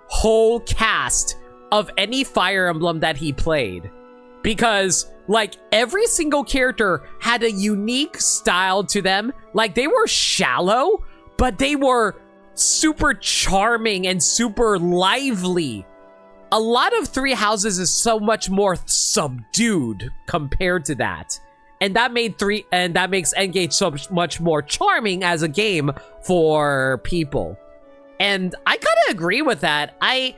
whole cast of any Fire Emblem that he played. Because, like, every single character had a unique style to them. Like, they were shallow, but they were super charming and super lively. A lot of Three Houses is so much more subdued compared to that. And that makes Engage so much more charming as a game for people. And I kind of agree with that. I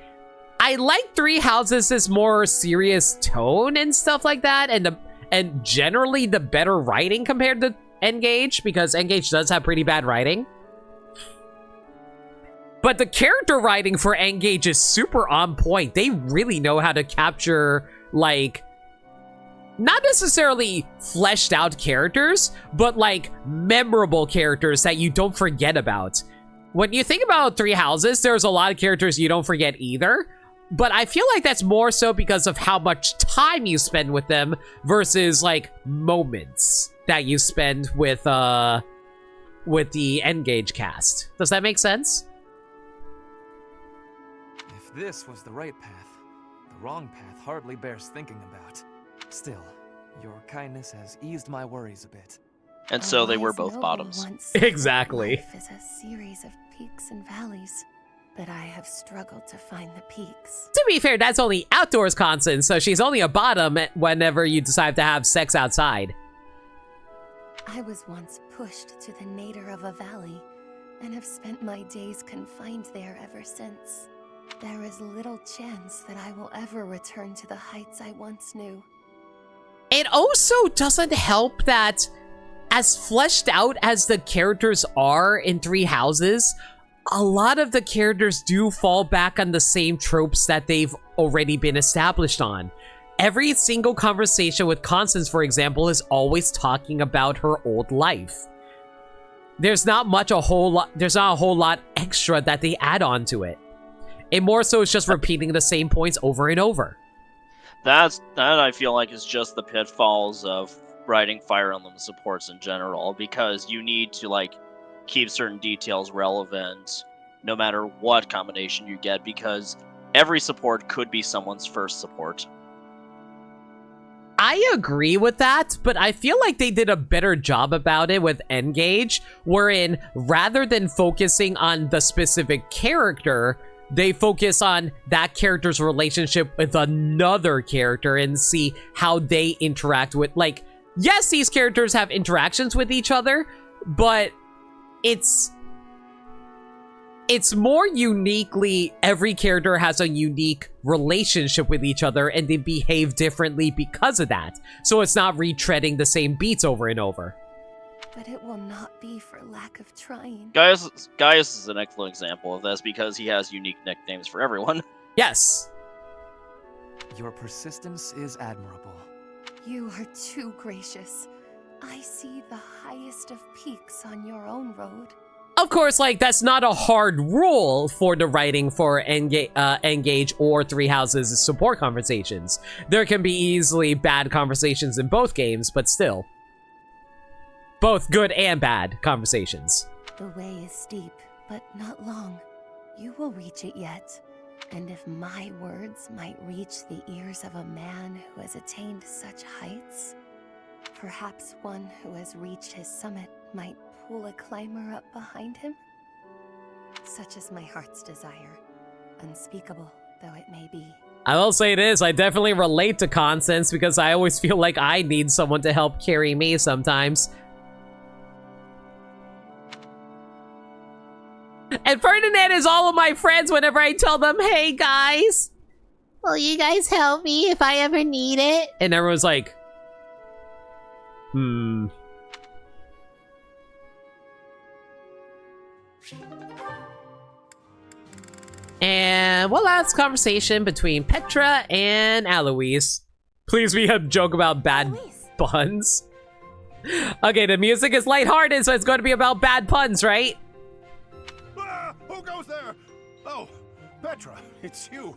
like Three Houses' more serious tone and stuff like that, and generally the better writing compared to Engage, because Engage does have pretty bad writing. But the character writing for Engage is super on point. They really know how to capture, like, not necessarily fleshed out characters, but like memorable characters that you don't forget about. When you think about Three Houses, there's a lot of characters you don't forget either, But I feel like that's more so because of how much time you spend with them versus, like, moments that you spend with the Engage cast. Does that make sense? If this was the right path, the wrong path hardly bears thinking about. Still, your kindness has eased my worries a bit. And so they were both bottoms. Exactly. Life is a series of peaks and valleys, but I have struggled to find the peaks. To be fair, that's only outdoors Constance, so she's only a bottom whenever you decide to have sex outside. I was once pushed to the nadir of a valley, and have spent my days confined there ever since. There is little chance that I will ever return to the heights I once knew. It also doesn't help that, as fleshed out as the characters are in Three Houses, a lot of the characters do fall back on the same tropes that they've already been established on. Every single conversation with Constance, for example, is always talking about her old life. There's not a whole lot extra that they add on to it. It more so is just repeating the same points over and over. That I feel like is just the pitfalls of writing Fire Emblem supports in general, because you need to, like, keep certain details relevant no matter what combination you get, because every support could be someone's first support. I agree with that, but I feel like they did a better job about it with Engage, wherein rather than focusing on the specific character, they focus on that character's relationship with another character and see how they interact with, like, yes, these characters have interactions with each other, but it's more uniquely, every character has a unique relationship with each other and they behave differently because of that. So it's not retreading the same beats over and over. But it will not be for lack of trying. Gaius is an excellent example of this because he has unique nicknames for everyone. Yes. Your persistence is admirable. You are too gracious. I see the highest of peaks on your own road. Of course, like, that's not a hard rule for the writing for Engage or Three Houses support conversations. There can be easily bad conversations in both games, but still. Both good and bad conversations. The way is steep, but not long. You will reach it yet. And if my words might reach the ears of a man who has attained such heights, perhaps one who has reached his summit might pull a climber up behind him? Such is my heart's desire, unspeakable though it may be. I will say this, I definitely relate to Constance because I always feel like I need someone to help carry me sometimes. And Ferdinand is all of my friends whenever I tell them, hey guys, will you guys help me if I ever need it? And everyone's like, And one last conversation between Petra and Alois. Please be a joke about bad puns. Okay, the music is lighthearted, so it's going to be about bad puns, right? Who goes there? Oh, Petra, it's you.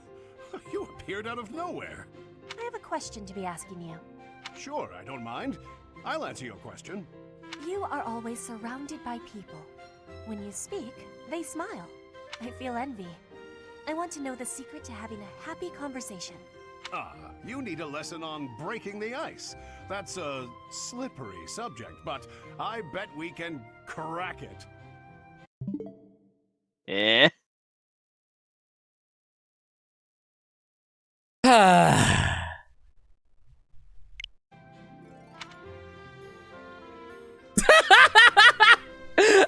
You appeared out of nowhere. I have a question to be asking you. Sure, I don't mind. I'll answer your question. You are always surrounded by people. When you speak, they smile. I feel envy. I want to know the secret to having a happy conversation. Ah, you need a lesson on breaking the ice. That's a slippery subject, but I bet we can crack it. Eh?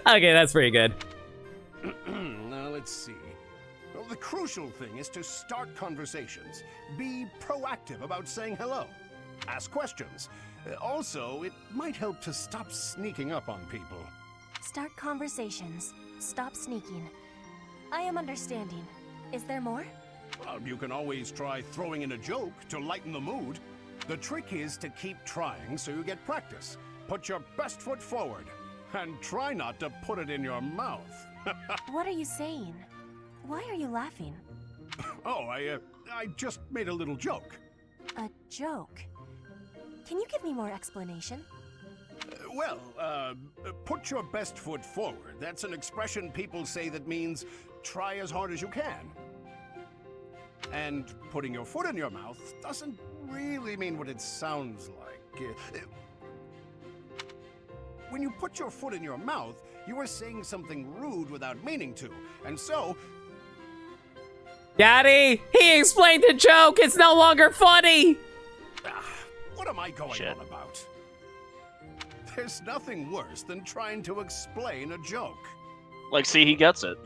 Okay, that's pretty good. Now, let's see. Well, the crucial thing is to start conversations. Be proactive about saying hello. Ask questions. Also, it might help to stop sneaking up on people. Start conversations. Stop sneaking. I am understanding. Is there more? Well, you can always try throwing in a joke to lighten the mood. The trick is to keep trying so you get practice. Put your best foot forward. And try not to put it in your mouth. What are you saying? Why are you laughing? Oh, I just made a little joke. A joke? Can you give me more explanation? Well, put your best foot forward. That's an expression people say that means try as hard as you can. And putting your foot in your mouth doesn't really mean what it sounds like. When you put your foot in your mouth, you are saying something rude without meaning to. And so... Daddy, he explained the joke. It's no longer funny. What am I going on about? There's nothing worse than trying to explain a joke. Like, see, he gets it.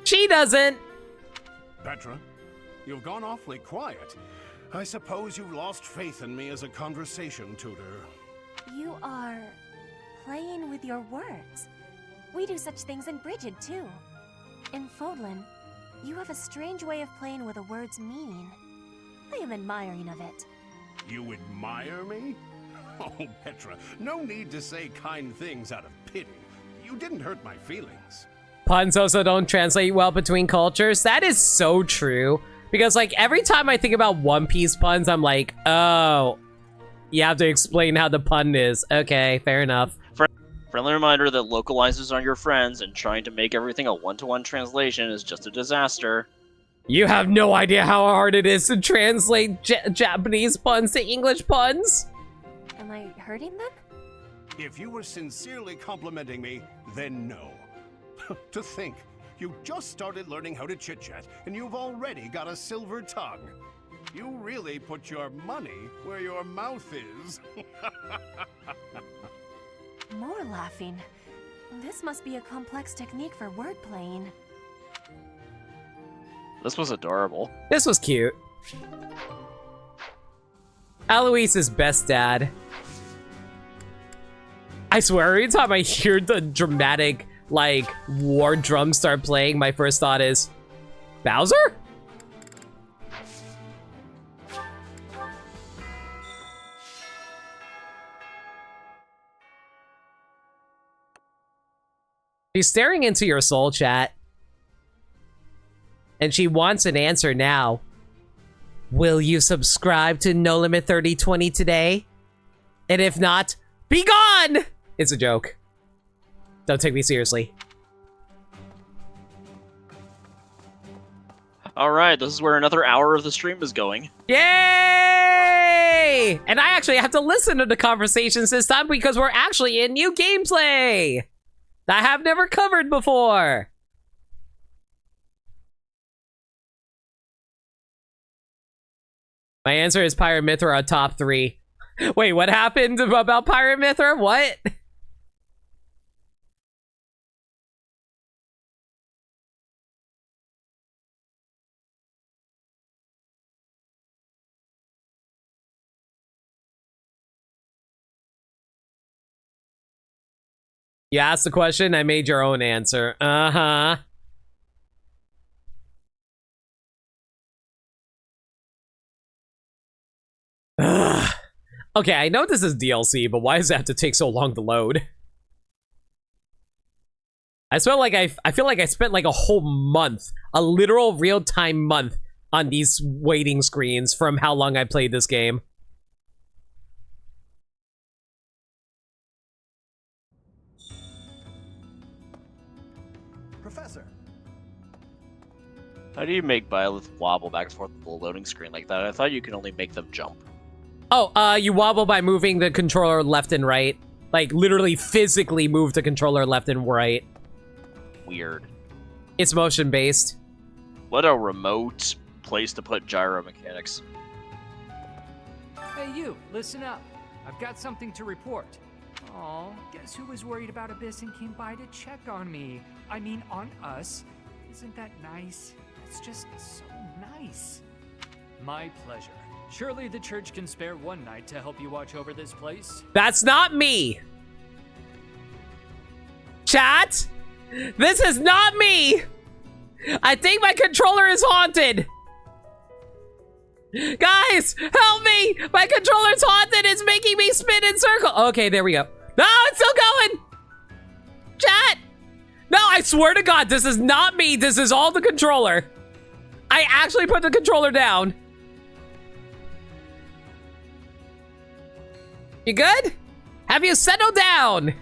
She doesn't. Petra, you've gone awfully quiet. I suppose you've lost faith in me as a conversation tutor. You are playing with your words. We do such things in Brigid, too. In Fodlan, you have a strange way of playing with a word's meaning. I am admiring of it. You admire me? Oh, Petra, no need to say kind things out of pity. You didn't hurt my feelings. Puns also don't translate well between cultures. That is so true. Because, like, every time I think about One Piece puns, I'm like, oh, you have to explain how the pun is. Okay, fair enough. Friendly reminder that localizers are your friends, and trying to make everything a one-to-one translation is just a disaster. You have no idea how hard it is to translate Japanese puns to English puns. Am I hurting them? If you were sincerely complimenting me, then no. To think, you just started learning how to chit-chat, and you've already got a silver tongue. You really put your money where your mouth is. More laughing. This must be a complex technique for word playing. This was adorable. This was cute. Aloise's best dad. I swear, every time I hear the dramatic, like, war drums start playing, my first thought is, Bowser? She's staring into your soul, chat. And she wants an answer now. Will you subscribe to No Limit 3020 today? And if not, be gone! It's a joke. Don't take me seriously. Alright, this is where another hour of the stream is going. Yay! And I actually have to listen to the conversations this time because we're actually in new gameplay that I have never covered before. My answer is Pirate Mithra top 3. Wait, what happened about Pirate Mithra? What? You asked the question, I made your own answer. Uh-huh. Ugh. Okay, I know this is DLC, but why does it have to take so long to load? I feel like I spent like a whole month, a literal real-time month on these waiting screens from how long I played this game. Professor. How do you make Byleth wobble back and forth with the loading screen like that? I thought you could only make them jump. Oh, you wobble by moving the controller left and right. Like, literally physically move the controller left and right. Weird. It's motion-based. What a remote place to put gyro mechanics. Hey you, listen up. I've got something to report. Aw, guess who was worried about Abyss and came by to check on me? I mean, on us. Isn't that nice? It's just so nice. My pleasure. Surely the church can spare one night to help you watch over this place. That's not me! Chat? This is not me! I think my controller is haunted! Guys, help me! My controller's haunted! It's making me spin in circles! Okay, there we go. No, it's still going! Chat! No, I I swear to God, this is not me. This is all the controller. I actually put the controller down. You good? Have you settled down?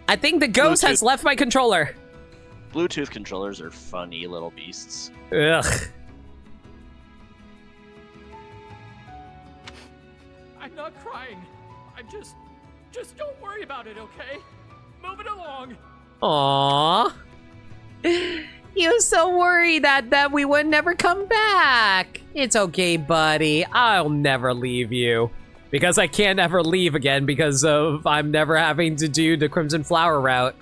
I think the ghost has left my controller. Bluetooth controllers are funny little beasts. Ugh. I'm not crying. I'm just don't worry about it, okay? Move it along. Aww. You were so worried that we would never come back. It's okay, buddy. I'll never leave you. Because I can't ever leave again because of I'm never having to do the Crimson Flower route.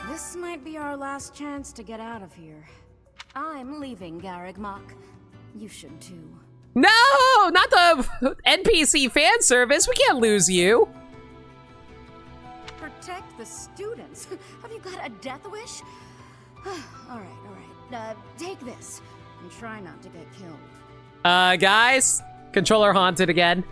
This might be our last chance to get out of here. I'm leaving, Garreg Mach. You should too. No! Not the NPC fan service. We can't lose you. Protect the students? Have you got a death wish? Alright. Take this. And try not to get killed. Guys, controller haunted again.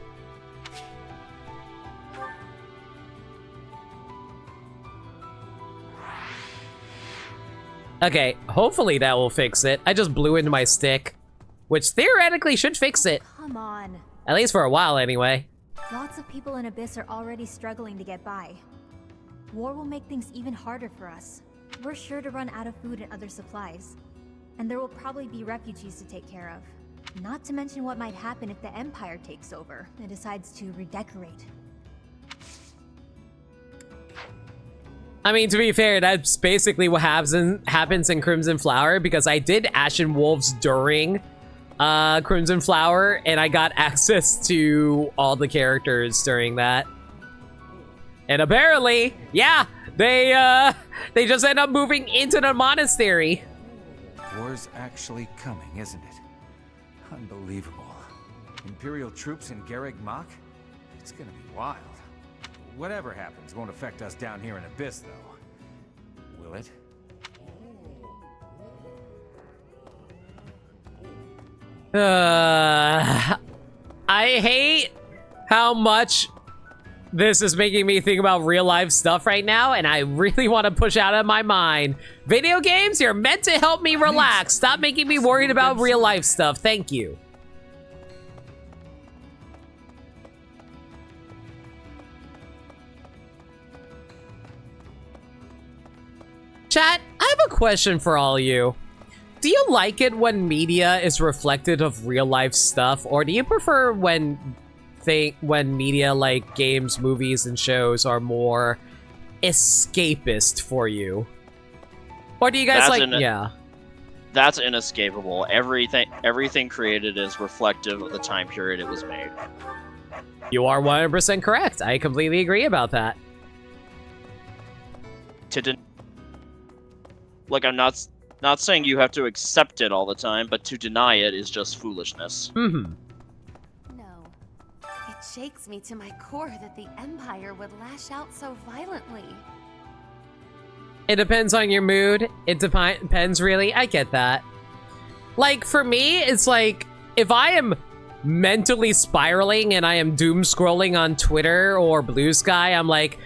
Okay, hopefully that will fix it. I just blew into my stick, which theoretically should fix it. Come on. At least for a while, anyway. Lots of people in Abyss are already struggling to get by. War will make things even harder for us. We're sure to run out of food and other supplies. And there will probably be refugees to take care of. Not to mention what might happen if the Empire takes over and decides to redecorate. I mean, to be fair, that's basically what happens in Crimson Flower, because I did Ashen Wolves during Crimson Flower, and I got access to all the characters during that. And apparently, yeah, they just end up moving into the monastery. War's actually coming, isn't it? Unbelievable. Imperial troops in Garreg Mach? It's gonna be wild. Whatever happens won't affect us down here in Abyss, though. Will it? I hate how much this is making me think about real life stuff right now, and I really want to push out of my mind. Video games, you're meant to help me relax. Stop making me worried about real life stuff. Thank you. Chat, I have a question for all of you. Do you like it when media is reflective of real life stuff, or do you prefer when media like games, movies, and shows are more escapist for you? Or do you guys yeah. That's inescapable. Everything created is reflective of the time period it was made. You are 100% correct. I completely agree about that. Like, I'm not saying you have to accept it all the time, but to deny it is just foolishness. Mm-hmm. It shakes me to my core that the Empire would lash out so violently. It depends on your mood. It depends, really. I get that. Like, for me, it's like, if I am mentally spiraling and I am doom scrolling on Twitter or Blue Sky, I'm like,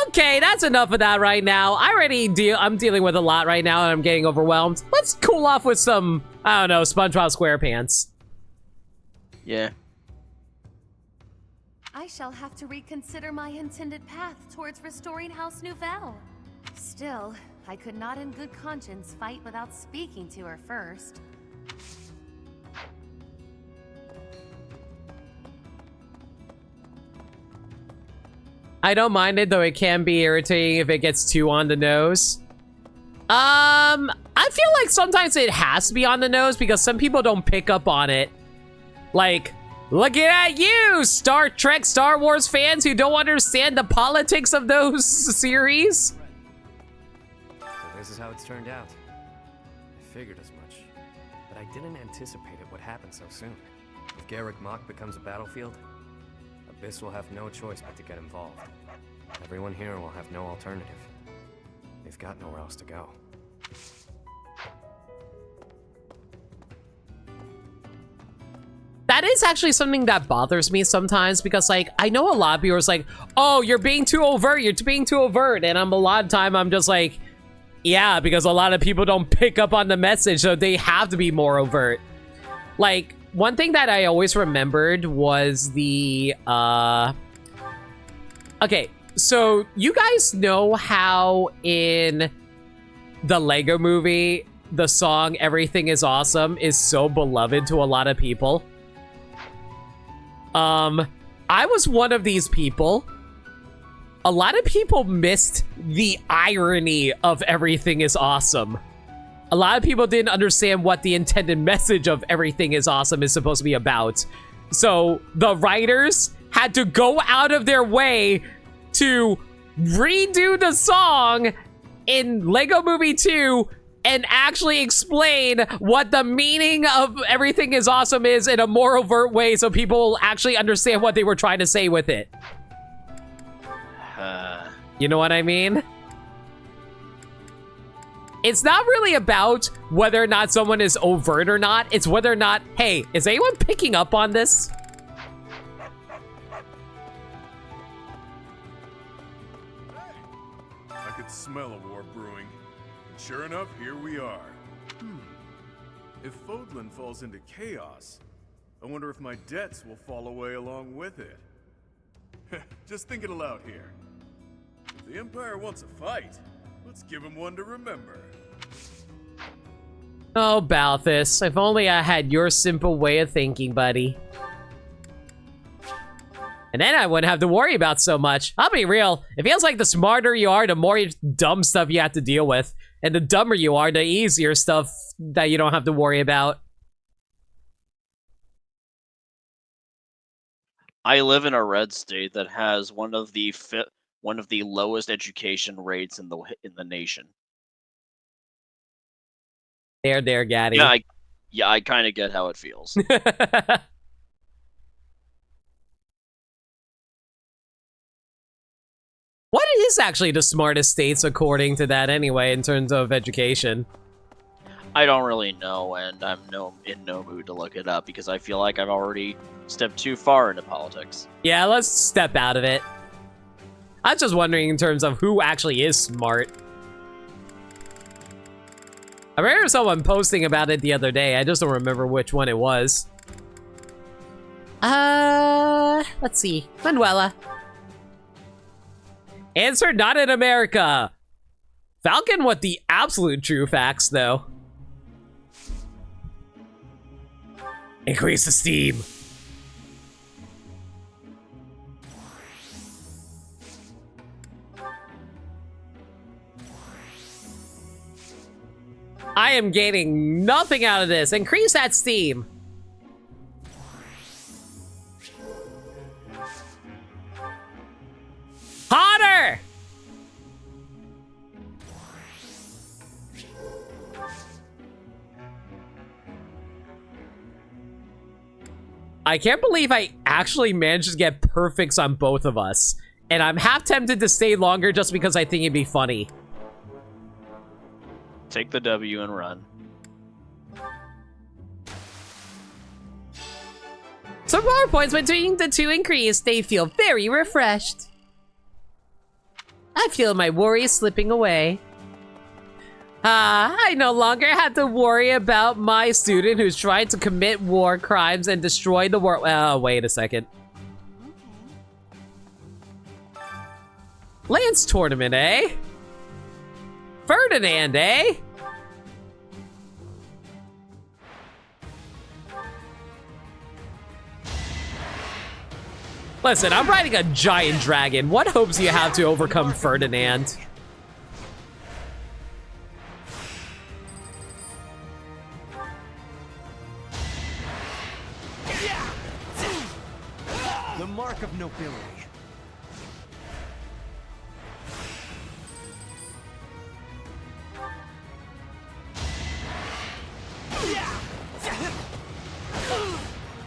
okay, that's enough of that right now. I'm dealing with a lot right now and I'm getting overwhelmed. Let's cool off with some, I don't know, SpongeBob SquarePants. Yeah. I shall have to reconsider my intended path towards restoring House Nouvelle. Still, I could not in good conscience fight without speaking to her first. I don't mind it, though it can be irritating if it gets too on the nose. I feel like sometimes it has to be on the nose because some people don't pick up on it. Like, looking at you, Star Trek, Star Wars fans who don't understand the politics of those series. So this is how it's turned out. I figured as much, but I didn't anticipate it would happen so soon. If Garreg Mach becomes a battlefield, Abyss will have no choice but to get involved. Everyone here will have no alternative. They've got nowhere else to go. that is actually something that bothers me sometimes, because like I know a lot of people are like, oh, you're being too overt, you're being too overt, and a lot of time I'm just like, yeah, because a lot of people don't pick up on the message, so they have to be more overt. Like, one thing that I always remembered was the okay, so you guys know how in the Lego movie the song Everything is Awesome is so beloved to a lot of people? I was one of these people. A lot of people missed the irony of Everything is Awesome. A lot of people didn't understand what the intended message of Everything is Awesome is supposed to be about. So the writers had to go out of their way to redo the song in Lego Movie 2 and actually explain what the meaning of Everything is Awesome is in a more overt way, so people will actually understand what they were trying to say with it. You know what I mean? It's not really about whether or not someone is overt or not. It's whether or not, hey, is anyone picking up on this? I could smell a war brewing. And sure enough, here we are. If Fodlan falls into chaos, I wonder if my debts will fall away along with it. Just thinking aloud here. If the Empire wants a fight, let's give him one to remember. Oh, Balthus, if only I had your simple way of thinking, buddy. And then I wouldn't have to worry about so much. I'll be real, it feels like the smarter you are, the more dumb stuff you have to deal with. And the dumber you are, the easier stuff that you don't have to worry about. I live in a red state that has one of the lowest education rates in the nation. There, Gaddy. Yeah, I kind of get how it feels. What is actually the smartest states according to that anyway, in terms of education? I don't really know, and I'm in no mood to look it up because I feel like I've already stepped too far into politics. Yeah, let's step out of it. I was just wondering in terms of who actually is smart. I remember someone posting about it the other day. I just don't remember which one it was. Let's see. Manuela. Answer, not in America. Falcon with the absolute true facts, though. Increase the steam. I am gaining nothing out of this. Increase that steam. Hotter! I can't believe I actually managed to get perfects on both of us. And I'm half tempted to stay longer just because I think it'd be funny. Take the W and run. Some power points between the two increase. They feel very refreshed. I feel my worries slipping away. I no longer have to worry about my student who's trying to commit war crimes and destroy the world. Wait a second. Lance tournament, eh? Ferdinand, eh? Listen, I'm riding a giant dragon. What hopes do you have to overcome Ferdinand? The mark of nobility.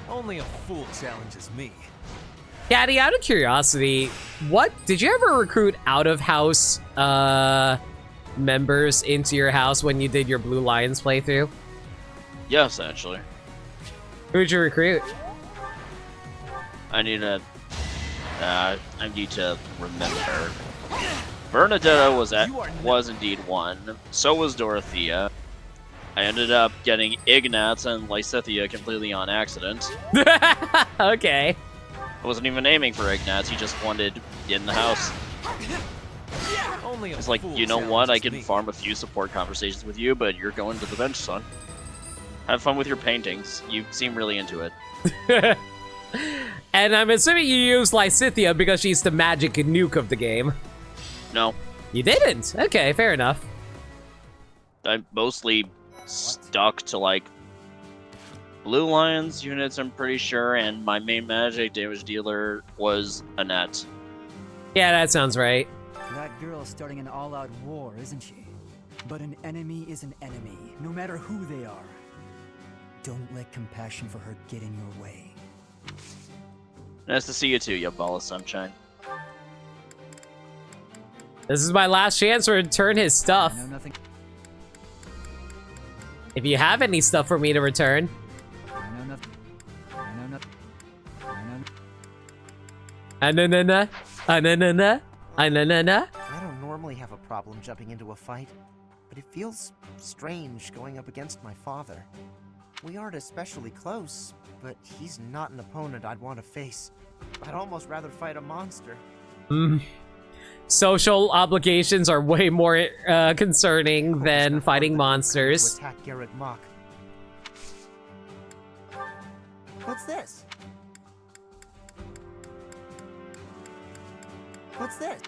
Only a fool challenges me. Daddy, out of curiosity, what did you ever recruit out-of-house members into your house when you did your Blue Lions playthrough? Yes, actually. Who'd you recruit? I need to remember. Bernadetta was indeed one. So was Dorothea. I ended up getting Ignatz and Lysithea completely on accident. Okay. I wasn't even aiming for Ignatz, he just wanted in the house. It's like, you know what, I can farm a few support conversations with you, but you're going to the bench, son. Have fun with your paintings. You seem really into it. And I'm assuming you used Lysithea because she's the magic nuke of the game. No. You didn't? Okay, fair enough. I mostly stuck to, like, Blue Lion's units, I'm pretty sure, and my main magic damage dealer was Annette. Yeah, that sounds right. That girl's starting an all-out war, isn't she? But an enemy is an enemy, no matter who they are. Don't let compassion for her get in your way. Nice to see you too, you ball of sunshine. This is my last chance to return his stuff. I know nothing. If you have any stuff for me to return. I know nothing. I know nothing. I don't normally have a problem jumping into a fight, but it feels strange going up against my father. We aren't especially close, but he's not an opponent I'd want to face. I'd almost rather fight a monster. Social obligations are way more concerning than fighting monsters. To attack Garreg Mach. What's this? What's this?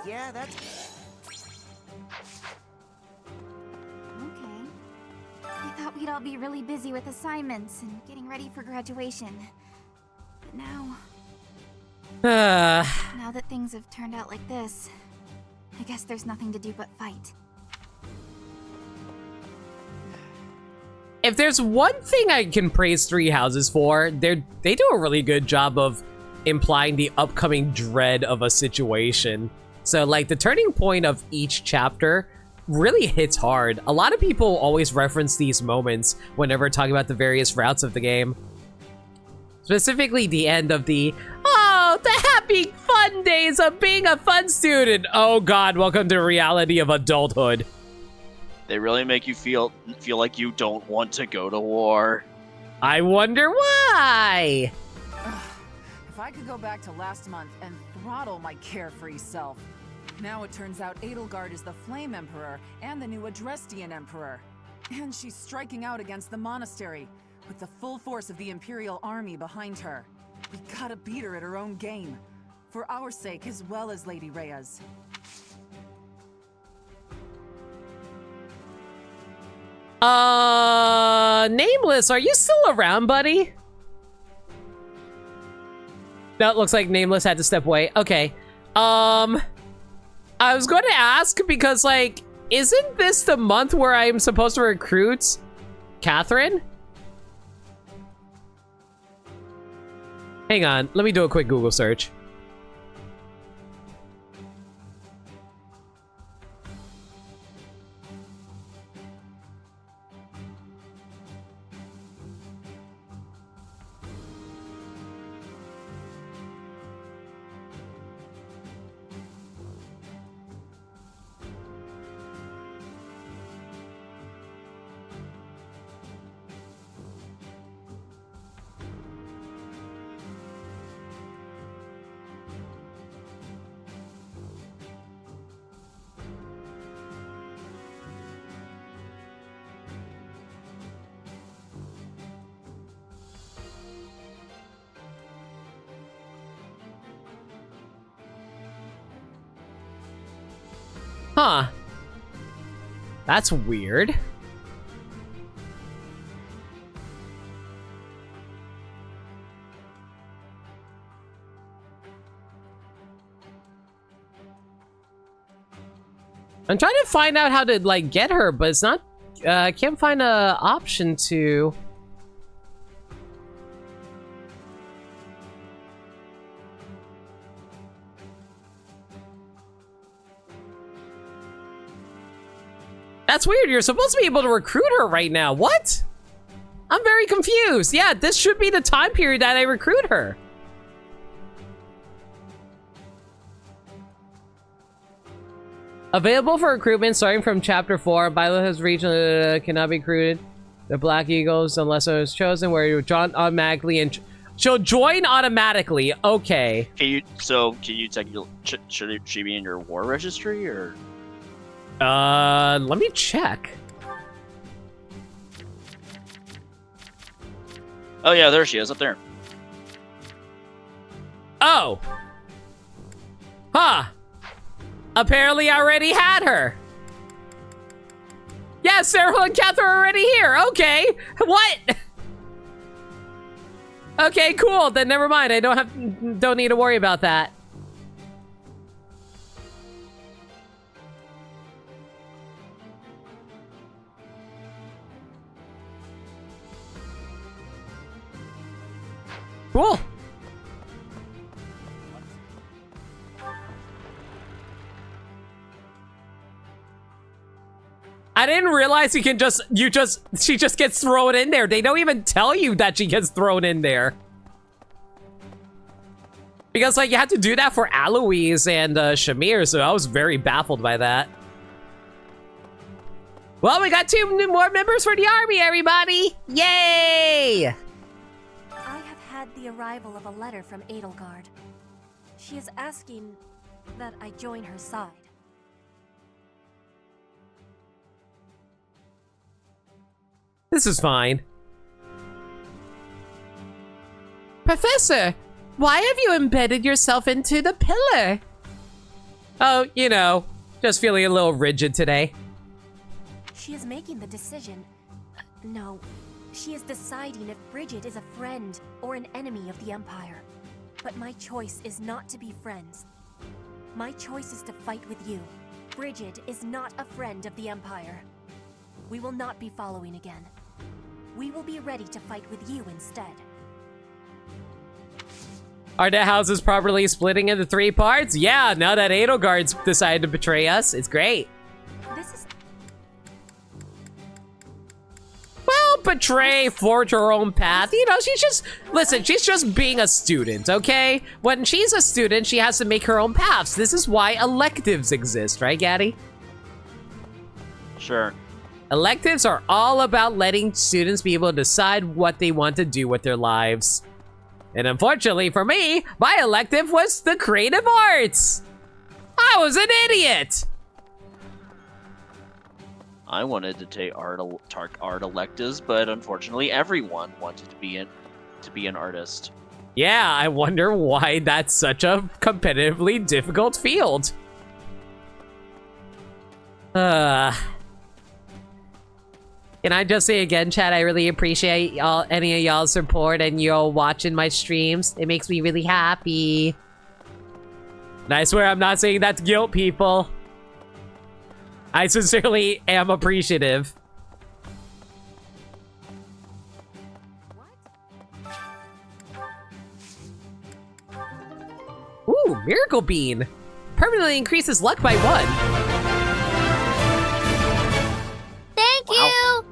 Yeah, that's... Okay. I thought we'd all be really busy with assignments and getting ready for graduation. But now... now that things have turned out like this, I guess there's nothing to do but fight. If there's one thing I can praise Three Houses for, they do a really good job of implying the upcoming dread of a situation. So, like, the turning point of each chapter really hits hard. A lot of people always reference these moments whenever talking about the various routes of the game. Specifically, the end of the, oh, the happy fun days of being a fun student. Oh god, welcome to the reality of adulthood. They really make you feel like you don't want to go to war. I wonder why. If I could go back to last month and throttle my carefree self. Now it turns out Edelgard is the Flame Emperor and the new Adrestian Emperor. And she's striking out against the monastery, with the full force of the Imperial army behind her. We gotta beat her at her own game. For our sake as well as Lady Rhea's. Nameless, are you still around, buddy? No, it looks like Nameless had to step away. Okay. I was going to ask because, like, isn't this the month where I'm supposed to recruit Catherine? Hang on, let me do a quick Google search. Huh. That's weird. I'm trying to find out how to, like, get her, but it's not... I can't find a option to... That's weird. You're supposed to be able to recruit her right now. What? I'm very confused. Yeah, this should be the time period that I recruit her. Available for recruitment starting from Chapter 4. Byleth has reached cannot be recruited. The Black Eagles, unless it was chosen, where you join automatically and she'll join automatically. Okay. Can you take your... Should she be in your war registry, or...? Let me check. Oh yeah, there she is, up there. Oh! Huh. Apparently I already had her. Yeah, Sarah and Kath are already here. Okay. What? Okay, cool. Then never mind. I don't need to worry about that. Cool. I didn't realize she just gets thrown in there. They don't even tell you that she gets thrown in there. Because, like, you had to do that for Aloise and Shamir, so I was very baffled by that. Well, we got 2 more members for the army, everybody! Yay! I have had the arrival of a letter from Edelgard. She is asking that I join her side. This is fine. Professor, why have you embedded yourself into the pillar? Oh, you know, just feeling a little rigid today. She is making the decision. No, she is deciding if Bridget is a friend or an enemy of the Empire. But my choice is not to be friends. My choice is to fight with you. Bridget is not a friend of the Empire. We will not be following again. We will be ready to fight with you instead. Are the houses properly splitting into 3 parts? Yeah, now that Edelgard's decided to betray us, it's great. This is... Well, betray, forge her own path. You know, she's just... Listen, she's just being a student, okay? When she's a student, she has to make her own paths. This is why electives exist, right, Gaddy? Sure. Electives are all about letting students be able to decide what they want to do with their lives. And unfortunately for me, my elective was the creative arts. I was an idiot. I wanted to take art electives, but unfortunately everyone wanted to be an artist. Yeah, I wonder why that's such a competitively difficult field. Can I just say again, chat, I really appreciate any of y'all's support and y'all watching my streams. It makes me really happy. And I swear I'm not saying that to guilt people. I sincerely am appreciative. Ooh, Miracle Bean. Permanently increases luck by 1. Thank you!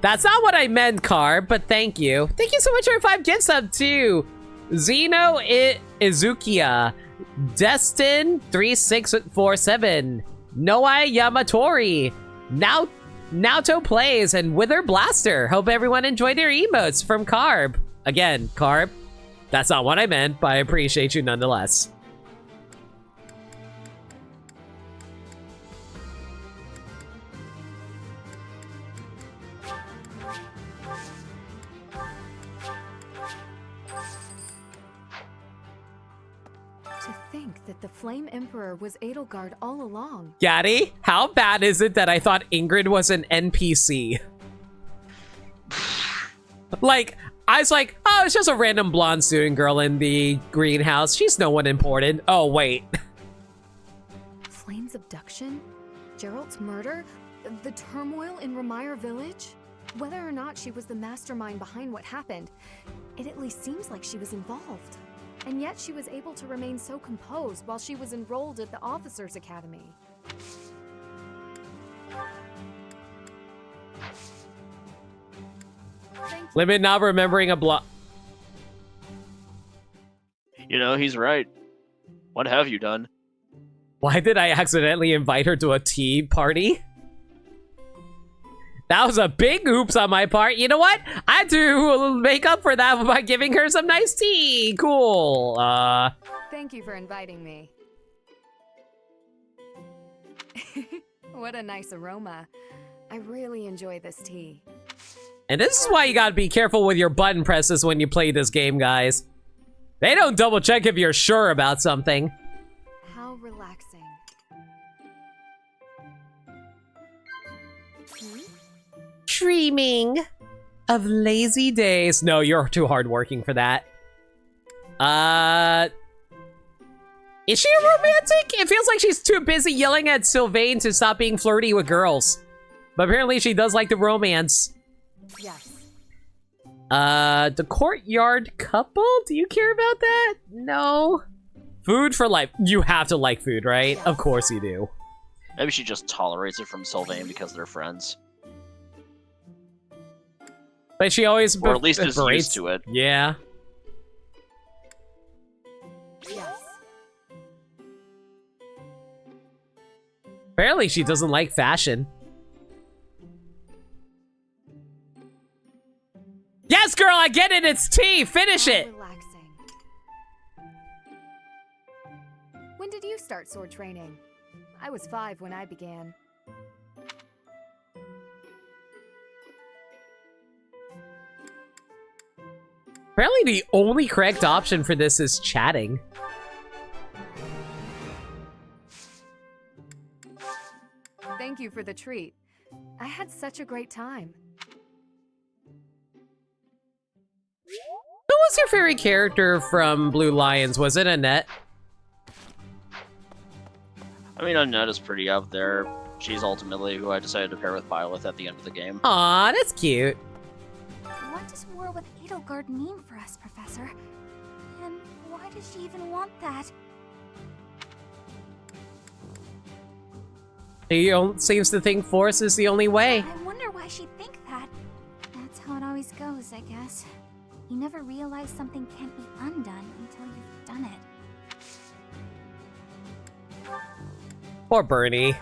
That's not what I meant, Carb, but thank you. Thank you so much for 5 gift sub too. Zeno Izukiya, Destin3647, Noai Yamatori, Naoto Plays, and Wither Blaster. Hope everyone enjoyed their emotes from Carb. Again, Carb, that's not what I meant, but I appreciate you nonetheless. To think that the Flame Emperor was Edelgard all along. Gaddy, how bad is it that I thought Ingrid was an NPC? Like, I was like, oh, it's just a random blonde student girl in the greenhouse. She's no one important. Oh, wait. Flame's abduction? Gerald's murder? The turmoil in Ramire Village? Whether or not she was the mastermind behind what happened, it at least seems like she was involved. And yet she was able to remain so composed while she was enrolled at the Officers' Academy. Limit not remembering a block. You know, he's right. What have you done? Why did I accidentally invite her to a tea party? That was a big oops on my part. You know what? I had to make up for that by giving her some nice tea. Cool. Thank you for inviting me. What a nice aroma. I really enjoy this tea. And this is why you gotta be careful with your button presses when you play this game, guys. They don't double check if you're sure about something. How relaxing. Dreaming of lazy days. No, you're too hardworking for that. Is she a romantic? It feels like she's too busy yelling at Sylvain to stop being flirty with girls. But apparently she does like the romance. Yes. The courtyard couple? Do you care about that? No. Food for life. You have to like food, right? Of course you do. Maybe she just tolerates it from Sylvain because they're friends. But she always... Or at least is used to it. Yeah. Yes. Apparently she doesn't like fashion. Yes, girl, I get it. It's tea. Finish it. Relaxing. When did you start sword training? I was 5 when I began. Apparently the only correct option for this is chatting. Thank you for the treat. I had such a great time. Who was your favorite character from Blue Lions? Was it Annette? I mean, Annette is pretty up there. She's ultimately who I decided to pair with Byleth at the end of the game. Aw, that's cute. What does war with Edelgard mean for us, Professor? And why does she even want that? He seems to think force is the only way. I wonder why she'd think that. That's how it always goes, I guess. You never realize something can't be undone until you've done it. Poor Bernie.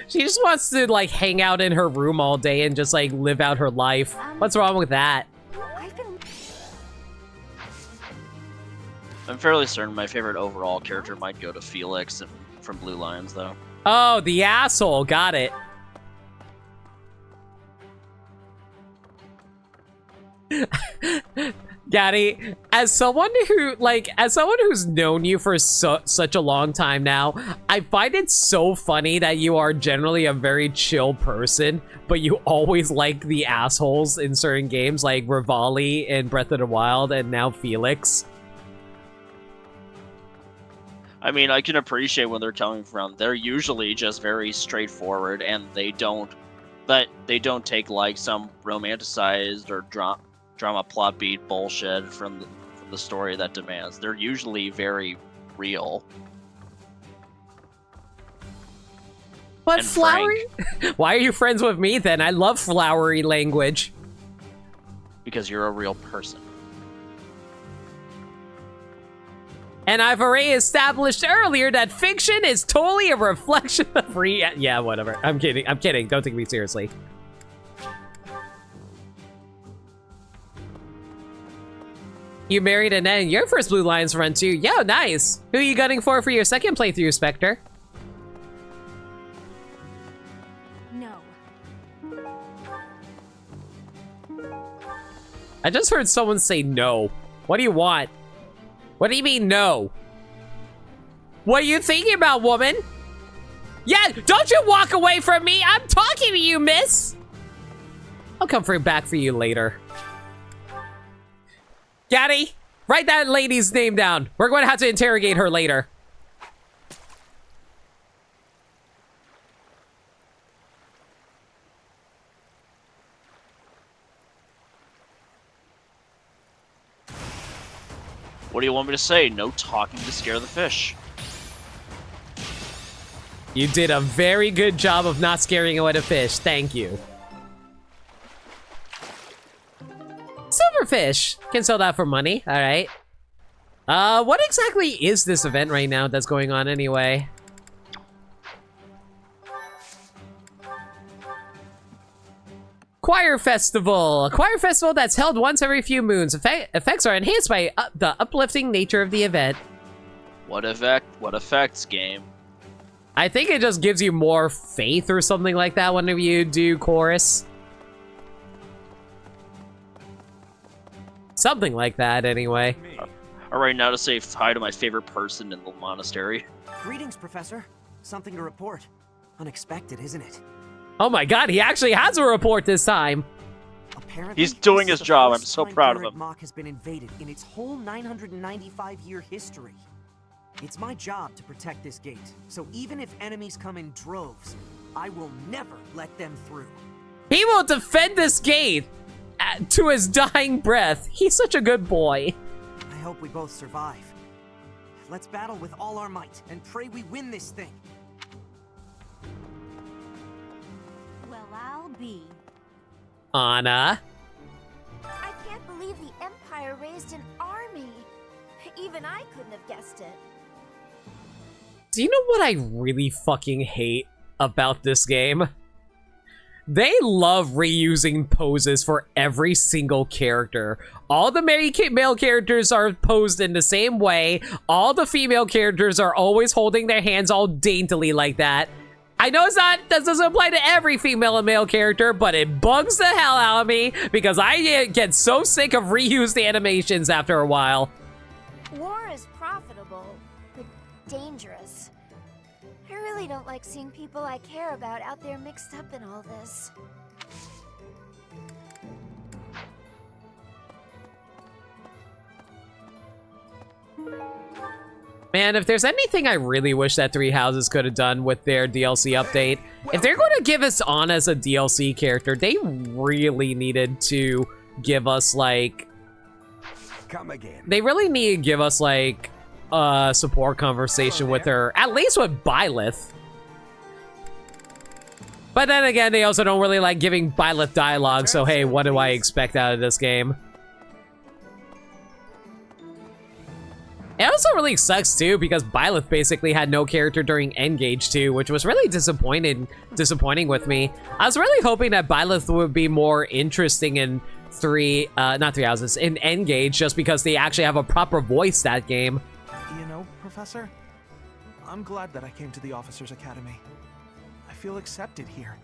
She just wants to, like, hang out in her room all day and just, like, live out her life. What's wrong with that? I'm fairly certain my favorite overall character might go to Felix from Blue Lions, though. Oh, the asshole. Got it. Gaddy, as someone who's known you for such a long time now, I find it so funny that you are generally a very chill person, but you always like the assholes in certain games, like Rivali in Breath of the Wild and now Felix. I mean, I can appreciate when they're coming from. They're usually just very straightforward, and they don't take like some romanticized or drama plot beat bullshit from the story that demands. They're usually very real. But flowery? Why are you friends with me then? I love flowery language. Because you're a real person. And I've already established earlier that fiction is totally a reflection of yeah, whatever. I'm kidding. I'm kidding. Don't take me seriously. You married Annette in your first Blue Lions run too. Yo, nice. Who are you gunning for your second playthrough, Spectre? No. I just heard someone say no. What do you want? What do you mean no? What are you thinking about, woman? Yeah, don't you walk away from me. I'm talking to you, miss. I'll come back for you later. Gaddy, write that lady's name down. We're going to have to interrogate her later. What do you want me to say? No talking to scare the fish. You did a very good job of not scaring away the fish. Thank you. Silverfish. Can sell that for money. All right. What exactly is this event right now that's going on anyway? Choir Festival! A choir festival that's held once every few moons. Effects are enhanced by the uplifting nature of the event. What effects, game? I think it just gives you more faith or something like that whenever you do chorus. Something like that, anyway. Alright, now to say hi to my favorite person in the monastery. Greetings, Professor. Something to report. Unexpected, isn't it? Oh my god, he actually has a report this time. Apparently, He's doing his job. I'm so proud of him. Mach has been invaded in its whole 995-year history. It's my job to protect this gate. So even if enemies come in droves, I will never let them through. He will defend this gate to his dying breath. He's such a good boy. I hope we both survive. Let's battle with all our might and pray we win this thing. Well, I'll be. Anna. I can't believe the Empire raised an army. Even I couldn't have guessed it. Do you know what I really fucking hate about this game? They love reusing poses for every single character. All the male characters are posed in the same way. All the female characters are always holding their hands all daintily like that. I know that doesn't apply to every female and male character, but it bugs the hell out of me because I get so sick of reused animations after a while. War is profitable, but dangerous. I really don't like seeing people I care about out there mixed up in all this. Man, if there's anything I really wish that Three Houses could have done with their DLC update, if they're going to give us Anna as a DLC character, they really needed to give us, like... Come again. They really need to give us, like, a support conversation with her, at least with Byleth. But then again, they also don't really like giving Byleth dialogue, so hey, what do I expect out of this game? It also really sucks too, because Byleth basically had no character during Engage 2, which was really disappointing with me. I was really hoping that Byleth would be more interesting in not Three Houses, in Engage, just because they actually have a proper voice that game. You know, Professor, I'm glad that I came to the Officers Academy. I feel accepted here.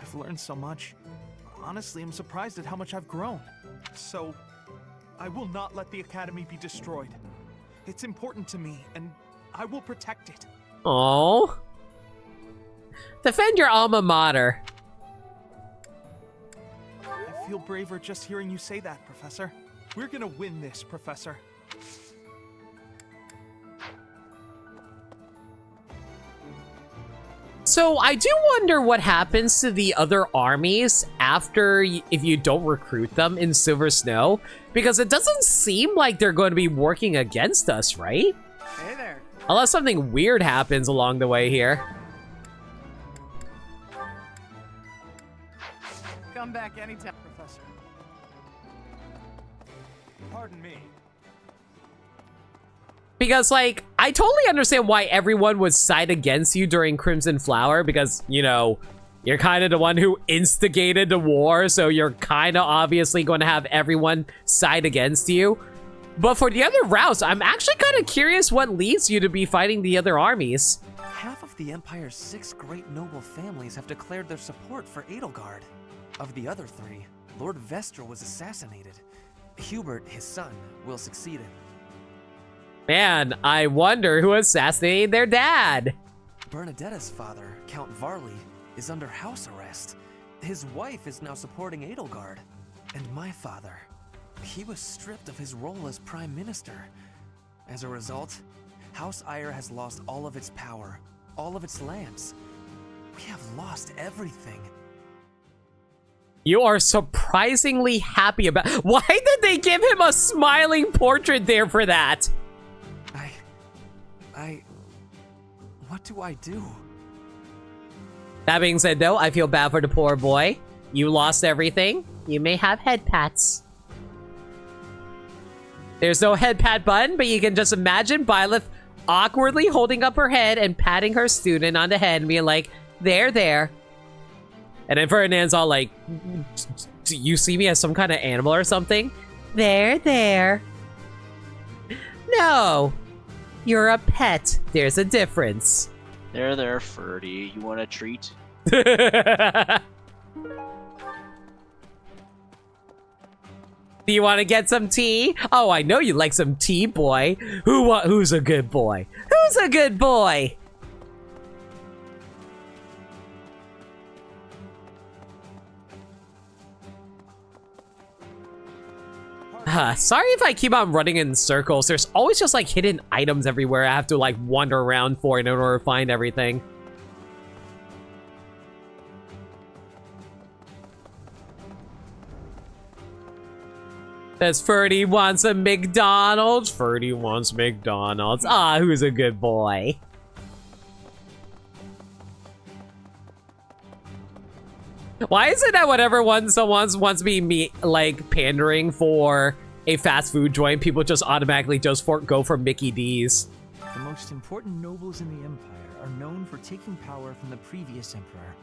I've learned so much. Honestly, I'm surprised at how much I've grown. So, I will not let the Academy be destroyed. It's important to me, and I will protect it. Aww. Defend your alma mater. I feel braver just hearing you say that, Professor. We're gonna win this, Professor. So I do wonder what happens to the other armies after if you don't recruit them in Silver Snow, because it doesn't seem like they're going to be working against us, right? Hey there. Unless something weird happens along the way here. Come back anytime, Professor. Pardon me. Because, like, I totally understand why everyone would side against you during Crimson Flower, because, you know, you're kind of the one who instigated the war, so you're kind of obviously going to have everyone side against you. But for the other routes, I'm actually kind of curious what leads you to be fighting the other armies. Half of the Empire's 6 great noble families have declared their support for Edelgard. Of the other 3, Lord Vestra was assassinated. Hubert, his son, will succeed him. Man, I wonder who assassinated their dad. Bernadetta's father, Count Varley, is under house arrest. His wife is now supporting Edelgard. And my father, he was stripped of his role as Prime Minister. As a result, House Eyre has lost all of its power, all of its lands. We have lost everything. You are surprisingly happy about... Why did they give him a smiling portrait there for that? What do I do? That being said, though, I feel bad for the poor boy. You lost everything. You may have head pats. There's no head pat button, but you can just imagine Byleth awkwardly holding up her head and patting her student on the head and being like, there, there. And then Ferdinand's all like, do you see me as some kind of animal or something? There, there. No, you're a pet. There's a difference. There, Ferdy. You want a treat? Do you want to get some tea? Oh, I know you like some tea, boy. Who's a good boy? Who's a good boy? Sorry if I keep on running in circles. There's always just like hidden items everywhere I have to like wander around for in order to find everything. Says Ferdy wants a McDonald's. Ferdy wants McDonald's. Ah, who's a good boy? Why is it that whenever someone wants me like pandering for a fast food joint, people just automatically just go for Mickey D's? The most important nobles in the Empire are known for taking power from the previous emperor,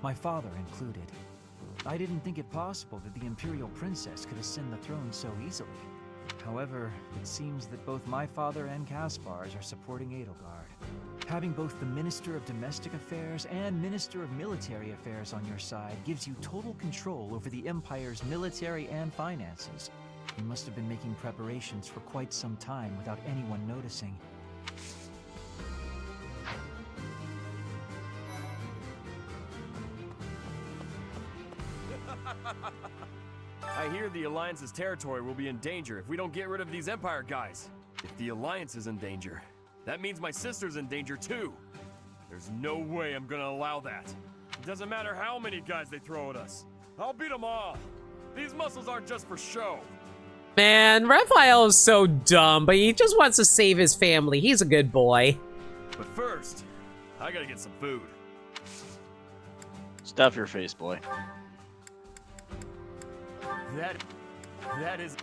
my father included. I didn't think it possible that the Imperial Princess could ascend the throne so easily. However, it seems that both my father and Caspar's are supporting Edelgard. Having both the Minister of Domestic Affairs and Minister of Military Affairs on your side gives you total control over the Empire's military and finances. You must have been making preparations for quite some time without anyone noticing. I hear the Alliance's territory will be in danger if we don't get rid of these Empire guys. If the Alliance is in danger, that means my sister's in danger too. There's no way I'm gonna allow that. It doesn't matter how many guys they throw at us. I'll beat them all. These muscles aren't just for show. Man, Raphael is so dumb, but he just wants to save his family. He's a good boy. But first, I gotta get some food. Stuff your face, boy. That is.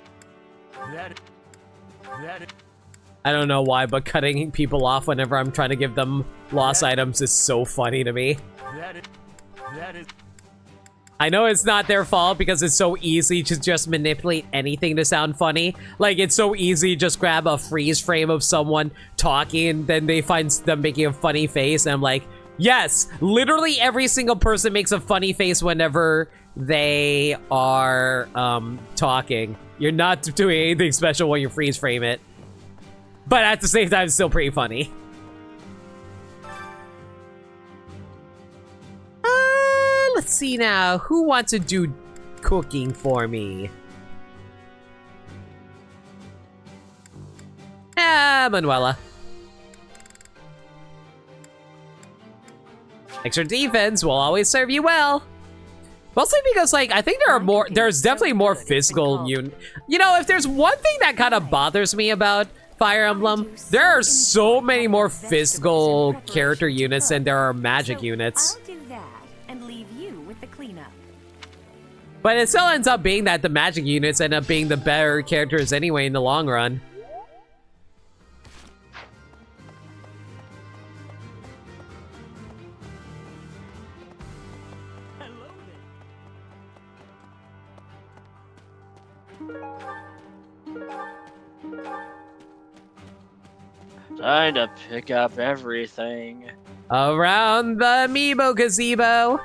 I don't know why, but cutting people off whenever I'm trying to give them lost items is so funny to me. That is. I know it's not their fault because it's so easy to just manipulate anything to sound funny. Like, it's so easy to just grab a freeze frame of someone talking and then they find them making a funny face and I'm like, yes, literally every single person makes a funny face whenever they are talking. You're not doing anything special when you freeze frame it. But at the same time, it's still pretty funny. Let's see now. Who wants to do cooking for me? Manuela. Extra defense will always serve you well. Mostly because, like, I think there's definitely more physical You know, if there's one thing that kind of bothers me about Fire Emblem, there are so many more physical character units than there are magic units. I'll do that and leave you with the cleanup. But it still ends up being that the magic units end up being the better characters anyway in the long run. Time to pick up everything. Around the amiibo gazebo.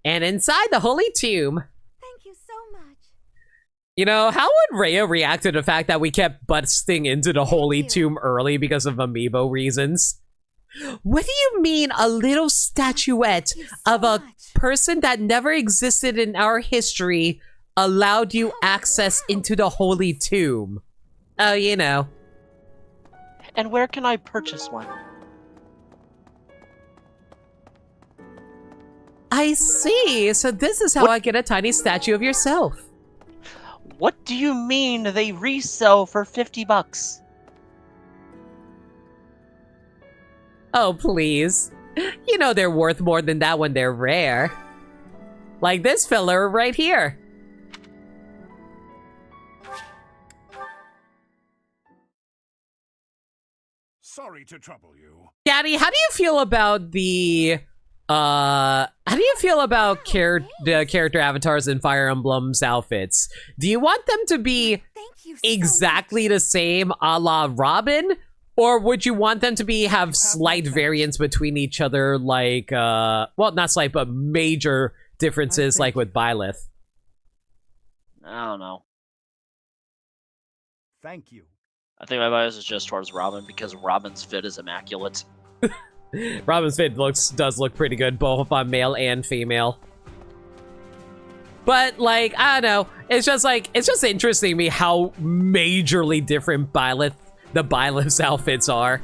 And inside the holy tomb. Thank you so much. You know, how would Rhea react to the fact that we kept busting into the holy tomb early because of amiibo reasons? What do you mean a little statuette of a person that never existed in our history allowed you access into the holy tomb? Oh, you know. And where can I purchase one? I see. So this is how I get a tiny statue of yourself. What do you mean they resell for 50 bucks? Oh, please. You know they're worth more than that when they're rare. Like this fella right here. Sorry to trouble you. Gaddy, how do you feel about the the character avatars in Fire Emblem's outfits? Do you want them to be exactly the same a la Robin? Or would you want them to have slight variance between each other, like, well, not slight, but major differences, like with Byleth? I don't know. Thank you. I think my bias is just towards Robin because Robin's fit is immaculate. Robin's fit does look pretty good, both on male and female. But, like, I don't know. It's just interesting to me how majorly different the Byleth's outfits are.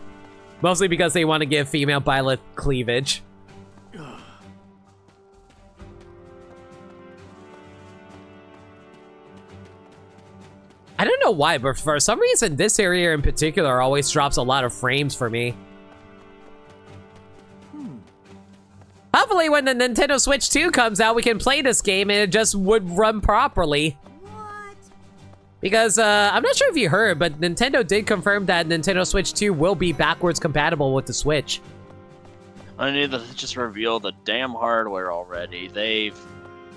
Mostly because they want to give female Byleth cleavage. I don't know why, but for some reason, this area in particular always drops a lot of frames for me. Hopefully when the Nintendo Switch 2 comes out, we can play this game and it just would run properly. What? Because, I'm not sure if you heard, but Nintendo did confirm that Nintendo Switch 2 will be backwards compatible with the Switch. I need to just reveal the damn hardware already. They've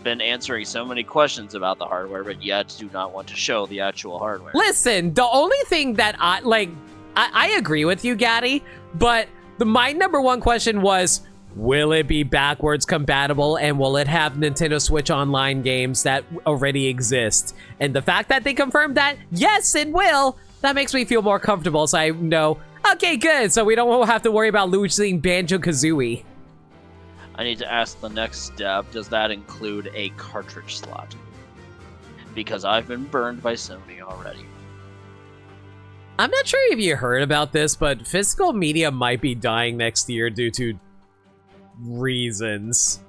been answering so many questions about the hardware, but yet do not want to show the actual hardware. Listen, the only thing that I agree with you, Gaddy, but my number one question was, will it be backwards compatible and will it have Nintendo Switch Online games that already exist? And the fact that they confirmed that, yes, it will, that makes me feel more comfortable, so I know, okay, good, so we don't have to worry about losing Banjo-Kazooie. I need to ask the next step, does that include a cartridge slot? Because I've been burned by Sony already. I'm not sure if you heard about this, but physical media might be dying next year due to reasons.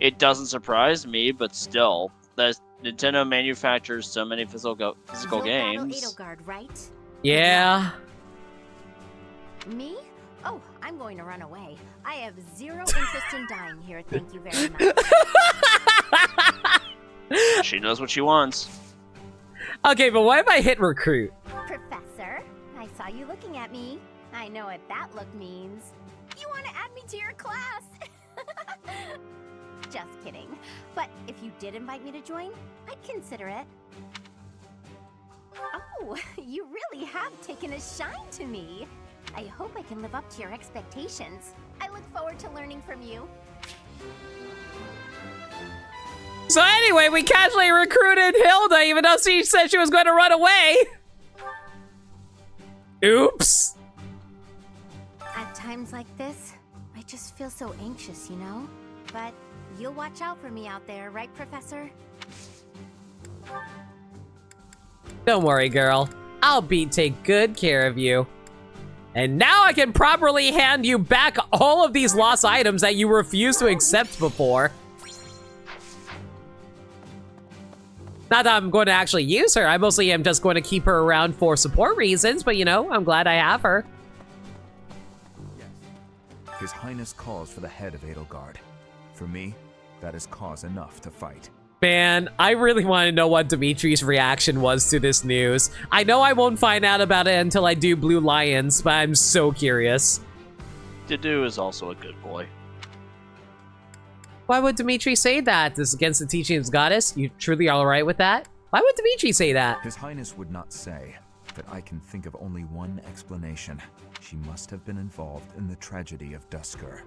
It doesn't surprise me, but still, the Nintendo manufactures so many physical games. Edelgard, right? Yeah. Me? Oh, I'm going to run away. I have zero interest in dying here, thank you very much. She knows what she wants. Okay, but what if I hit recruit? Professor, I saw you looking at me. I know what that look means. You want to add me to your class? Just kidding. But if you did invite me to join, I'd consider it. Oh, you really have taken a shine to me. I hope I can live up to your expectations. I look forward to learning from you. So anyway, we casually recruited Hilda even though she said she was going to run away. Oops. At times like this, I just feel so anxious, you know? But you'll watch out for me out there, right, Professor? Don't worry, girl. I'll take good care of you. And now I can properly hand you back all of these lost items that you refused to accept before. Not that I'm going to actually use her. I mostly am just going to keep her around for support reasons, but you know, I'm glad I have her. His Highness calls for the head of Edelgard. For me, that is cause enough to fight. Man, I really want to know what Dimitri's reaction was to this news. I know I won't find out about it until I do Blue Lions, but I'm so curious. Dedue is also a good boy. Why would Dimitri say that? This is against the teachings of Goddess? You truly are alright with that? Why would Dimitri say that? His Highness would not say, but I can think of only one explanation. She must have been involved in the tragedy of Duskur.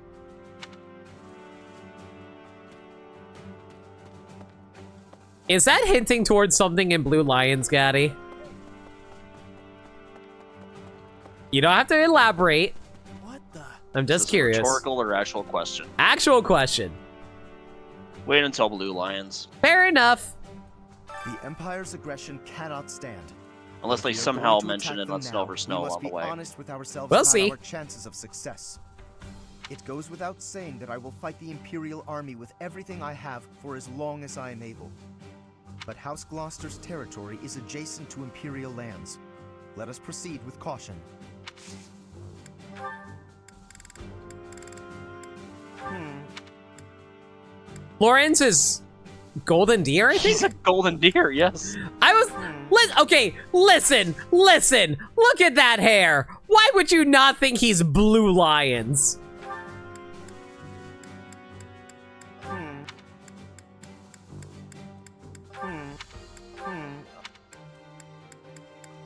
Is that hinting towards something in Blue Lions, Gaddy? You don't have to elaborate. What the? I'm just curious. Rhetorical or actual question? Actual question. Wait until Blue Lions. Fair enough. The Empire's aggression cannot stand. Unless they somehow mention it on Silver Snow on the way. Honest with ourselves we'll about see. Our chances of success. It goes without saying that I will fight the Imperial Army with everything I have for as long as I am able. But House Gloucester's territory is adjacent to Imperial lands. Let us proceed with caution. Florence is Golden Deer, I think? He's a Golden Deer, yes. Okay, listen. Look at that hair. Why would you not think he's Blue Lions?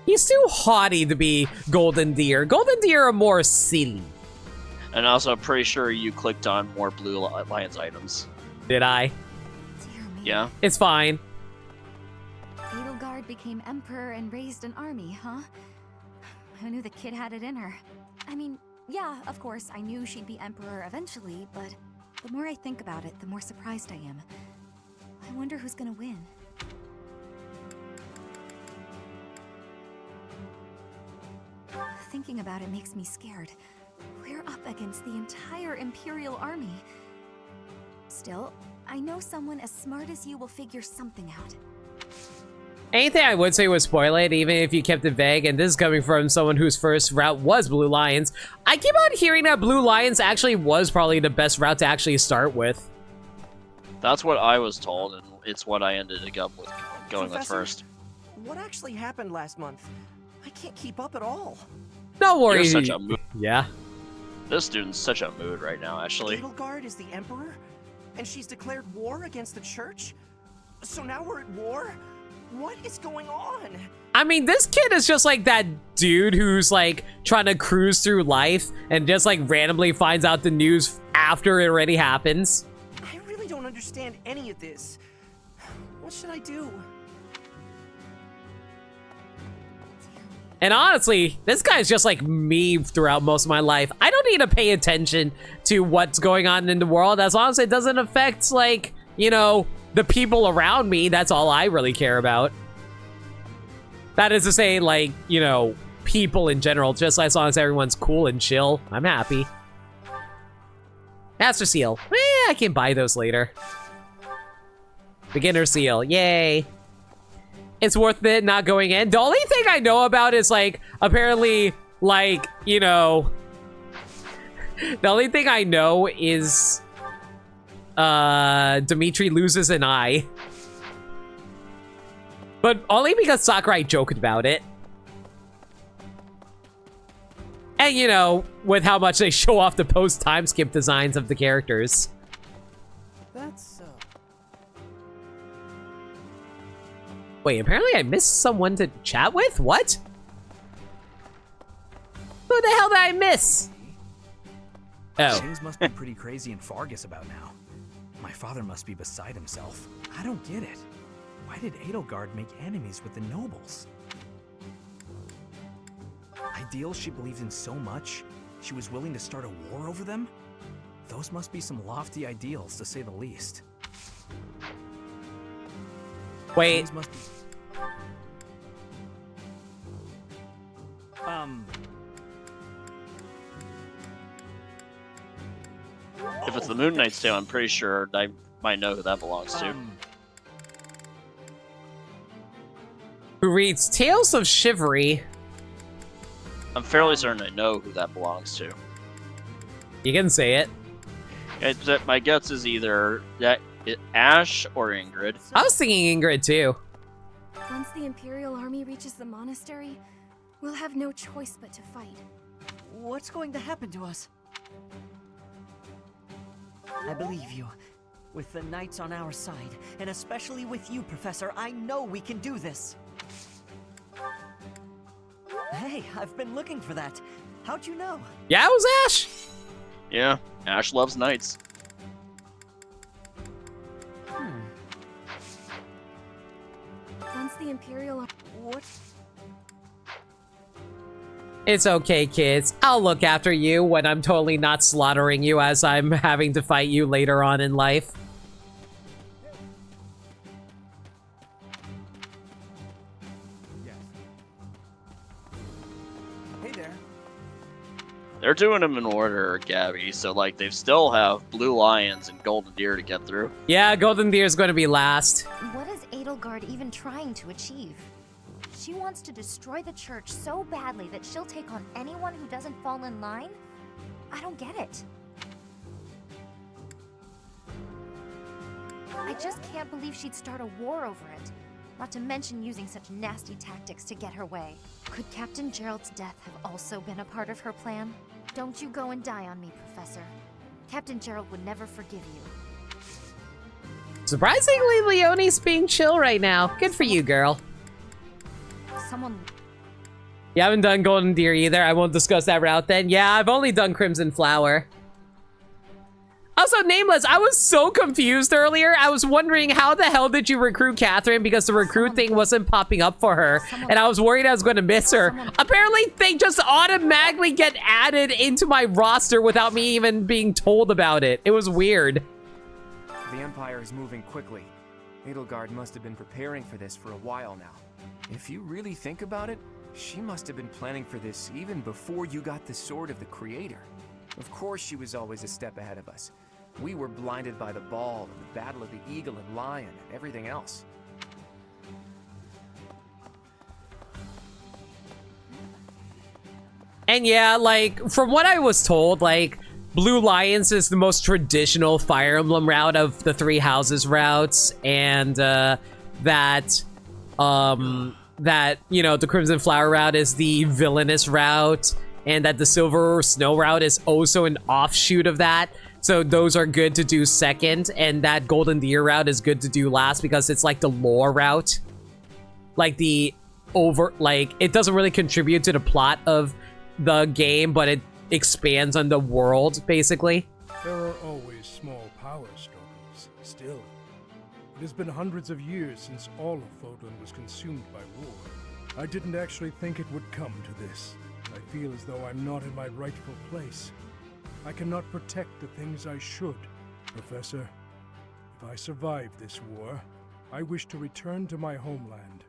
He's too haughty to be Golden Deer. Golden Deer are more silly. And also, I'm pretty sure you clicked on more Blue Lions items. Did I? Yeah. It's fine. Edelgard became emperor and raised an army, huh? Who knew the kid had it in her? I mean, yeah, of course, I knew she'd be emperor eventually, but the more I think about it, the more surprised I am. I wonder who's gonna win. Thinking about it makes me scared. We're up against the entire Imperial army. Still, I know someone as smart as you will figure something out. Anything I would say would spoil it, even if you kept it vague, and this is coming from someone whose first route was Blue Lions. I keep on hearing that Blue Lions actually was probably the best route to actually start with. That's what I was told, and it's what I ended up with going with first. What actually happened last month? I can't keep up at all. Don't worry. You're such a mood. Yeah. This student's such a mood right now, actually. Edelgard is the emperor? And she's declared war against the church? So now we're at war? What is going on? I mean, this kid is just like that dude who's like trying to cruise through life and just like randomly finds out the news after it already happens. I really don't understand any of this. What should I do? And honestly, this guy's just like me throughout most of my life. I don't need to pay attention to what's going on in the world as long as it doesn't affect, like, you know, the people around me. That's all I really care about. That is to say, like, you know, people in general, just as long as everyone's cool and chill, I'm happy. Master Seal. I can buy those later. Beginner Seal. Yay. It's worth it not going in. The only thing I know about is, like, apparently, like, you know, the only thing I know is Dimitri loses an eye. But only because Sakurai joked about it. And, you know, with how much they show off the post-time skip designs of the characters. That's Wait, apparently I missed someone to chat with? What? Who the hell did I miss? Oh. Things must be pretty crazy in Fargus about now. My father must be beside himself. I don't get it. Why did Edelgard make enemies with the nobles? Ideals she believed in so much, she was willing to start a war over them? Those must be some lofty ideals, to say the least. Wait. Things must be... If it's the Moon Knight's Tale, I'm pretty sure I might know who that belongs to. Who reads Tales of Chivalry? I'm fairly certain I know who that belongs to. You can say it. My guess is either Ash or Ingrid. I was thinking Ingrid too. Once the Imperial army reaches the monastery, we'll have no choice but to fight. What's going to happen to us? I believe you. With the knights on our side, and especially with you, Professor, I know we can do this. Hey, I've been looking for that. How'd you know? Yeah, it was Ash. Yeah, Ash loves knights. Once the Imperial... What? It's okay, kids. I'll look after you when I'm totally not slaughtering you as I'm having to fight you later on in life. Hey there. They're doing them in order, Gabby, so like they still have Blue Lions and Golden Deer to get through. Yeah, Golden Deer is going to be last. What is Edelgard even trying to achieve? She wants to destroy the church so badly that she'll take on anyone who doesn't fall in line? I don't get it. I just can't believe she'd start a war over it. Not to mention using such nasty tactics to get her way. Could Captain Gerald's death have also been a part of her plan? Don't you go and die on me, Professor. Captain Gerald would never forgive you. Surprisingly, Leonie's being chill right now. Good for you, girl. Someone... You haven't done Golden Deer either. I won't discuss that route then. Yeah, I've only done Crimson Flower. Also, Nameless, I was so confused earlier. I was wondering how the hell did you recruit Catherine because the recruit thing wasn't popping up for her. And I was worried I was going to miss her. Apparently, they just automatically get added into my roster without me even being told about it. It was weird. The Empire is moving quickly. Edelgard must have been preparing for this for a while now. If you really think about it, she must have been planning for this even before you got the Sword of the Creator. Of course she was always a step ahead of us. We were blinded by the ball and the battle of the eagle and lion and everything else. And yeah, like, from what I was told, like, Blue Lions is the most traditional Fire Emblem route of the Three Houses routes, and that, you know, the Crimson Flower route is the villainous route, and that the Silver Snow route is also an offshoot of that. So those are good to do second, and that Golden Deer route is good to do last because it's like the lore route. Like the it doesn't really contribute to the plot of the game, but it expands on the world, basically. There are always small power struggles, still. It has been hundreds of years since all of Fodlan was consumed by war. I didn't actually think it would come to this. I feel as though I'm not in my rightful place. I cannot protect the things I should. Professor, if I survive this war, I wish to return to my homeland,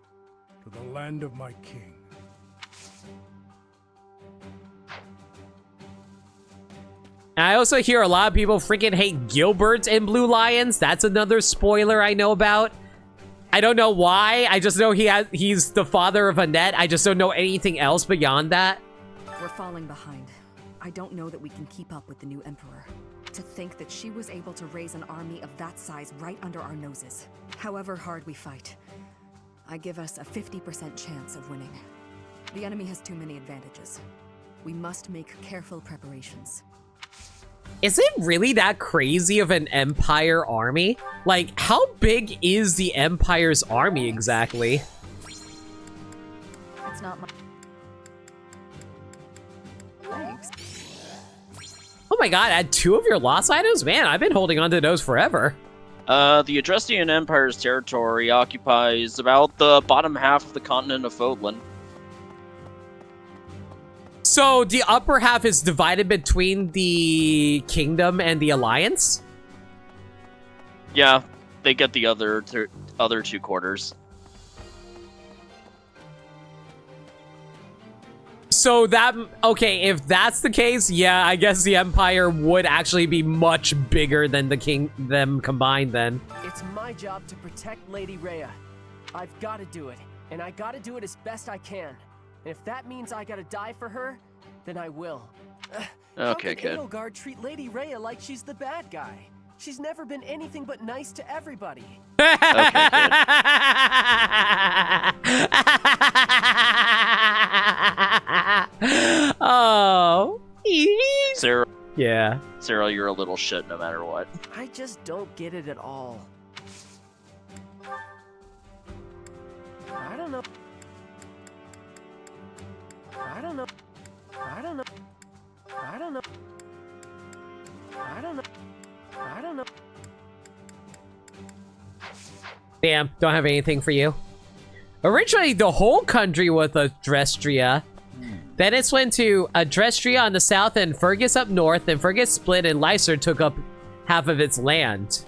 to the land of my king. I also hear a lot of people freaking hate Gilbert in Blue Lions. That's another spoiler I know about. I don't know why. I just know he's the father of Annette. I just don't know anything else beyond that. We're falling behind. I don't know that we can keep up with the new Emperor. To think that she was able to raise an army of that size right under our noses. However hard we fight, I give us a 50% chance of winning. The enemy has too many advantages. We must make careful preparations. Is it really that crazy of an Empire army? Like, how big is the Empire's army exactly? It's not my... Thanks. Oh my god, add 2 of your lost items? Man, I've been holding on to those forever. The Adrestian Empire's territory occupies about the bottom half of the continent of Fodlan. So the upper half is divided between the kingdom and the alliance? Yeah, they get the other 2 quarters. So that, okay, if that's the case, yeah, I guess the Empire would actually be much bigger than them combined then. It's my job to protect Lady Rhea. I've got to do it, and I got to do it as best I can. And if that means I got to die for her, then I will. Okay, How can kid. Edelgard treat Lady Rhea like she's the bad guy? She's never been anything but nice to everybody. Oh. Sarah. Yeah. Sarah, you're a little shit no matter what. I just don't get it at all. I don't know. I don't know. I don't know. I don't know. I don't know. I don't know. Damn, don't have anything for you. Originally, the whole country was Adrestria. Then it went to Adrestria on the south and Fergus up north. Then Fergus split and Lyser took up half of its land.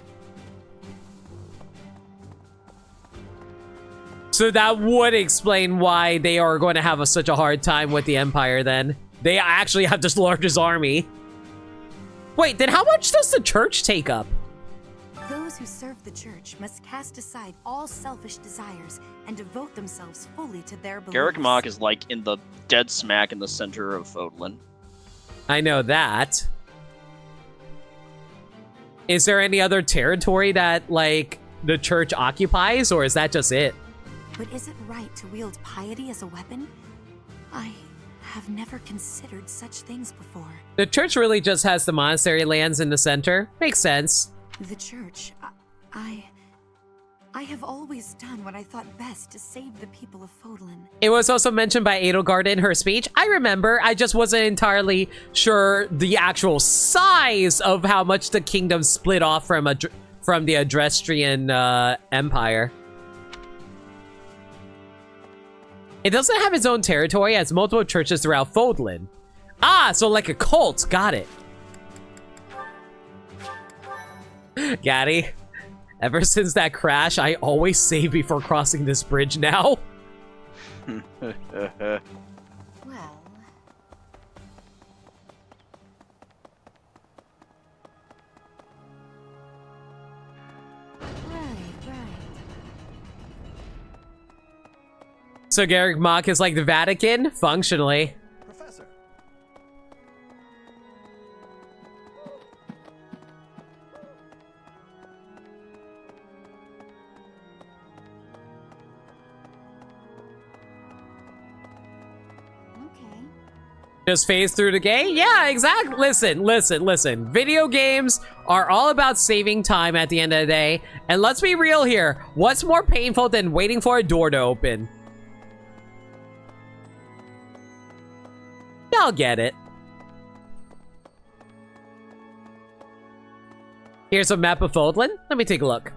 So that would explain why they are going to have such a hard time with the Empire then. They actually have the largest army. Wait, then how much does the church take up? Those who serve the church must cast aside all selfish desires and devote themselves fully to their beliefs. Garrick Mach is like in the dead smack in the center of Fodlan. I know that. Is there any other territory that, like, the church occupies, or is that just it? But is it right to wield piety as a weapon? I have never considered such things before. The church really just has the monastery lands in the center. Makes sense. The church, I have always done what I thought best to save the people of Fodlan. It was also mentioned by Edelgard in her speech. I remember. I just wasn't entirely sure the actual size of how much the kingdom split off from the Adrestrian Empire. It doesn't have its own territory, it has multiple churches throughout Fodlan. Ah, so like a cult. Got it. Gaddy, ever since that crash, I always save before crossing this bridge now. Well... So Garrick Mach is like the Vatican? Functionally. Professor. Just phase through the game? Yeah, exactly. Listen. Video games are all about saving time at the end of the day. And let's be real here. What's more painful than waiting for a door to open? Y'all get it. Here's a map of Fodlan. Let me take a look.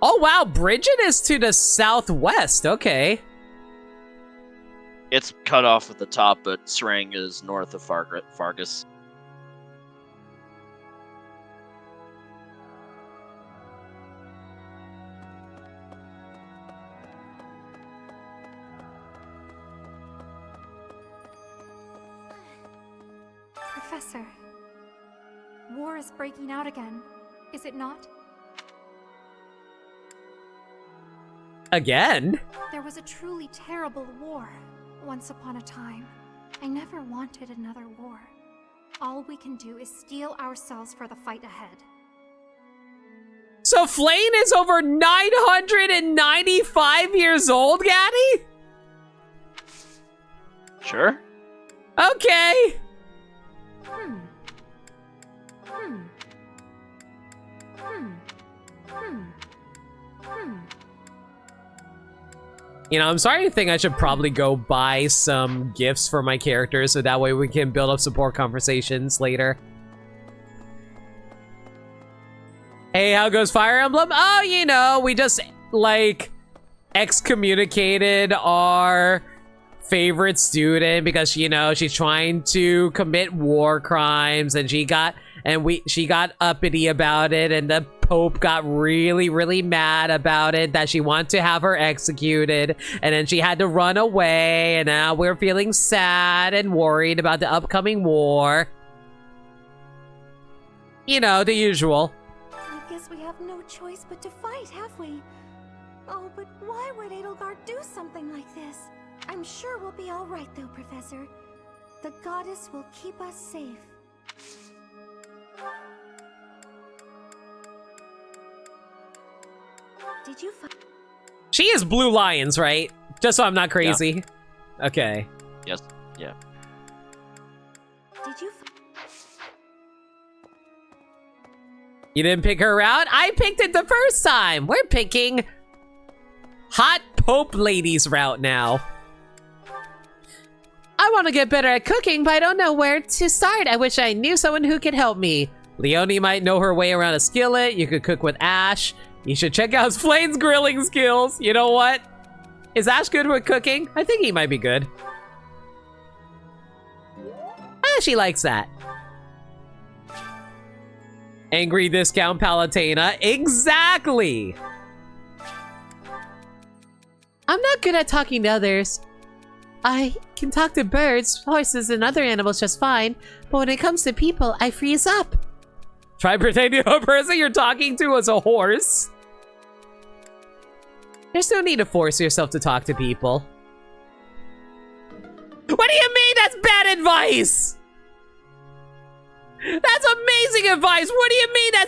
Oh wow, Bridget is to the southwest. Okay. It's cut off at the top, but Srang is north of Fargus. Professor, war is breaking out again, is it not? Again? There was a truly terrible war once upon a time. I never wanted another war. All we can do is steel ourselves for the fight ahead. So Flane is over 995 years old, Gaddy? Sure. Okay. You know, I'm starting to think I should probably go buy some gifts for my characters so that way we can build up support conversations later. Hey, how goes Fire Emblem? Oh, you know, we just, like, excommunicated our favorite student because, you know, she's trying to commit war crimes and she got uppity about it, and the Pope got really mad about it, that she wanted to have her executed, and then she had to run away, and now we're feeling sad and worried about the upcoming war. You know, the usual. I guess we have no choice but to fight, have we? Oh, but why would Edelgard do something like this? I'm sure we'll be all right, though, Professor. The goddess will keep us safe. Did you find... She is Blue Lions, right? Just so I'm not crazy. Yeah. Okay. Yes. Yeah. Did you... You didn't pick her out? I picked it the first time. We're picking Hot Pope Lady's route now. I want to get better at cooking, but I don't know where to start. I wish I knew someone who could help me. Leonie might know her way around a skillet. You could cook with Ash. You should check out Flane's grilling skills. You know what? Is Ash good with cooking? I think he might be good. Ah, she likes that. Angry discount Palutena. Exactly! I'm not good at talking to others. I can talk to birds, horses, and other animals just fine, but when it comes to people, I freeze up. Try pretending a person you're talking to is a horse. There's no need to force yourself to talk to people. What do you mean that's bad advice?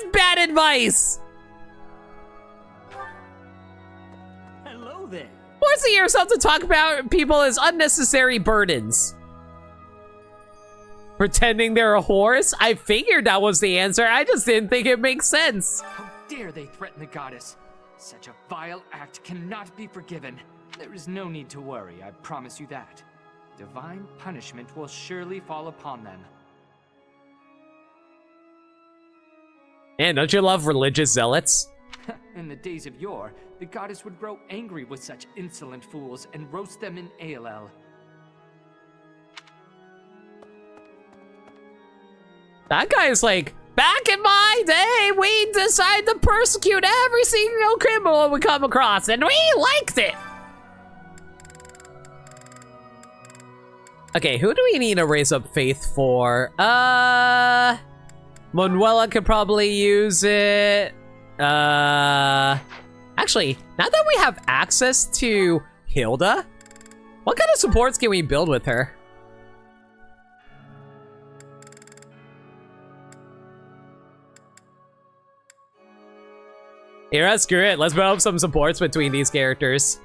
That's bad advice! Hello there. Forcing yourself to talk about people as unnecessary burdens. Pretending they're a horse? I figured that was the answer. I just didn't think it makes sense. How dare they threaten the goddess? Such a vile act cannot be forgiven. There is no need to worry, I promise you that. Divine punishment will surely fall upon them. Man, don't you love religious zealots? In the days of yore, the goddess would grow angry with such insolent fools and roast them in ALL. That guy is like, back in my day, we decided to persecute every single criminal we come across, and we liked it. Okay, who do we need to raise up faith for? Manuela could probably use it. Actually, now that we have access to Hilda, what kind of supports can we build with her? Yeah, screw it. Let's build up some supports between these characters.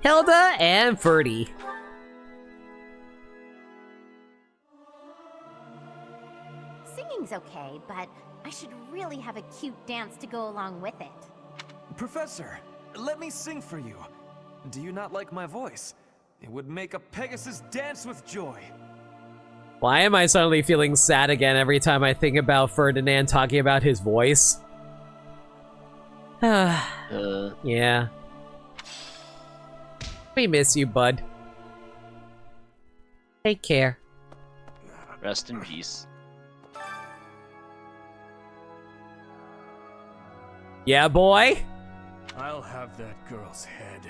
Hilda and Ferdy. Singing's okay, but I should really have a cute dance to go along with it. Professor, let me sing for you. Do you not like my voice? It would make a Pegasus dance with joy. Why am I suddenly feeling sad again every time I think about Ferdinand talking about his voice? Yeah. We miss you, bud. Take care. Rest in peace. Yeah, boy? I'll have that girl's head.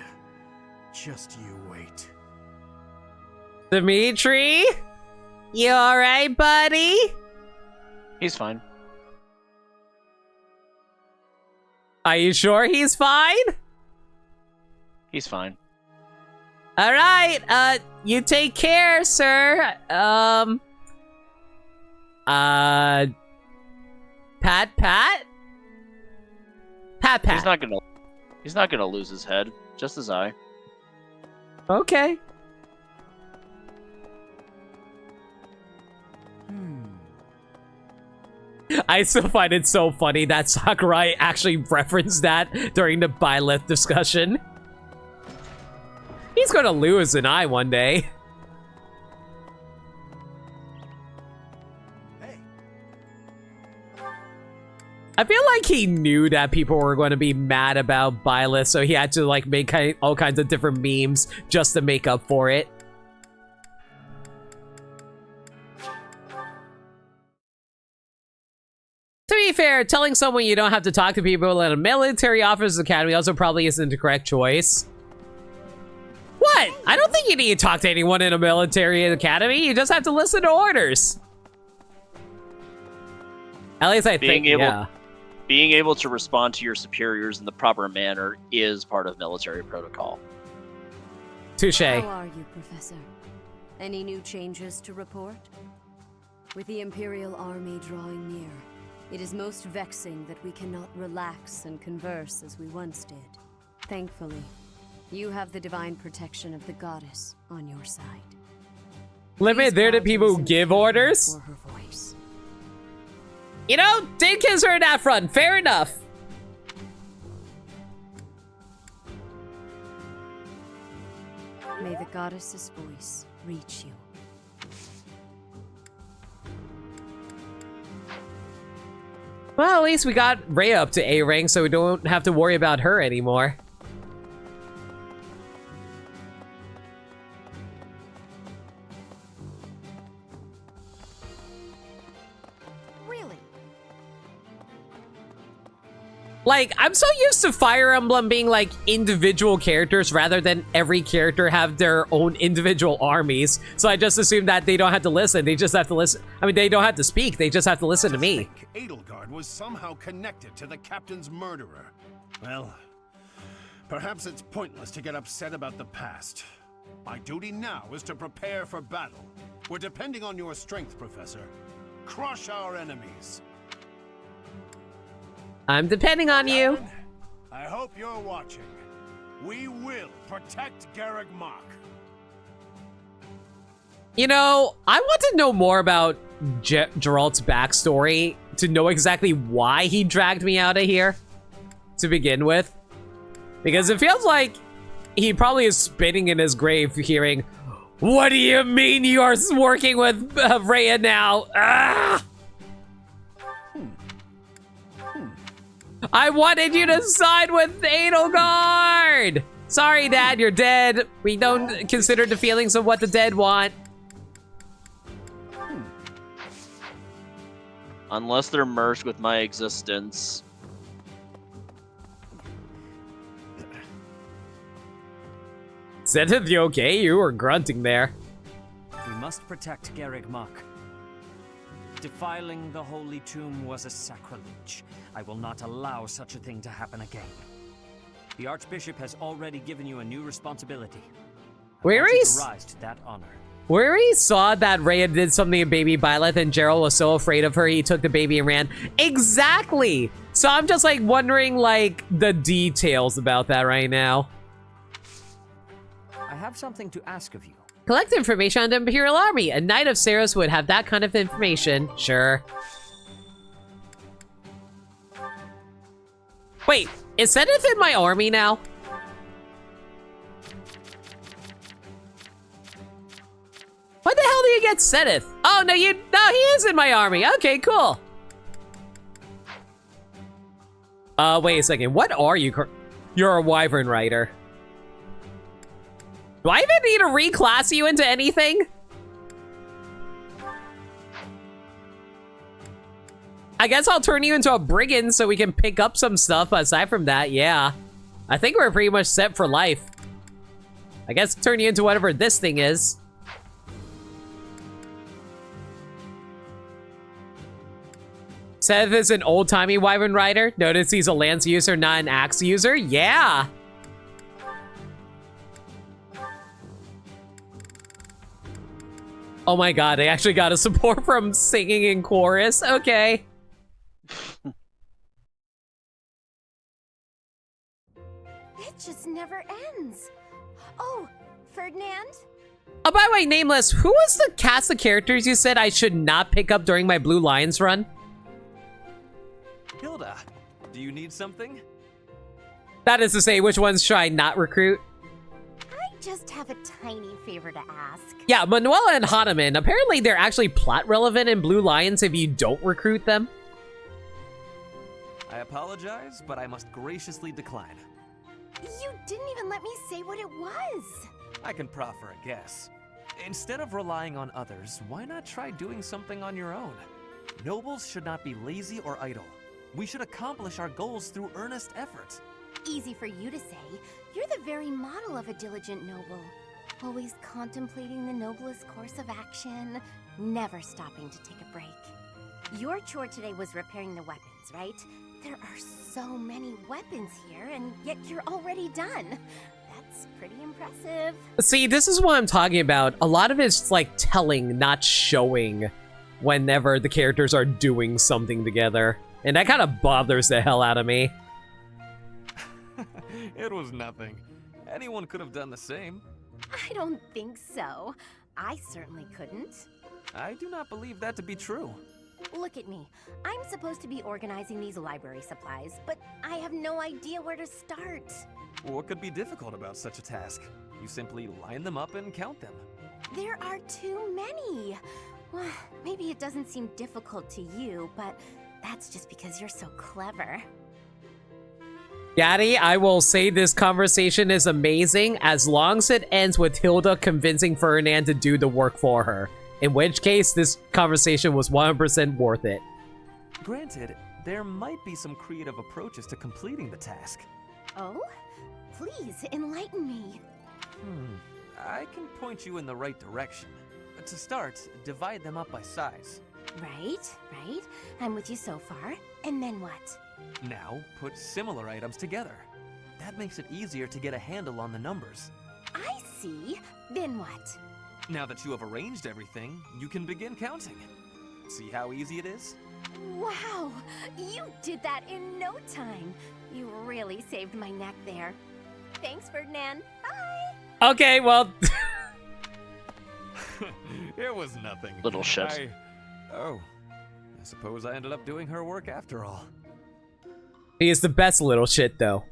Just you wait. Dimitri? You alright, buddy? He's fine. Are you sure he's fine? He's fine. Alright, you take care, sir. Pat? Pat? He's not gonna lose his head, just as I. Okay. I still find it so funny that Sakurai actually referenced that during the Byleth discussion. He's gonna lose an eye one day. I feel like he knew that people were going to be mad about Byleth, so he had to like make all kinds of different memes just to make up for it. To be fair, telling someone you don't have to talk to people in a military officers academy also probably isn't the correct choice. What? I don't think you need to talk to anyone in a military academy. You just have to listen to orders. At least I think, yeah. Being able to respond to your superiors in the proper manner is part of military protocol. Touche. How are you, Professor? Any new changes to report? With the Imperial Army drawing near, it is most vexing that we cannot relax and converse as we once did. Thankfully, you have the divine protection of the goddess on your side. Limit there to people who give orders? For her voice. You know, Dinkins heard that front. Fair enough. May the goddess's voice reach you. Well, at least we got Rhea up to A rank, so we don't have to worry about her anymore. Really? Like, I'm so used to Fire Emblem being like individual characters rather than every character have their own individual armies. So I just assumed that they don't have to listen. They just have to listen. I mean, they don't have to speak. They just have to listen to me. Edelgard was somehow connected to the captain's murderer. Well, perhaps it's pointless to get upset about the past. My duty now is to prepare for battle. We're depending on your strength, Professor. Crush our enemies. I'm depending on you. I hope you're watching. We will protect Garreg Mach. You know, I want to know more about Geralt's backstory to know exactly why he dragged me out of here to begin with. Because it feels like he probably is spinning in his grave hearing, "What do you mean you are working with Rhea now? Ah! I wanted you to side with Edelgard! Sorry, Dad, you're dead. We don't consider the feelings of what the dead want." Unless they're merged with my existence. Zenith, you okay? You were grunting there. We must protect Garreg Mach. Defiling the holy tomb was a sacrilege. I will not allow such a thing to happen again. The Archbishop has already given you a new responsibility. We already rise to that honor. We already saw that Rhea did something to baby Byleth and Geralt was so afraid of her he took the baby and ran. Exactly! So I'm just like wondering like the details about that right now. I have something to ask of you. Collect information on the Imperial Army. A Knight of Saros would have that kind of information. Sure. Wait, is Zenith in my army now? Why the hell do you get Zenith? Oh, no, he is in my army. Okay, cool. Wait a second. What are you? You're a Wyvern Rider. Do I even need to reclass you into anything? I guess I'll turn you into a brigand so we can pick up some stuff. Aside from that, yeah. I think we're pretty much set for life. I guess turn you into whatever this thing is. Seth is an old-timey Wyvern Rider. Notice he's a lance user, not an axe user. Yeah. Oh my god, I actually got a support from singing in chorus. Okay. It just never ends. Oh, Ferdinand? Oh, by the way, Nameless, who was the cast of characters you said I should not pick up during my Blue Lions run? Hilda, do you need something? That is to say, which ones should I not recruit? I just have a tiny favor to ask. Yeah, Manuela and Hahnemann. Apparently, they're actually plot relevant in Blue Lions if you don't recruit them. I apologize, but I must graciously decline. You didn't even let me say what it was. I can proffer a guess. Instead of relying on others, why not try doing something on your own? Nobles should not be lazy or idle. We should accomplish our goals through earnest effort. Easy for you to say. You're the very model of a diligent noble. Always contemplating the noblest course of action, never stopping to take a break. Your chore today was repairing the weapons, right? There are so many weapons here, and yet you're already done. That's pretty impressive. See, this is what I'm talking about. A lot of it's like telling, not showing whenever the characters are doing something together. And that kind of bothers the hell out of me. It was nothing. Anyone could have done the same. I don't think so. I certainly couldn't. I do not believe that to be true. Look at me. I'm supposed to be organizing these library supplies, but I have no idea where to start. What could be difficult about such a task? You simply line them up and count them. There are too many. Well, maybe it doesn't seem difficult to you, but that's just because you're so clever. Daddy, I will say this conversation is amazing as long as it ends with Hilda convincing Ferdinand to do the work for her. In which case, this conversation was 100% worth it. Granted, there might be some creative approaches to completing the task. Oh? Please, enlighten me. I can point you in the right direction. To start, divide them up by size. Right. I'm with you so far. And then what? Now, put similar items together. That makes it easier to get a handle on the numbers. I see. Then what? Now that you have arranged everything, you can begin counting. See how easy it is? Wow, you did that in no time. You really saved my neck there. Thanks, Ferdinand. Bye. Okay, well. It was nothing. Little shit. Oh, I suppose I ended up doing her work after all. He is the best little shit, though.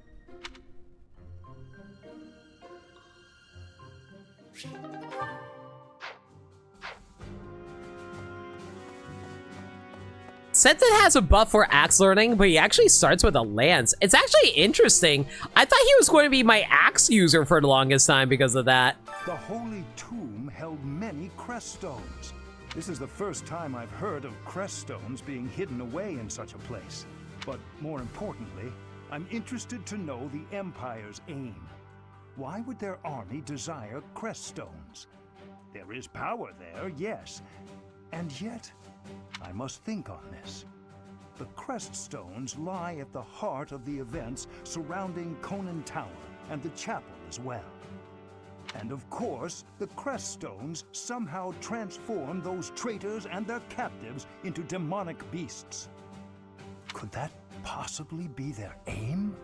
Since it has a buff for axe learning, but he actually starts with a lance. It's actually interesting. I thought he was going to be my axe user for the longest time because of that. The Holy Tomb held many crest stones. This is the first time I've heard of crest stones being hidden away in such a place. But more importantly, I'm interested to know the Empire's aim. Why would their army desire crest stones? There is power there, yes. And yet, I must think on this. The crest stones lie at the heart of the events surrounding Conan Tower and the chapel as well. And of course, the crest stones somehow transform those traitors and their captives into demonic beasts. Could that possibly be their aim?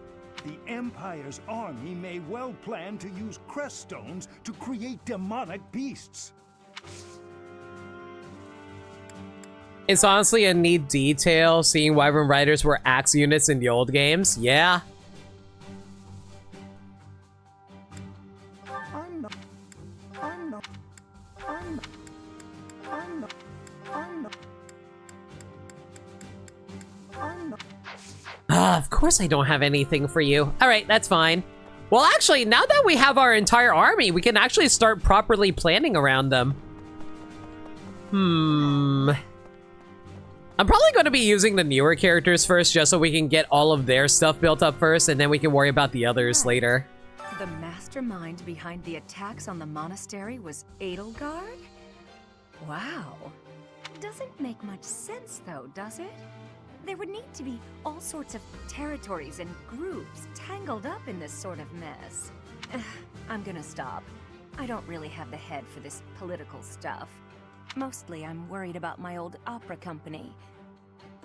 The Empire's army may well plan to use crest stones to create demonic beasts. It's honestly a neat detail, seeing Wyvern Riders were axe units in the old games. Yeah. Of course I don't have anything for you. All right, that's fine. Well, actually, now that we have our entire army, we can actually start properly planning around them. I'm probably going to be using the newer characters first, just so we can get all of their stuff built up first, and then we can worry about the others later. The mastermind behind the attacks on the monastery was Edelgard? Wow. Doesn't make much sense, though, does it? There would need to be all sorts of territories and groups tangled up in this sort of mess. I'm gonna stop. I don't really have the head for this political stuff. Mostly, I'm worried about my old opera company.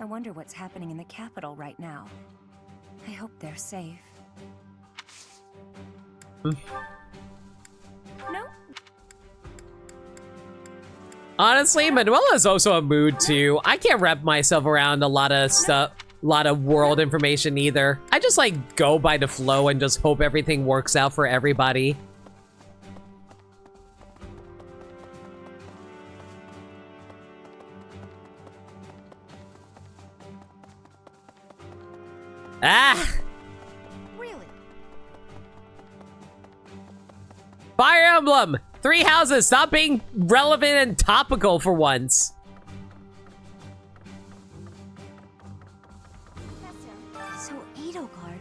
I wonder what's happening in the capital right now. I hope they're safe. No? Honestly, Manuela's also a mood too. I can't wrap myself around a lot of stuff, a lot of world information either. I just like go by the flow and just hope everything works out for everybody. Ah! Really? Fire Emblem! 3 houses, stop being relevant and topical for once. So Edelgard,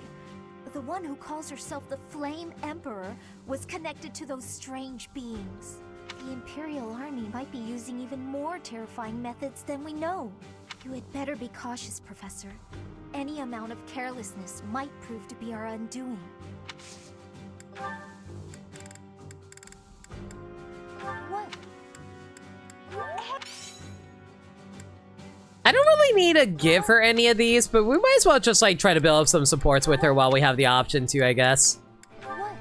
the one who calls herself the Flame Emperor, was connected to those strange beings. The Imperial Army might be using even more terrifying methods than we know. You had better be cautious, Professor. Any amount of carelessness might prove to be our undoing. What? I don't really need to give her any of these, but we might as well just like try to build up some supports with her while we have the option to, I guess. What?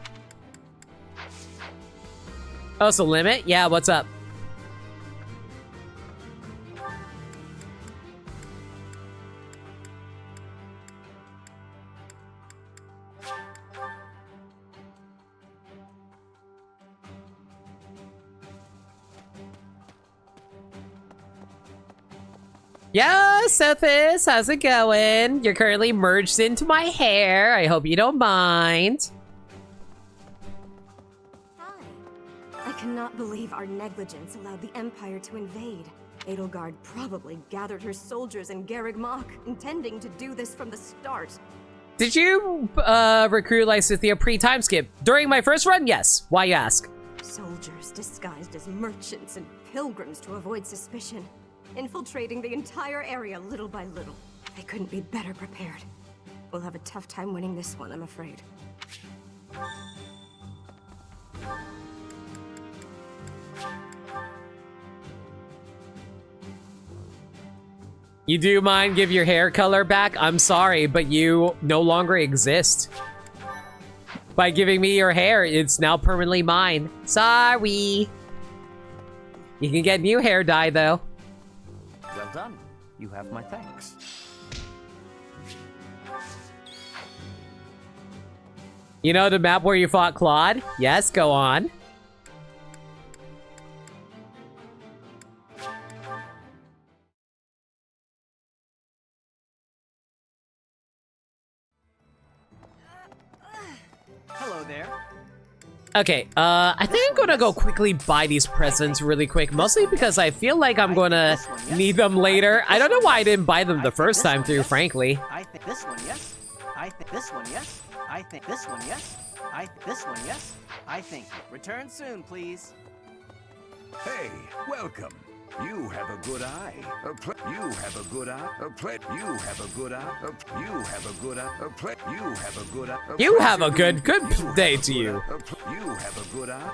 Oh, it's a limit? Yeah, what's up? Yo, Sophis, how's it going? You're currently merged into my hair. I hope you don't mind. I cannot believe our negligence allowed the Empire to invade. Edelgard probably gathered her soldiers in Garreg Mach, intending to do this from the start. Did you recruit Lysithea pre-time skip? During my first run, yes. Why you ask? Soldiers disguised as merchants and pilgrims to avoid suspicion, infiltrating the entire area little by little. They couldn't be better prepared. We'll have a tough time winning this one, I'm afraid. You do mind give your hair color back? I'm sorry, but you no longer exist. By giving me your hair, it's now permanently mine. Sorry. You can get new hair dye, though. Well done. You have my thanks. You know the map where you fought Claude? Yes, go on. Hello there. Okay, I think I'm gonna go quickly buy these presents really quick, mostly because I feel like I'm gonna need them later. I don't know why I didn't buy them the first time through, frankly. I think this one, yes. I think this one, yes. I think this one, yes. I think this one, yes. I think. Return soon, please. Hey, welcome. You have a good eye. You have a good eye. You have a good eye. You have a good eye. You have a good eye. You have a good day to you. You have a good eye.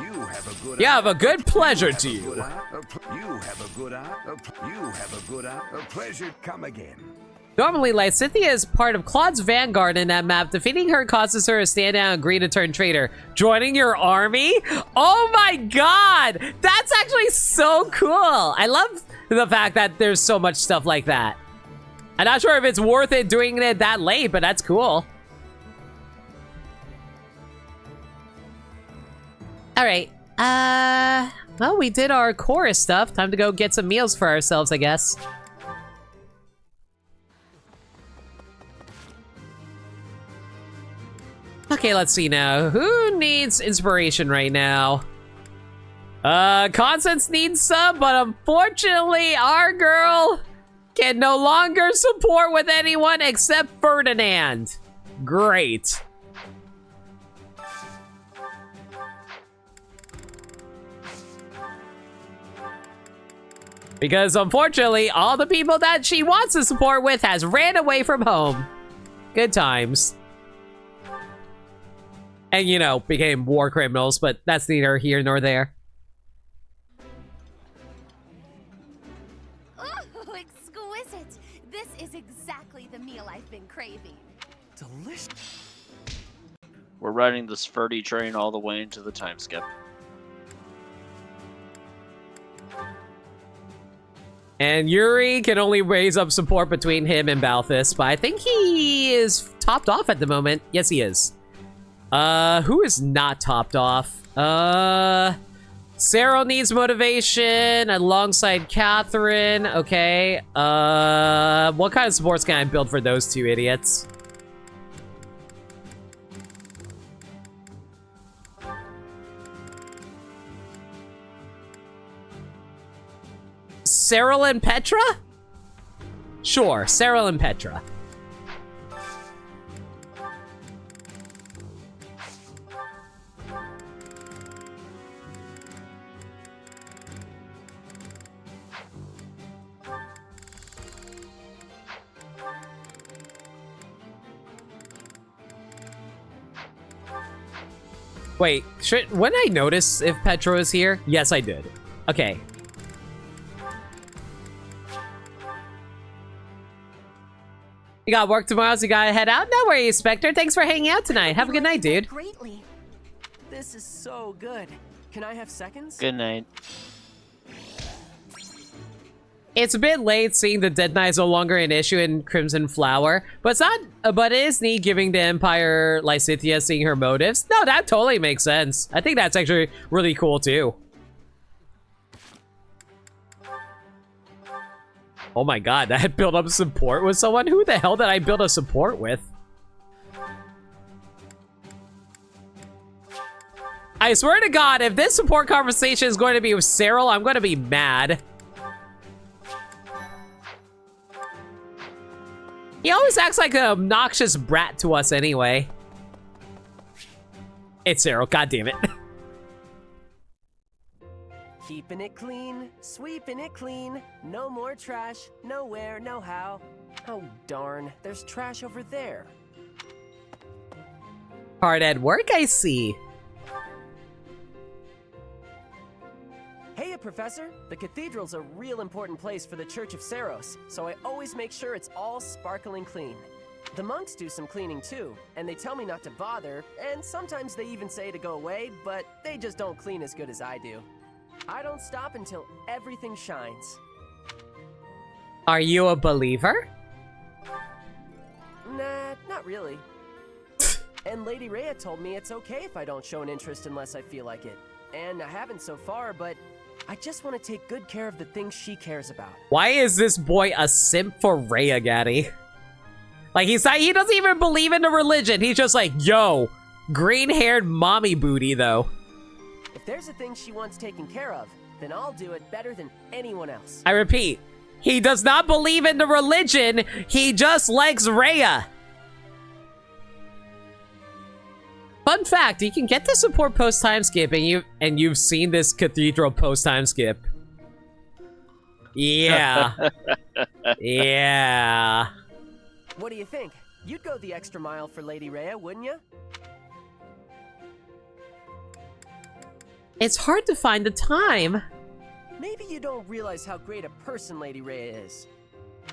You have a good eye. You have a good pleasure to you. You have a good eye. You have a good eye. A pleasure. Come again. Normally, Lysithea is part of Claude's vanguard in that map. Defeating her causes her to stand down and agree to turn traitor. Joining your army? Oh my god! That's actually so cool! I love the fact that there's so much stuff like that. I'm not sure if it's worth it doing it that late, but that's cool. Alright, well, we did our chorus stuff. Time to go get some meals for ourselves, I guess. Okay, let's see now. Who needs inspiration right now? Constance needs some, but unfortunately, our girl can no longer support with anyone except Ferdinand. Great. Because unfortunately, all the people that she wants to support with has ran away from home. Good times. And, you know, became war criminals, but that's neither here nor there. Ooh, exquisite! This is exactly the meal I've been craving. Delicious. We're riding this Ferdy train all the way into the time skip. And Yuri can only raise up support between him and Balthus, but I think he is topped off at the moment. Yes, he is. Who is not topped off? Sarah needs motivation alongside Catherine. Okay. What kind of supports can I build for those two idiots? Cyril and Petra? Sure, Cyril and Petra. Wait, when I notice if Petra is here? Yes, I did. Okay. You got work tomorrow, so you gotta head out? No worries, Spectre. Thanks for hanging out tonight. Have a good night, dude. Greatly. This is so good. Can I have seconds? Good night. It's a bit late seeing the Dead Knight is no longer an issue in Crimson Flower, but it's not. But it is neat giving the Empire Lysithea seeing her motives. No, that totally makes sense. I think that's actually really cool too. Oh my god, I built up support with someone? Who the hell did I build a support with? I swear to god, if this support conversation is going to be with Cyril, I'm going to be mad. He always acts like an obnoxious brat to us anyway. It's Cyril, god damn it. Keeping it clean, sweeping it clean. No more trash, nowhere, no how. Oh darn, there's trash over there. Hard at work, I see. Hey, Professor, the cathedral's a real important place for the Church of Seros, so I always make sure it's all sparkling clean. The monks do some cleaning too, and they tell me not to bother, and sometimes they even say to go away, but they just don't clean as good as I do. I don't stop until everything shines. Are you a believer? Nah, not really. And Lady Rhea told me it's okay if I don't show an interest unless I feel like it. And I haven't so far, but I just want to take good care of the things she cares about. Why is this boy a simp for Rhea, Gaddy? Like, he doesn't even believe in the religion. He's just like, yo, green-haired mommy booty, though. If there's a thing she wants taken care of, then I'll do it better than anyone else. I repeat, he does not believe in the religion. He just likes Rhea. Fun fact, you can get the support post-time skip, and you've seen this cathedral post-time skip. Yeah. Yeah. What do you think? You'd go the extra mile for Lady Rhea, wouldn't you? It's hard to find the time. Maybe you don't realize how great a person Lady Rhea is.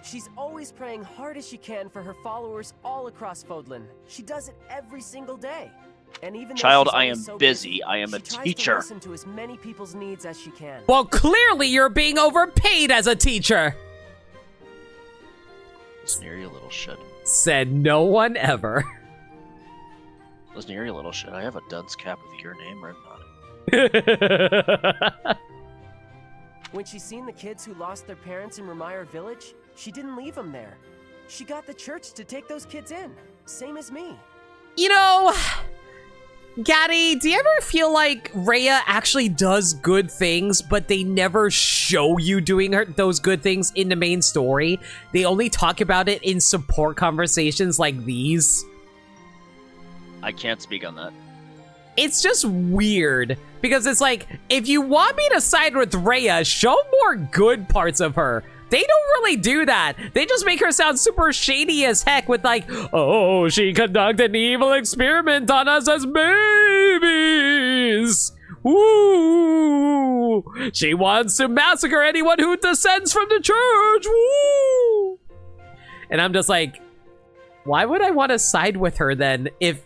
She's always praying hard as she can for her followers all across Fodlan. She does it every single day. And even Child, though she's I am always so busy. I am a she tries teacher. to listen to as many people's needs as she can. Well, clearly you're being overpaid as a teacher. Listen here, you little shit. Said no one ever. Listen here, you little shit. I have a dunce cap with your name written on it. When she's seen the kids who lost their parents in Remire Village, she didn't leave them there. She got the church to take those kids in, same as me. You know, Gaddy, do you ever feel like Rhea actually does good things, but they never show you doing those good things in the main story? They only talk about it in support conversations like these? I can't speak on that. It's just weird, because it's like, if you want me to side with Rhea, show more good parts of her. They don't really do that. They just make her sound super shady as heck with like, oh, she conducted an evil experiment on us as babies. Woo! She wants to massacre anyone who descends from the church. Woo! And I'm just like, why would I want to side with her then if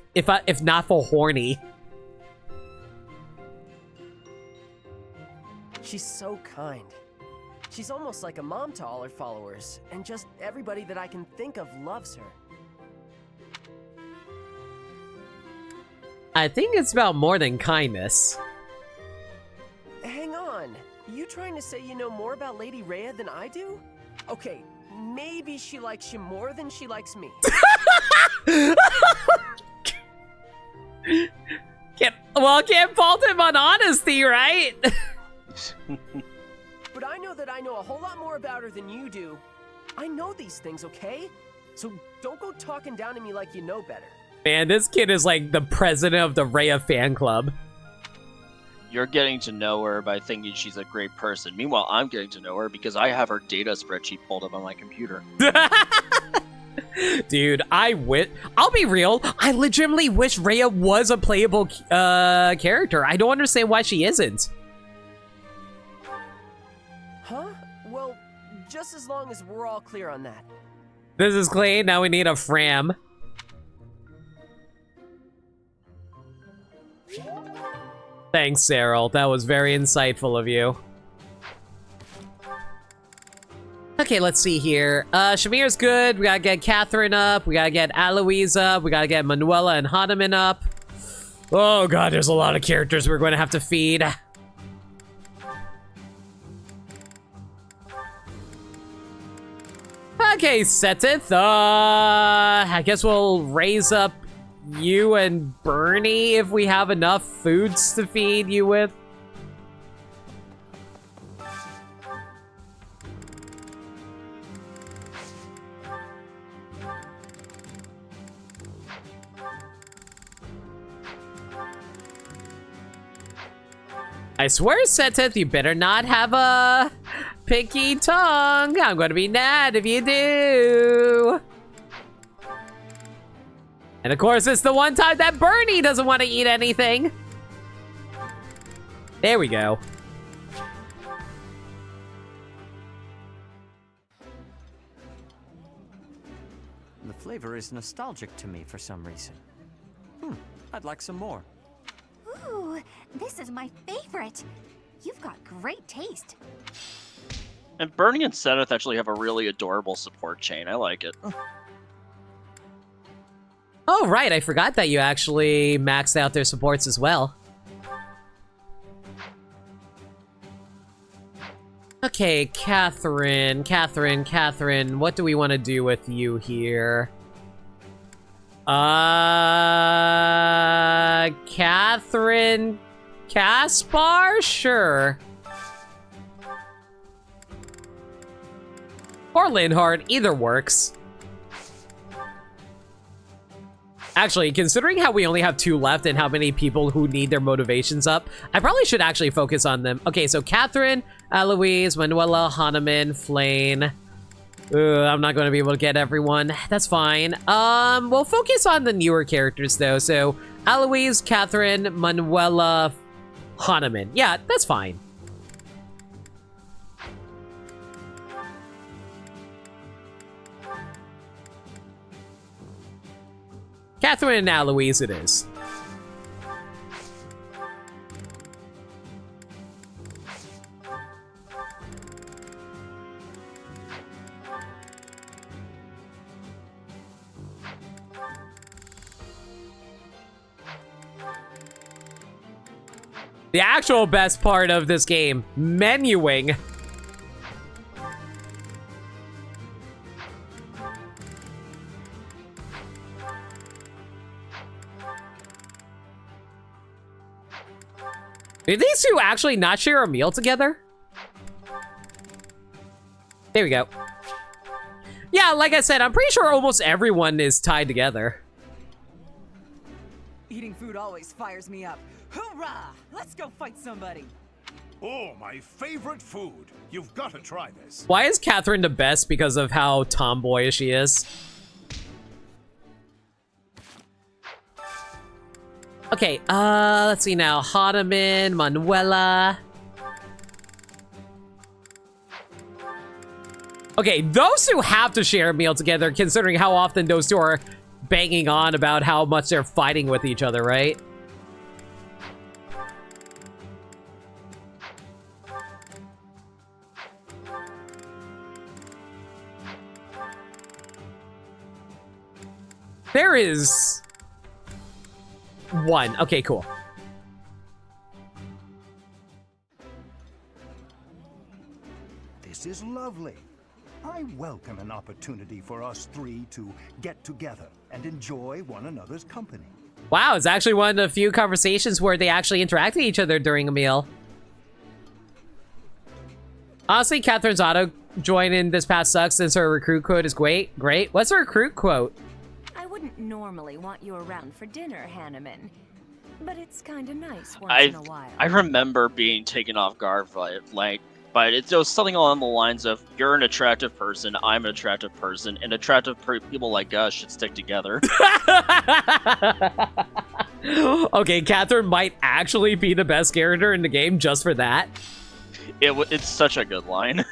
not for horny? She's so kind. She's almost like a mom to all her followers, and just everybody that I can think of loves her. I think it's about more than kindness. Hang on. You trying to say you know more about Lady Rhea than I do? Okay, maybe she likes you more than she likes me. Can't fault him on honesty, right? But I know that I know a whole lot more about her than you do. I know these things, okay? So don't go talking down to me like you know better. Man, this kid is like the president of the Rhea fan club. You're getting to know her by thinking she's a great person. Meanwhile, I'm getting to know her because I have her data spreadsheet pulled up on my computer. Dude, I'll be real. I legitimately wish Rhea was a playable character. I don't understand why she isn't. Huh? Well, just as long as we're all clear on that. This is clean. Now we need a Fram. Thanks, Cyril. That was very insightful of you. Okay, let's see here. Shamir's good. We gotta get Catherine up. We gotta get Aloise up. We gotta get Manuela and Hanuman up. Oh god, there's a lot of characters we're going to have to feed. Okay, Setith. I guess we'll raise up you and Bernie if we have enough foods to feed you with. I swear, Setith, you better not have a picky tongue. I'm gonna be mad if you do. And of course, it's the one time that Bernie doesn't want to eat anything. There we go. flavor is nostalgic to me for some reason. I'd like some more. Ooh, this is my favorite. You've got great taste. And Burning and Zenith actually have a really adorable support chain. I like it. Oh, right. I forgot that you actually maxed out their supports as well. Okay, Catherine. What do we want to do with you here? Catherine Caspar? Sure. Or Linhardt, either works. Actually, considering how we only have 2 left and how many people who need their motivations up, I probably should actually focus on them. Okay, so Catherine, Eloise, Manuela, Hahnemann, Flane. I'm not going to be able to get everyone. That's fine. We'll focus on the newer characters, though. So, Eloise, Catherine, Manuela, Hahnemann. Yeah, that's fine. Catherine and Eloise it is. The actual best part of this game, menuing. Did these two actually not share a meal together? There we go. Yeah, like I said, I'm pretty sure almost everyone is tied together. Eating food always fires me up. Hoorah! Let's go fight somebody. Oh, my favorite food. You've got to try this. Why is Catherine the best? Because of how tomboyish she is. Okay, let's see now. Hahnemann, Manuela. Okay, those two have to share a meal together, considering how often those two are banging on about how much they're fighting with each other, right? There is... one. Okay, cool. This is lovely. I welcome an opportunity for us 3 to get together and enjoy one another's company. Wow, it's actually one of the few conversations where they actually interact with each other during a meal. Honestly, Catherine's auto join in this pass sucks since her recruit quote is great. What's her recruit quote? I wouldn't normally want you around for dinner, Hahnemann, but it's kind of nice once in a while. I remember being taken off guard by it, but it was something along the lines of, you're an attractive person, I'm an attractive person, and attractive people like us should stick together. Okay, Catherine might actually be the best character in the game just for that. It's such a good line.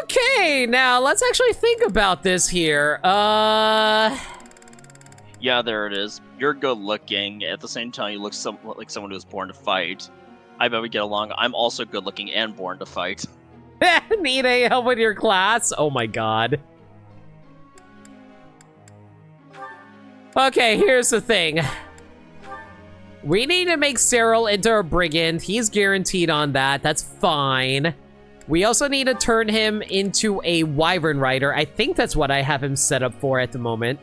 Okay, now let's actually think about this here. Yeah, there it is. You're good looking. At the same time, you look like someone who was born to fight. I bet we get along. I'm also good looking and born to fight. Need any help with your class? Oh my god. Okay, here's the thing. We need to make Cyril into a brigand. He's guaranteed on that. That's fine. We also need to turn him into a wyvern rider. I think that's what I have him set up for at the moment.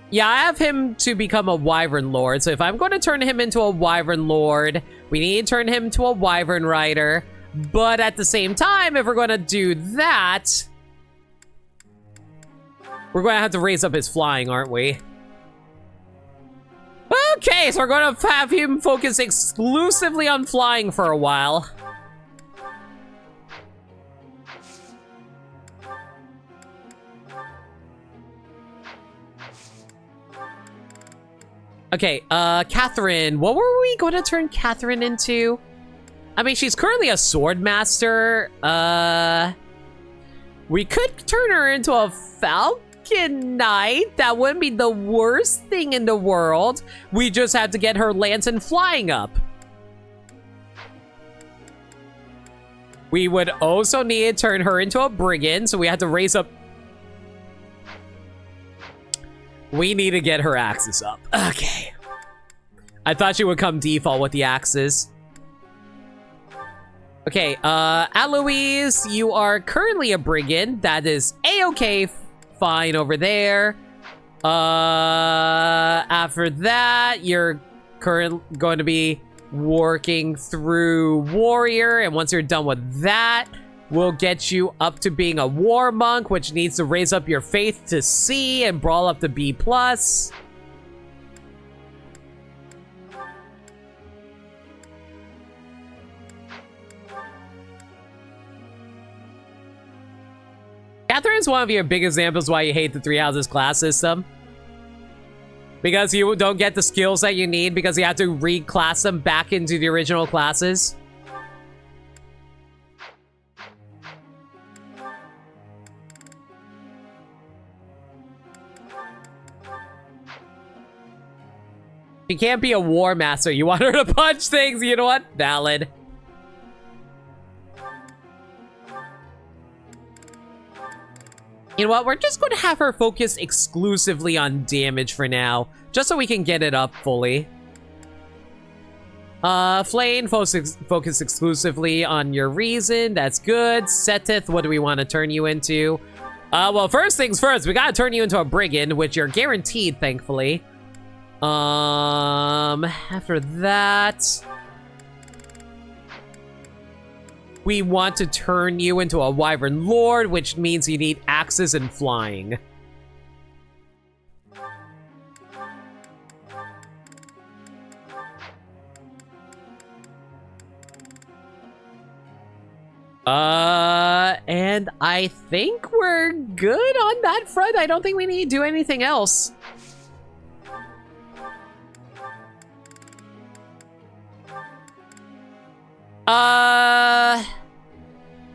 Yeah, I have him to become a wyvern lord. So if I'm going to turn him into a wyvern lord, we need to turn him to a wyvern rider. But at the same time, if we're going to do that, we're going to have to raise up his flying, aren't we? Okay, so we're going to have him focus exclusively on flying for a while. Okay, Catherine. What were we going to turn Catherine into? I mean, she's currently a sword master. We could turn her into a falcon knight. That wouldn't be the worst thing in the world. We just have to get her lantern flying up. We would also need to turn her into a brigand, so we have to raise up... We need to get her axes up. Okay. I thought she would come default with the axes. Okay, Aloise, you are currently a brigand. That is A-okay, fine over there. After that, you're going to be working through warrior, and once you're done with that, we'll get you up to being a war monk, which needs to raise up your faith to C and brawl up to B+. Catherine is one of your big examples why you hate the Three Houses class system. Because you don't get the skills that you need because you have to reclass them back into the original classes. She can't be a war master. You want her to punch things. You know what? Valid. You know what? We're just going to have her focus exclusively on damage for now. Just so we can get it up fully. Flame, focus exclusively on your reason. That's good. Setith, what do we want to turn you into? Well, first things first. We got to turn you into a brigand, which you're guaranteed, thankfully. After that... we want to turn you into a wyvern lord, which means you need axes and flying. And I think we're good on that front. I don't think we need to do anything else.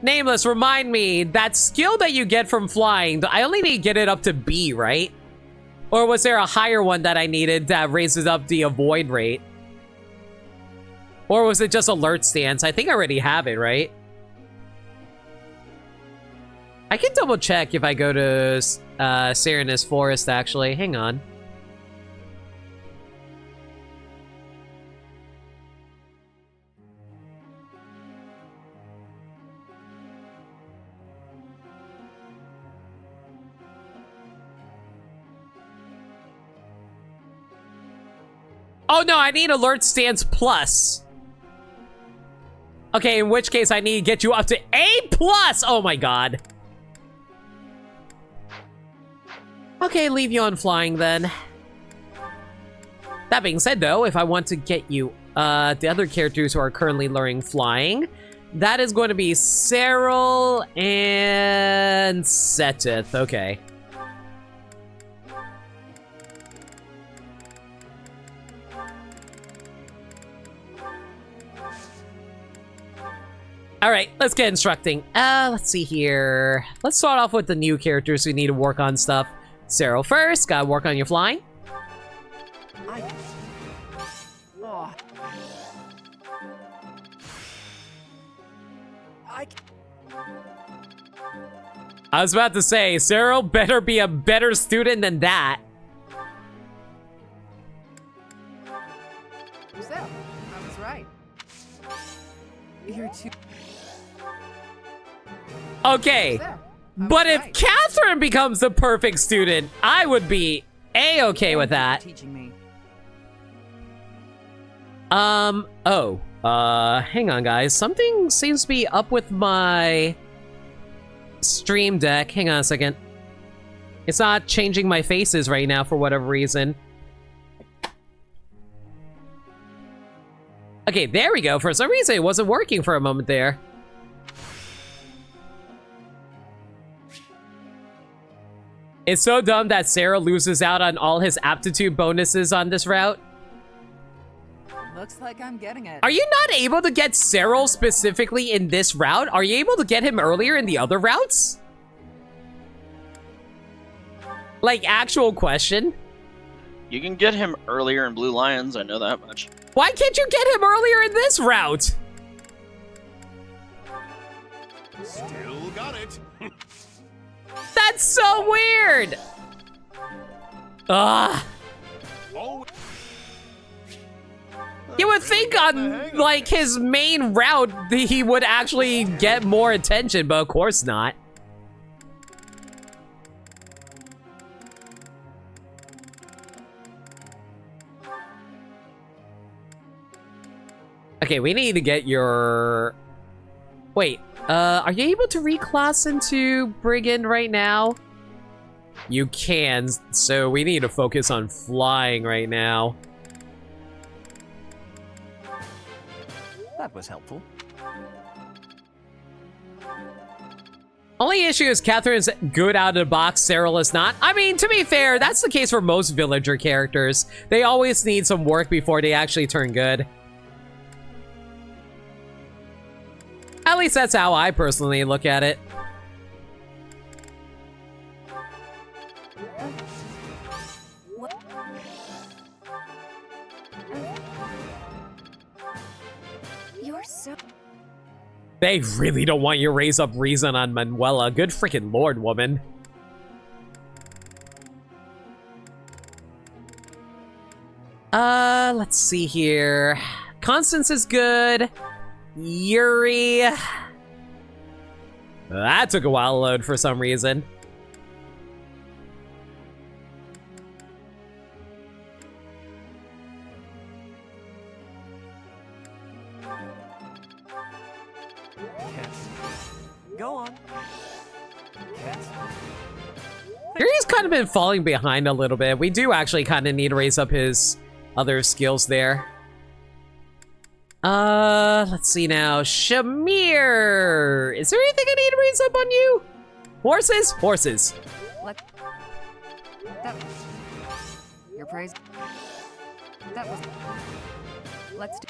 Nameless, remind me, that skill that you get from flying, I only need to get it up to B, right? Or was there a higher one that I needed that raises up the avoid rate? Or was it just alert stance? I think I already have it, right? I can double check if I go to Serenus Forest, actually. Hang on. Oh no, I need alert stance plus. Okay, in which case I need to get you up to A+. Oh my god. Okay, leave you on flying then. That being said though, if I want to get you the other characters who are currently learning flying, that is going to be Cyril and Setith. Okay. All right, let's get instructing. Let's see here. Let's start off with the new characters who need to work on stuff. Cyril first, gotta work on your flying. I was about to say, Cyril better be a better student than that. So, I was right. You're too... Okay, but if Catherine becomes the perfect student, I would be A-okay with that. Hang on guys, something seems to be up with my stream deck. Hang on a second. It's not changing my faces right now for whatever reason. Okay, there we go. For some reason, it wasn't working for a moment there. It's so dumb that Sarah loses out on all his aptitude bonuses on this route. Looks like I'm getting it. Are you not able to get Cyril specifically in this route? Are you able to get him earlier in the other routes? Like, actual question. You can get him earlier in Blue Lions, I know that much. Why can't you get him earlier in this route? Still got it. That's so weird. Ugh. Oh. You would think on, like, his main route, he would actually get more attention, but of course not. Okay, we need to get your... Wait, are you able to reclass into Brigand right now? You can, so we need to focus on flying right now. That was helpful. Only issue is Catherine's good out of the box, Cyril is not. I mean, to be fair, that's the case for most villager characters. They always need some work before they actually turn good. At least that's how I personally look at it. You're so... They really don't want you to raise up reason on Manuela. Good freaking lord, woman. Let's see here. Constance is good. Yuri. That took a while to load for some reason. Go on. Yuri's kind of been falling behind a little bit. We do actually kind of need to raise up his other skills there. Let's see now. Shamir! Is there anything I need to raise up on you? Horses? Horses. That was... Your praise... That was... Let's do...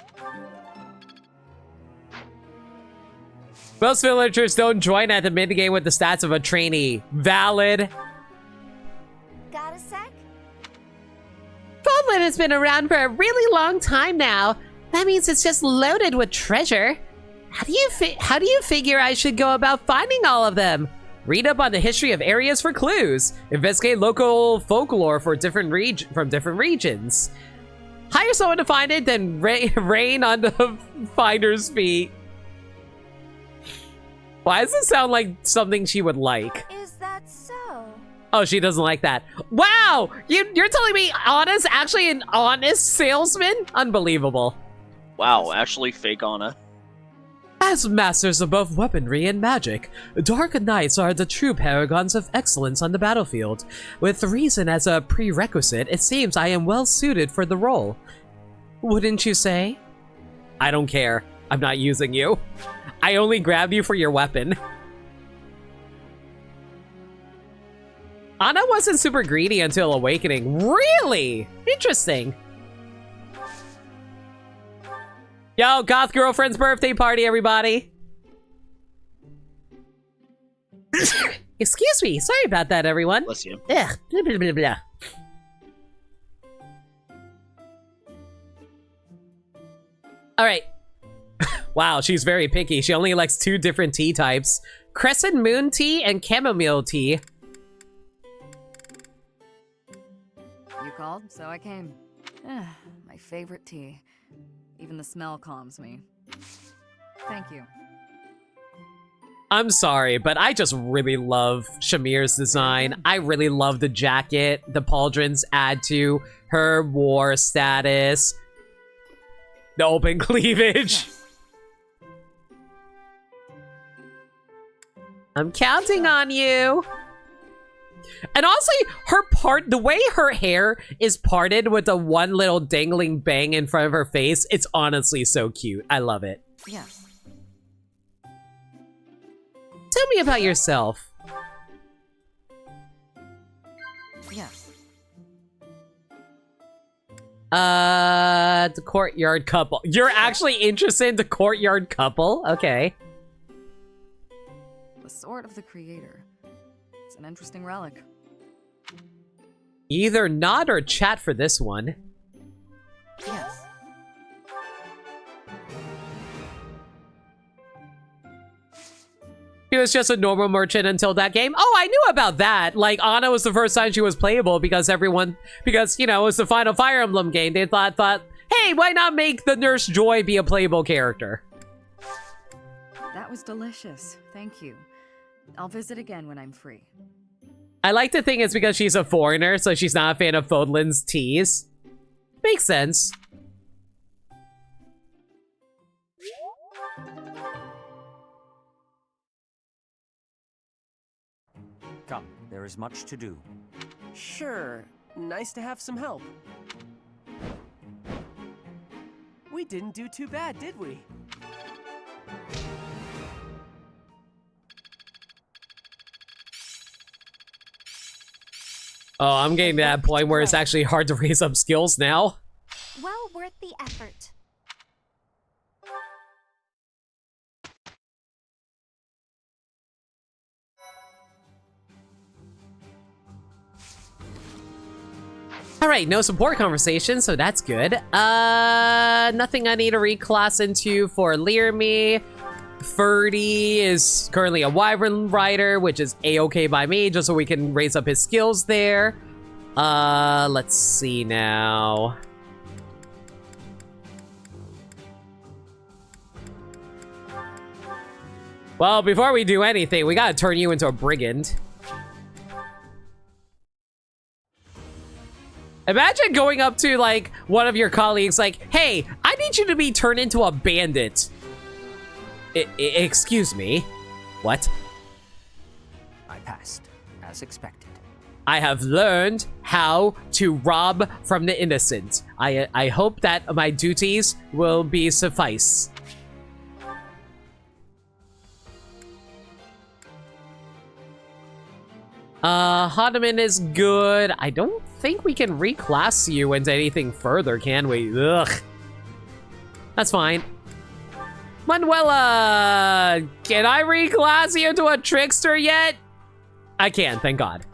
Most villagers don't join at the mid-game with the stats of a trainee. Valid. Got a sec? Fodland has been around for a really long time now. That means it's just loaded with treasure. How do you figure I should go about finding all of them? Read up on the history of areas for clues. Investigate local folklore for different regions. Hire someone to find it, then rain on the finder's feet. Why does it sound like something she would like? Is that so? Oh, she doesn't like that. Wow! You're telling me Anna's actually an honest salesman? Unbelievable. Wow, actually fake Anna. As masters of both weaponry and magic, Dark Knights are the true paragons of excellence on the battlefield. With reason as a prerequisite, it seems I am well suited for the role. Wouldn't you say? I don't care. I'm not using you. I only grabbed you for your weapon. Anna wasn't super greedy until Awakening. Really? Interesting. Yo, goth girlfriend's birthday party, everybody. Excuse me. Sorry about that, everyone. Bless you. Ugh, blah, blah, blah, blah. All right. Wow, she's very picky. She only likes 2 different tea types. Crescent moon tea and chamomile tea. You called, so I came. My favorite tea. Even the smell calms me. Thank you. I'm sorry, but I just really love Shamir's design. I really love the jacket the pauldrons add to her war status. The open cleavage. Yes. I'm counting on you. And honestly, the way her hair is parted with the one little dangling bang in front of her face, it's honestly so cute. I love it. Yes. Tell me about yourself. Yes. The courtyard couple. You're actually interested in the courtyard couple? Okay. The Sword of the Creator. It's an interesting relic. Either nod or chat for this one. Yes. He was just a normal merchant until that game. Oh, I knew about that. Like, Anna was the first time she was playable because you know, it was the final Fire Emblem game. They thought, hey, why not make the Nurse Joy be a playable character? That was delicious. Thank you. I'll visit again when I'm free. I like to think it's because she's a foreigner, so she's not a fan of Fodlan's teas. Makes sense. Come, there is much to do. Sure, nice to have some help. We didn't do too bad, did we? Oh, I'm getting to that point where it's actually hard to raise up skills now. Well worth the effort. Alright, no support conversation, so that's good. Nothing I need to reclass into for Learme. Ferdy is currently a Wyvern Rider, which is a-okay by me, just so we can raise up his skills there. Let's see now. Well, before we do anything, we gotta turn you into a brigand. Imagine going up to, like, one of your colleagues, like, hey, I need you to be turned into a bandit. Excuse me? What? I passed, as expected. I have learned how to rob from the innocent. I hope that my duties will be suffice. Hodman is good. I don't think we can reclass you into anything further, can we? Ugh. That's fine. Manuela! Can I reclass you into a trickster yet? I can, thank God.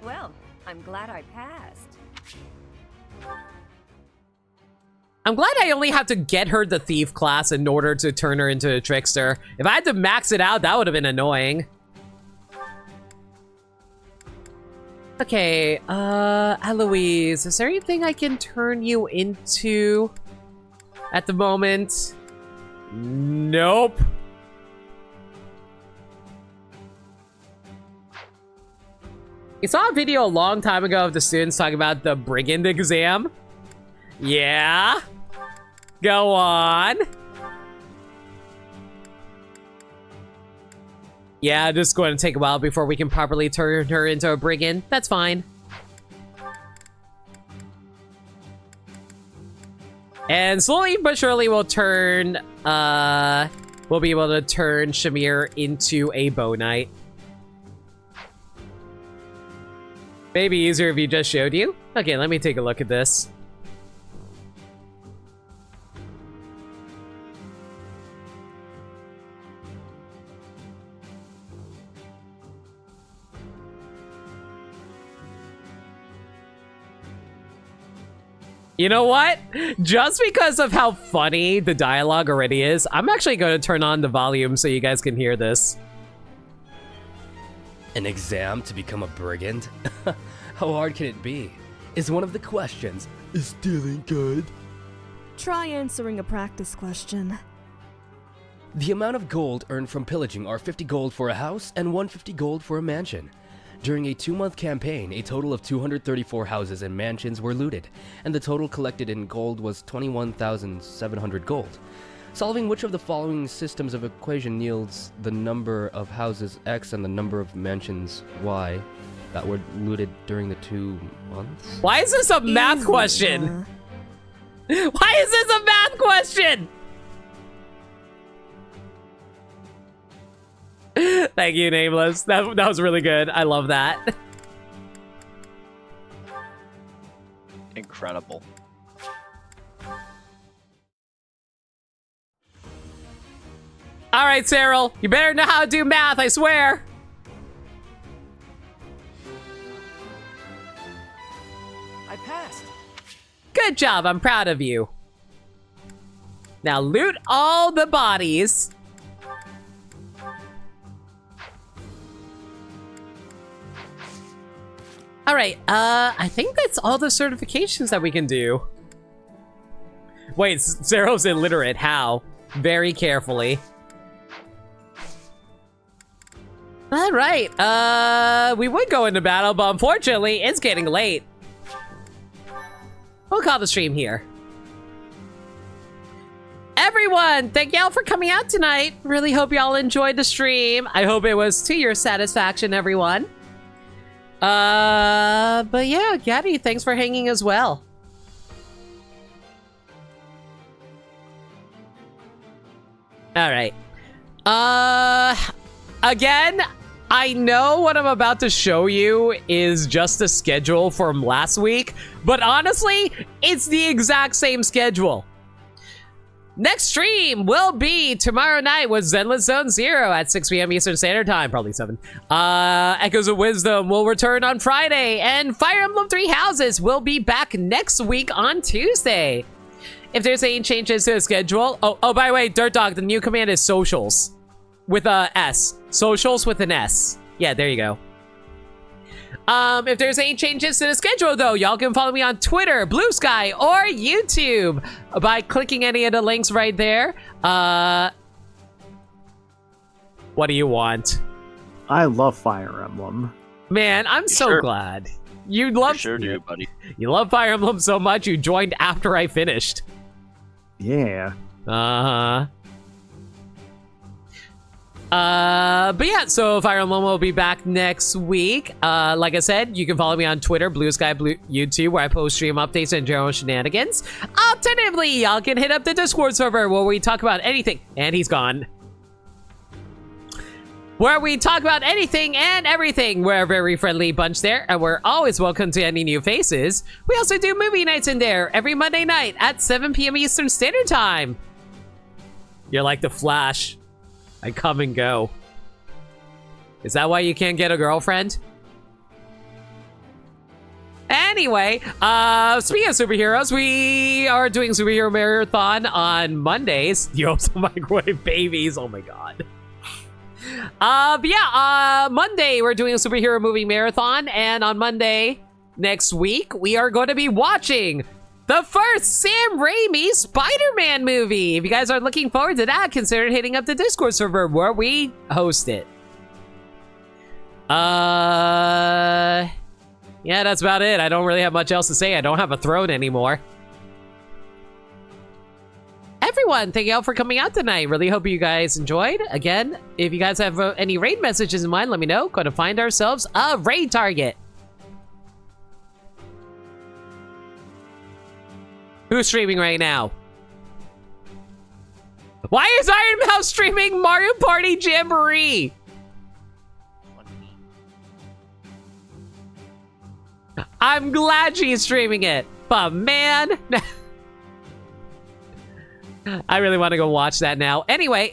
Well, I'm glad I passed. I'm glad I only have to get her the thief class in order to turn her into a trickster. If I had to max it out, that would have been annoying. Okay, Eloise, is there anything I can turn you into at the moment? Nope. I saw a video a long time ago of the students talking about the brigand exam. Yeah? Go on. Yeah, just going to take a while before we can properly turn her into a brigand. That's fine. And slowly but surely we'll turn, we'll be able to turn Shamir into a bow knight. Maybe easier if you just showed you. Okay, let me take a look at this. You know what? Just because of how funny the dialogue already is, I'm actually going to turn on the volume so you guys can hear this. An exam to become a brigand? How hard can it be? Is one of the questions. Is stealing good? Try answering a practice question. The amount of gold earned from pillaging are 50 gold for a house and 150 gold for a mansion. During a 2-month campaign, a total of 234 houses and mansions were looted, and the total collected in gold was 21,700 gold. Solving which of the following systems of equation yields the number of houses X and the number of mansions Y that were looted during the 2 months? Why is this a math question? Why is this a math question? Thank you, Nameless. That was really good. I love that. Incredible. All right, Cyril. You better know how to do math, I swear. I passed. Good job. I'm proud of you. Now loot all the bodies. All right. I think that's all the certifications that we can do. Wait, Zero's illiterate. How? Very carefully. All right. We would go into battle, but unfortunately, it's getting late. We'll call the stream here. Everyone, thank y'all for coming out tonight. Really hope y'all enjoyed the stream. I hope it was to your satisfaction, everyone. But yeah, Gabby, thanks for hanging as well. All right. Again, I know what I'm about to show you is just a schedule from last week, but honestly, it's the exact same schedule. Next stream will be tomorrow night with Zenless Zone Zero at 6 p.m. Eastern Standard Time, probably 7. Echoes of Wisdom will return on Friday, and Fire Emblem Three Houses will be back next week on Tuesday. If there's any changes to the schedule, oh, by the way, Dirt Dog, the new command is socials with a S. Socials with an S. Yeah, there you go. If there's any changes to the schedule, though, y'all can follow me on Twitter, Blue Sky, or YouTube by clicking any of the links right there. What do you want? I love Fire Emblem. Man, I'm so glad. You love sure do, buddy. You love Fire Emblem so much you joined after I finished. Yeah. But yeah, so Fire Emblem will be back next week. Like I said, you can follow me on Twitter, Blue Sky, YouTube, where I post stream updates and general shenanigans. Alternatively, y'all can hit up the Discord server where we talk about anything. And he's gone. Where we talk about anything and everything. We're a very friendly bunch there, and we're always welcome to any new faces. We also do movie nights in there every Monday night at 7 p.m. Eastern Standard Time. You're like the Flash. I come and go. Is that why you can't get a girlfriend? Anyway, speaking of superheroes, we are doing Superhero Marathon on Mondays. You also microwave babies. Oh my god. But yeah, Monday we're doing a superhero movie marathon, and on Monday next week we are going to be watching the first Sam Raimi Spider-Man movie. If you guys are looking forward to that, consider hitting up the Discord server where we host it. Yeah, that's about it. I don't really have much else to say. I don't have a throne anymore. Everyone, thank you all for coming out tonight. Really hope you guys enjoyed. Again, if you guys have any raid messages in mind, let me know. Going to find ourselves a raid target. Who's streaming right now? Why is Iron Mouse streaming Mario Party Jamboree? I'm glad she's streaming it, but man, I really want to go watch that now. Anyway.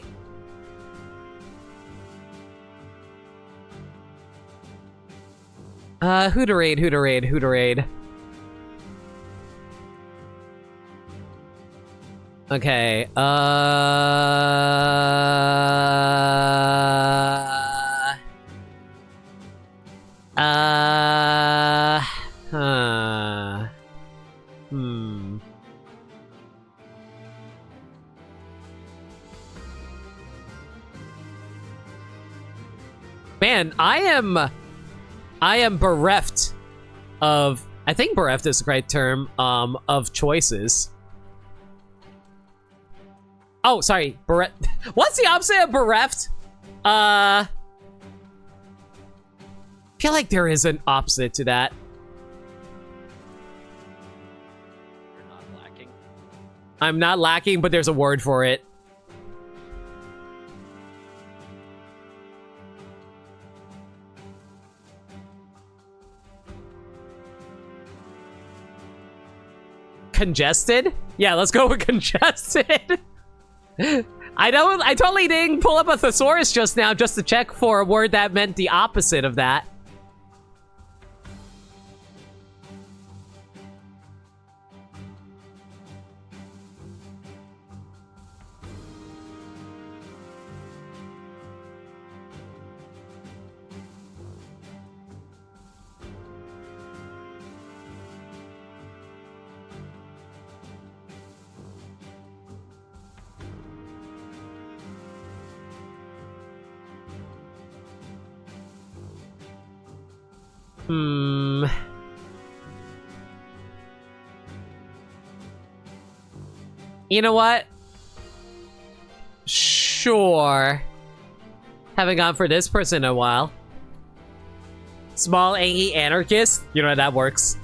Who to raid? Okay, Man, I am bereft of, I think bereft is the right term, of choices. Oh, sorry, bereft. What's the opposite of bereft? I feel like there is an opposite to that. You're not lacking. I'm not lacking, but there's a word for it. congested? Yeah, let's go with congested. I totally didn't pull up a thesaurus just now just to check for a word that meant the opposite of that. You know what? Sure. Haven't gone for this person in a while. Small, angry anarchist? You know how that works.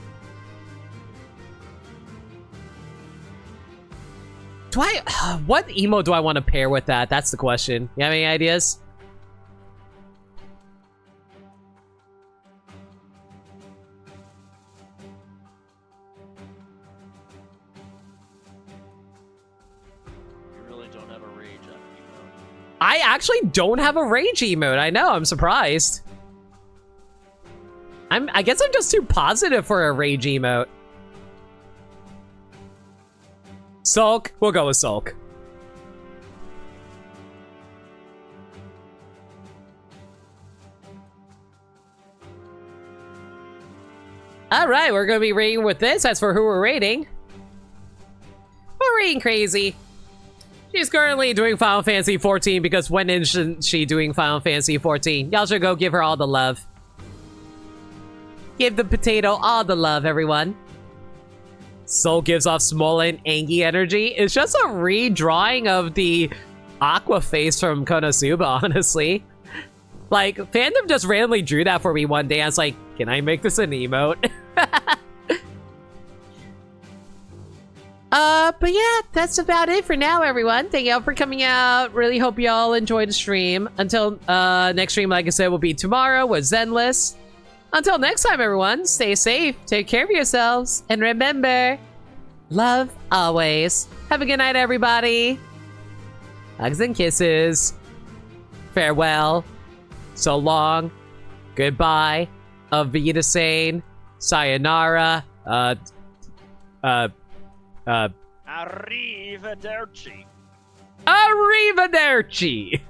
What emo do I want to pair with that? That's the question. You have any ideas? I actually don't have a rage emote. I know, I'm surprised. I guess I'm just too positive for a rage emote. Sulk? We'll go with Sulk. Alright, we're gonna be rating with this. As for who we're rating, we're rating Crazy. She's currently doing Final Fantasy 14 because when isn't she doing Final Fantasy 14? Y'all should go give her all the love. Give the potato all the love, everyone. Soul gives off Smolin Angie energy. It's just a redrawing of the Aqua face from Konosuba, honestly. Like, fandom just randomly drew that for me one day. I was like, can I make this an emote? But yeah, that's about it for now, everyone. Thank y'all for coming out. Really hope y'all enjoyed the stream. Until next stream, like I said, will be tomorrow with Zenless. Until next time, everyone, stay safe, take care of yourselves, and remember, love always. Have a good night, everybody. Hugs and kisses. Farewell. So long. Goodbye. Auf Wiedersehen. Sayonara. Arrivederci. Arrivederci!